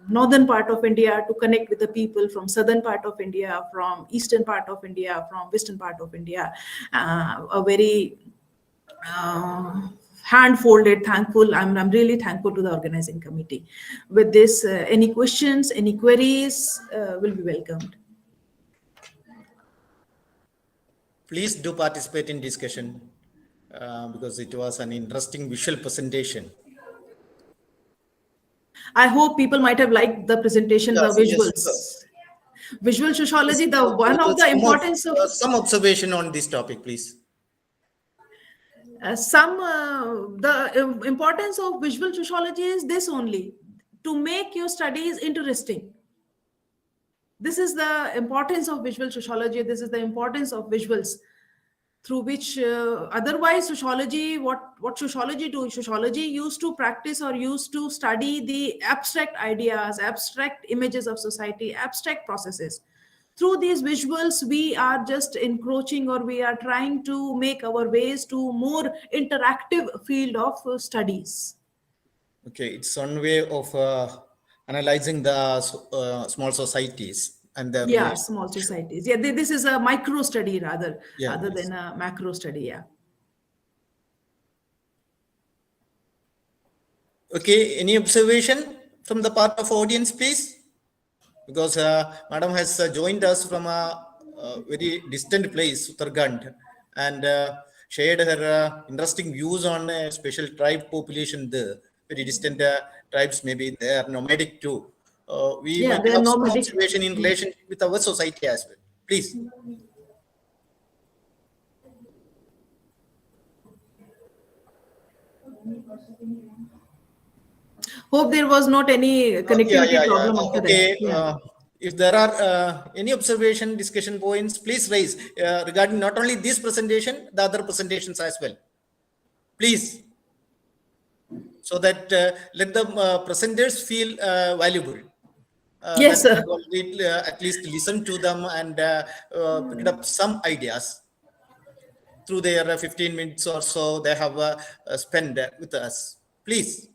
northern part of India to connect with the people from southern part of India, from eastern part of India, from western part of India. A very hand-folded thankful. I'm really thankful to the organizing committee. With this, any questions, any queries will be welcomed. Please do participate in discussion because it was an interesting visual presentation. I hope people might have liked the presentation, Yes, the visuals. yes, Visual sociology, one of the importance of some observation on this topic, please. The importance of visual sociology is this only: to make your studies interesting. This is the importance of visual sociology. This is the importance of visuals, through which otherwise sociology, what sociology do? Sociology used to practice or used to study the abstract ideas, abstract images of society, abstract processes. Through these visuals, we are just encroaching, or we are trying to make our ways to more interactive field of studies. Okay, it's one way of analyzing the small societies and the small societies. Yeah, this is a micro study rather than a macro study. Yeah. Okay, any observation from the part of audience, please? Because Madam has joined us from a very distant place, Uttarakhand, and shared her interesting views on a special tribe population there. Very distant tribes, maybe they are nomadic too. We might have some observation in relation with our society as well. Please. Hope there was not any connectivity problem after that. If there are any observation, discussion points, please raise regarding not only this presentation, the other presentations as well. Please. So that let the presenters feel valuable. Yes, sir. At least listen to them and pick up some ideas through their 15 minutes or so they have spent with us. Please.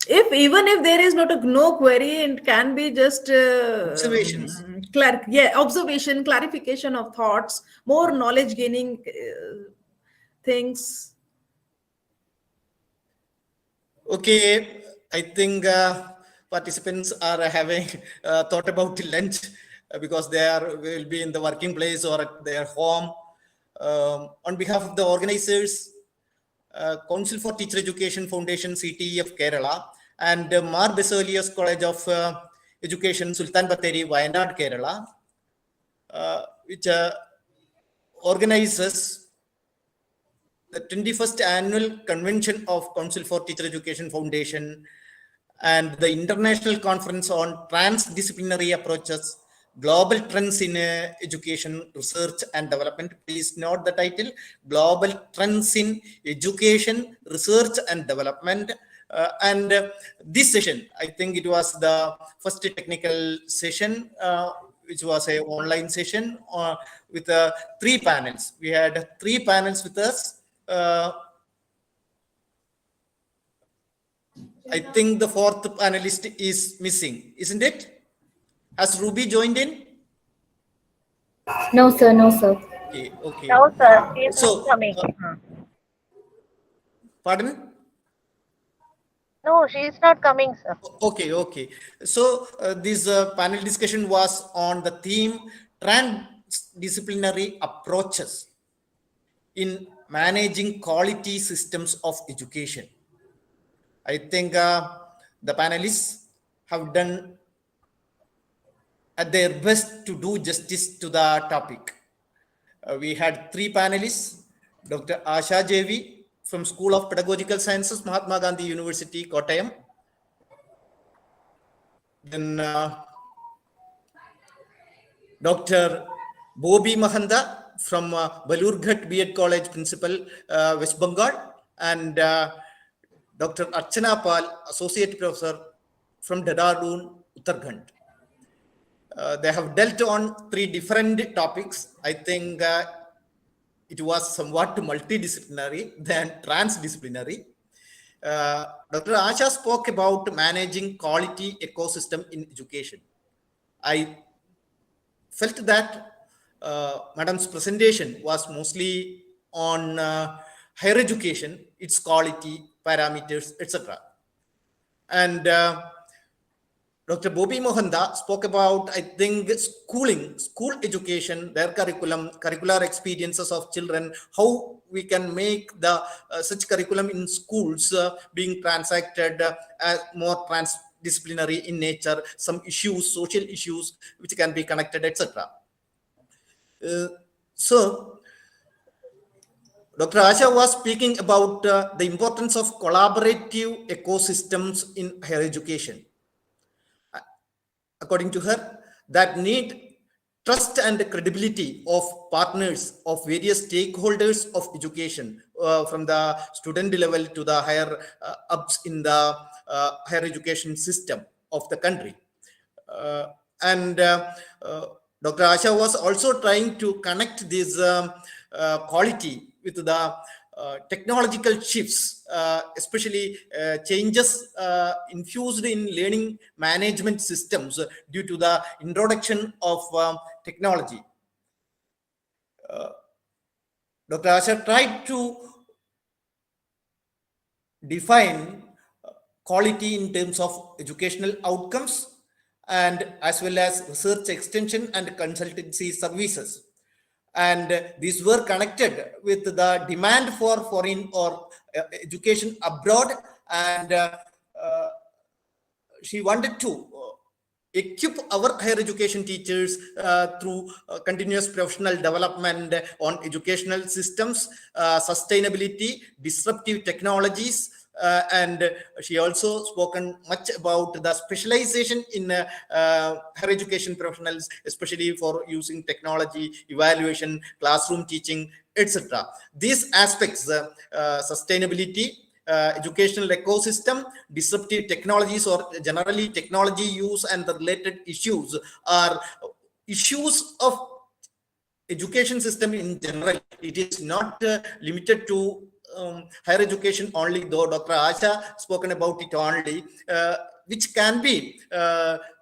Even if there is no query, it can be just observations. Observation, clarification of thoughts, more knowledge gaining things? Okay, I think participants are having thought about lunch because will be in the working place or at their home. On behalf of the organizers, Council for Teacher Education Foundation, CTE of Kerala, and Mar Besolius College of Education, Sulthan Bathery, Wayanad, Kerala, which organizes the 21st Annual Convention of Council for Teacher Education Foundation and the International Conference on Transdisciplinary Approaches, Global Trends in Education, Research and Development. Please note the title, Global Trends in Education, Research and Development. This session, I think it was the first technical session, which was an online session with 3 panels. We had 3 panels with us. I think the 4th panelist is missing, isn't it? Has Ruby joined in? No, sir. No, sir. Okay. Okay. No, sir. She is So, not coming. Pardon? No, she is not coming, sir. Okay. Okay. So this panel discussion was on the theme transdisciplinary approaches in managing quality systems of education. I think the panelists have done at their best to do justice to the topic. We had 3 panelists, Dr. Asha JV from School of Pedagogical Sciences, Mahatma Gandhi University, Kottayam. Then Dr. Bobby Mahanda from Balurghat B.Ed College Principal, West Bengal, and Dr. Archana Pal, Associate Professor from Dehradun, Uttarakhand. They have dealt on 3 different topics. I think it was somewhat multidisciplinary than transdisciplinary. Dr. Asha spoke about managing quality ecosystem in education. I felt that Madam's presentation was mostly on higher education, its quality, parameters, etc. And Dr. Bobby Mohanda spoke about, I think, school education, their curricular experiences of children, how we can make the such curriculum in schools being transacted as more transdisciplinary in nature, some issues, social issues, which can be connected, etc. So, Dr. Asha was speaking about the importance of collaborative ecosystems in higher education. According to her, that need trust and credibility of partners, of various stakeholders of education, from the student level to the higher ups in the higher education system of the country. Dr. Asha was also trying to connect this quality with the technological shifts, especially changes infused in learning management systems due to the introduction of technology. Dr. Asha tried to define quality in terms of educational outcomes and as well as research extension and consultancy services. And these were connected with the demand for foreign or education abroad, and she wanted to equip our higher education teachers through continuous professional development on educational systems, sustainability, disruptive technologies, and she also spoken much about the specialization in higher education professionals, especially for using technology, evaluation, classroom teaching, etc. These aspects, sustainability, educational ecosystem, disruptive technologies, or generally technology use and the related issues, are issues of education system in general. It is not limited to higher education only, though Dr. Asha spoken about it only, which can be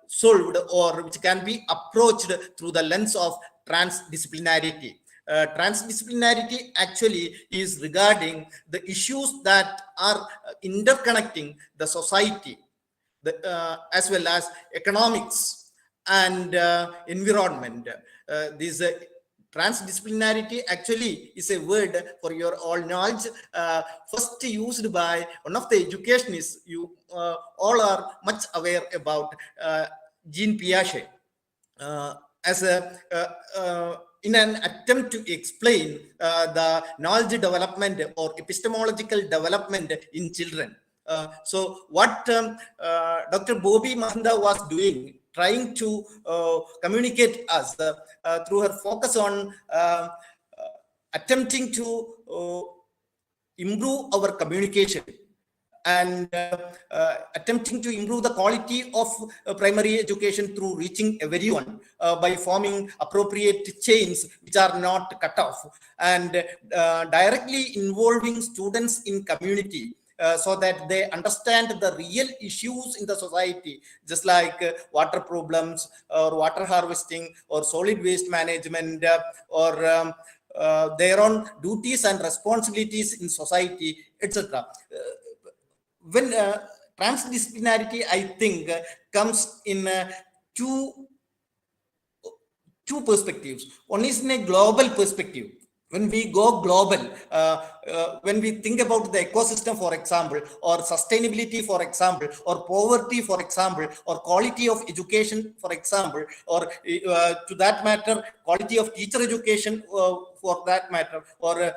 solved or which can be approached through the lens of transdisciplinarity. Transdisciplinarity actually is regarding the issues that are interconnecting the society, as well as economics and environment. This transdisciplinarity actually is a word, for your all knowledge, first used by one of the educationists you all are much aware about, Jean Piaget, as a in an attempt to explain the knowledge development or epistemological development in children. So what Dr. Bobby Mahanda was doing, trying to communicate us through her focus on attempting to improve our communication and attempting to improve the quality of primary education through reaching everyone by forming appropriate chains which are not cut off, and directly involving students in community so that they understand the real issues in the society, just like water problems or water harvesting or solid waste management or their own duties and responsibilities in society, etc. When transdisciplinarity, I think, comes in two perspectives. One is in a global perspective. When we go global, when we think about the ecosystem, for example, or sustainability, for example, or poverty, for example, or quality of education, for example, or to that matter, quality of teacher education, for that matter, or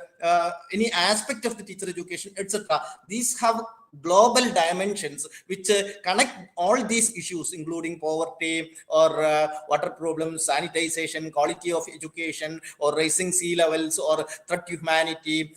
any aspect of the teacher education, etc. These have global dimensions which connect all these issues, including poverty or water problems, sanitization, quality of education, or rising sea levels, or threat to humanity.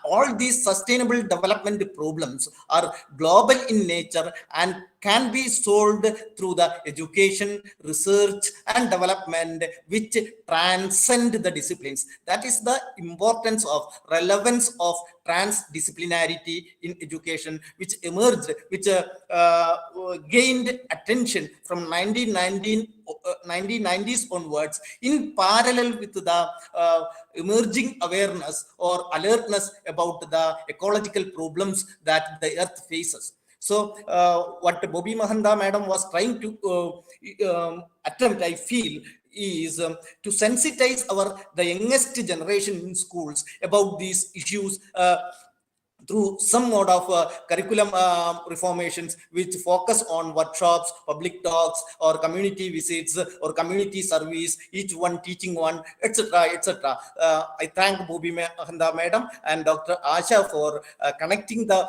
All these sustainable development problems are global in nature and can be solved through the education, research, and development which transcend the disciplines. That is the importance of relevance of transdisciplinarity in education, which emerged, which gained attention from 1990s onwards, in parallel with the emerging awareness or alertness about the ecological problems that the earth faces. So what Bobby Mahanda madam was trying to attempt, I feel, is to sensitize the youngest generation in schools about these issues through some mode of curriculum reformations which focus on workshops, public talks, or community visits, or community service, each one teaching one, etc., etc. I thank Bobby Mahanda madam and Dr. Asha for connecting the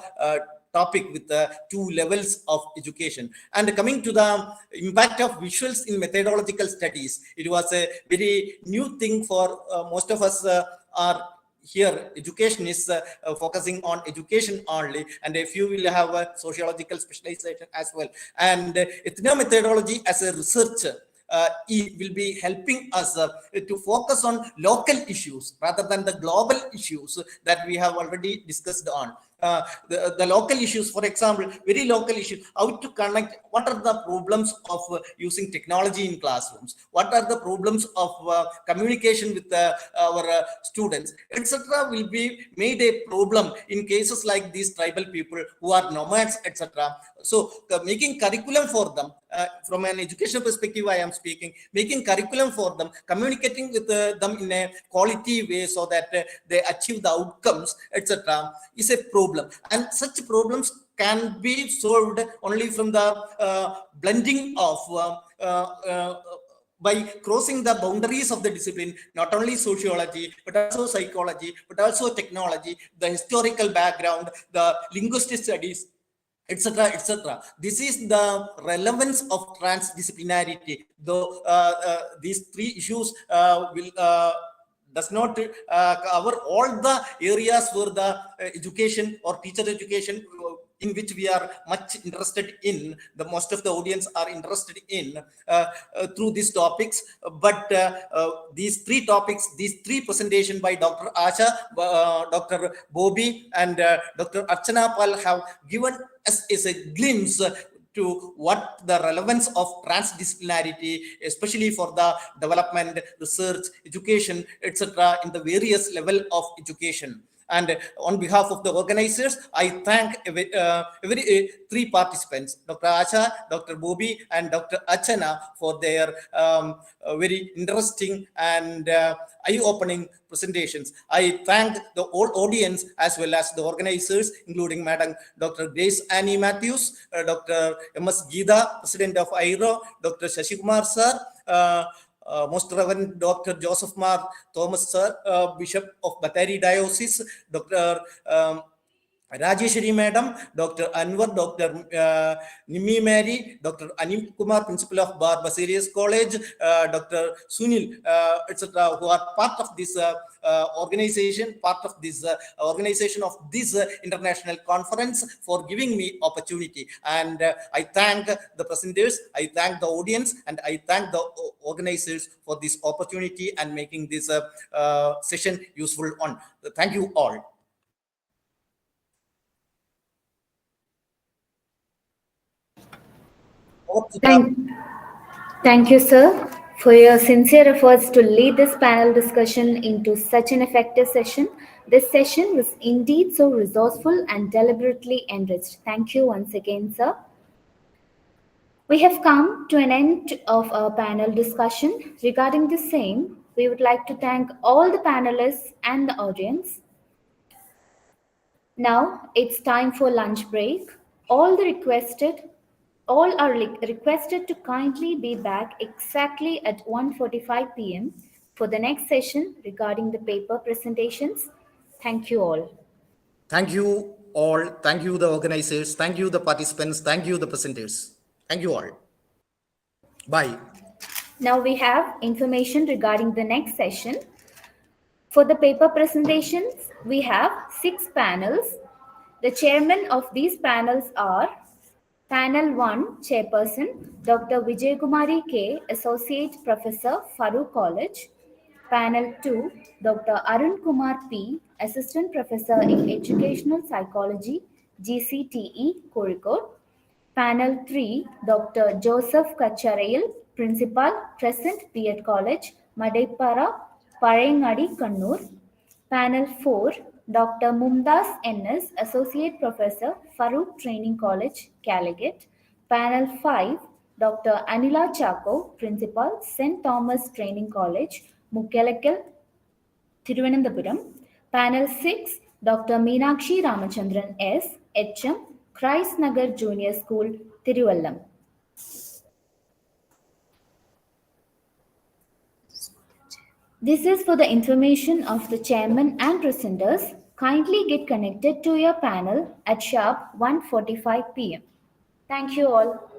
topic with the two levels of education. And coming to the impact of visuals in methodological studies, it was a very new thing for most of us are here. Education is focusing on education only, and a few will have a sociological specialization as well. And ethnomethodology as a researcher, it will be helping us to focus on local issues rather than the global issues that we have already discussed on. The local issues, for example, very local issues, how to connect, what are the problems of using technology in classrooms, what are the problems of communication with our students, etc., will be made a problem in cases like these tribal people who are nomads, etc. So making curriculum for them, from an educational perspective I am speaking, making curriculum for them, communicating with them in a quality way so that they achieve the outcomes, etc., is a problem. And such problems can be solved only from the blending of by crossing the boundaries of the discipline, not only sociology, but also psychology, but also technology, the historical background, the linguistic studies, etc., etc. This is the relevance of transdisciplinarity. Though these three issues will does not cover all the areas where the education or teacher education in which we are much interested in, the most of the audience are interested in through these topics. But these three topics, these three presentations by Dr. Asha, Dr. Bobby, and Dr. Archana Pal have given us as a glimpse to what the relevance of transdisciplinarity, especially for the development, research, education, etc. in the various level of education. And on behalf of the organizers, I thank three participants, Dr. Asha, Dr. Bobby, and Dr. Achana, for their very interesting and eye-opening presentations. I thank the whole audience as well as the organizers, including Madam Dr. Grace Annie Matthews, Dr. M.S. Geeta, President of IRO, Dr. Shashikumar Sir, Most Reverend Dr. Joseph Mar Thomas Sir, Bishop of Bathery Diocese, Dr. Rajeshwari Madam, Dr. Anwar, Dr. Nimi Mary, Dr. Anim Kumar, Principal of Basarius College, Dr. Sunil, etc., who are part of this organization, organization of this international conference, for giving me opportunity. And I thank the presenters, I thank the audience, and I thank the organizers for this opportunity and making this session useful on. Thank you all. Thank you, sir, for your sincere efforts to lead this panel discussion into such an effective session. This session was indeed so resourceful and deliberately enriched. Thank you once again, sir. We have come to an end of our panel discussion. Regarding the same, we would like to thank all the panelists and the audience. Now it's time for lunch break. All are requested to kindly be back exactly at 1:45 p.m. for the next session regarding the paper presentations. Thank you all. Thank you all. Thank you, the organizers. Thank you, the participants. Thank you, the presenters. Thank you all. Bye. Now we have information regarding the next session. For the paper presentations, we have 6 panels. The chairmen of these panels are Panel 1, Chairperson, Dr. Vijay Kumari K, Associate Professor, Farooq College. Panel 2, Dr. Arun Kumar P, Assistant Professor in Educational Psychology, GCTE, Kozhikode. Panel 3, Dr. Joseph Kacharayil, Principal, Crescent B.Ed College, Madaipara, Parayangadi, Kannur. Panel 4, Dr. Mumtaz N.S., Associate Professor, Farooq Training College, Calicut. Panel 5, Dr. Anila Chako, Principal, St. Thomas Training College, Mukkalakkal, Thiruvananthapuram. Panel 6, Dr. Meenakshi Ramachandran S., HM, Christ Nagar Junior School, Thiruvallam. This is for the information of the chairman and presenters. Kindly get connected to your panel at sharp 1:45 p.m. Thank you all.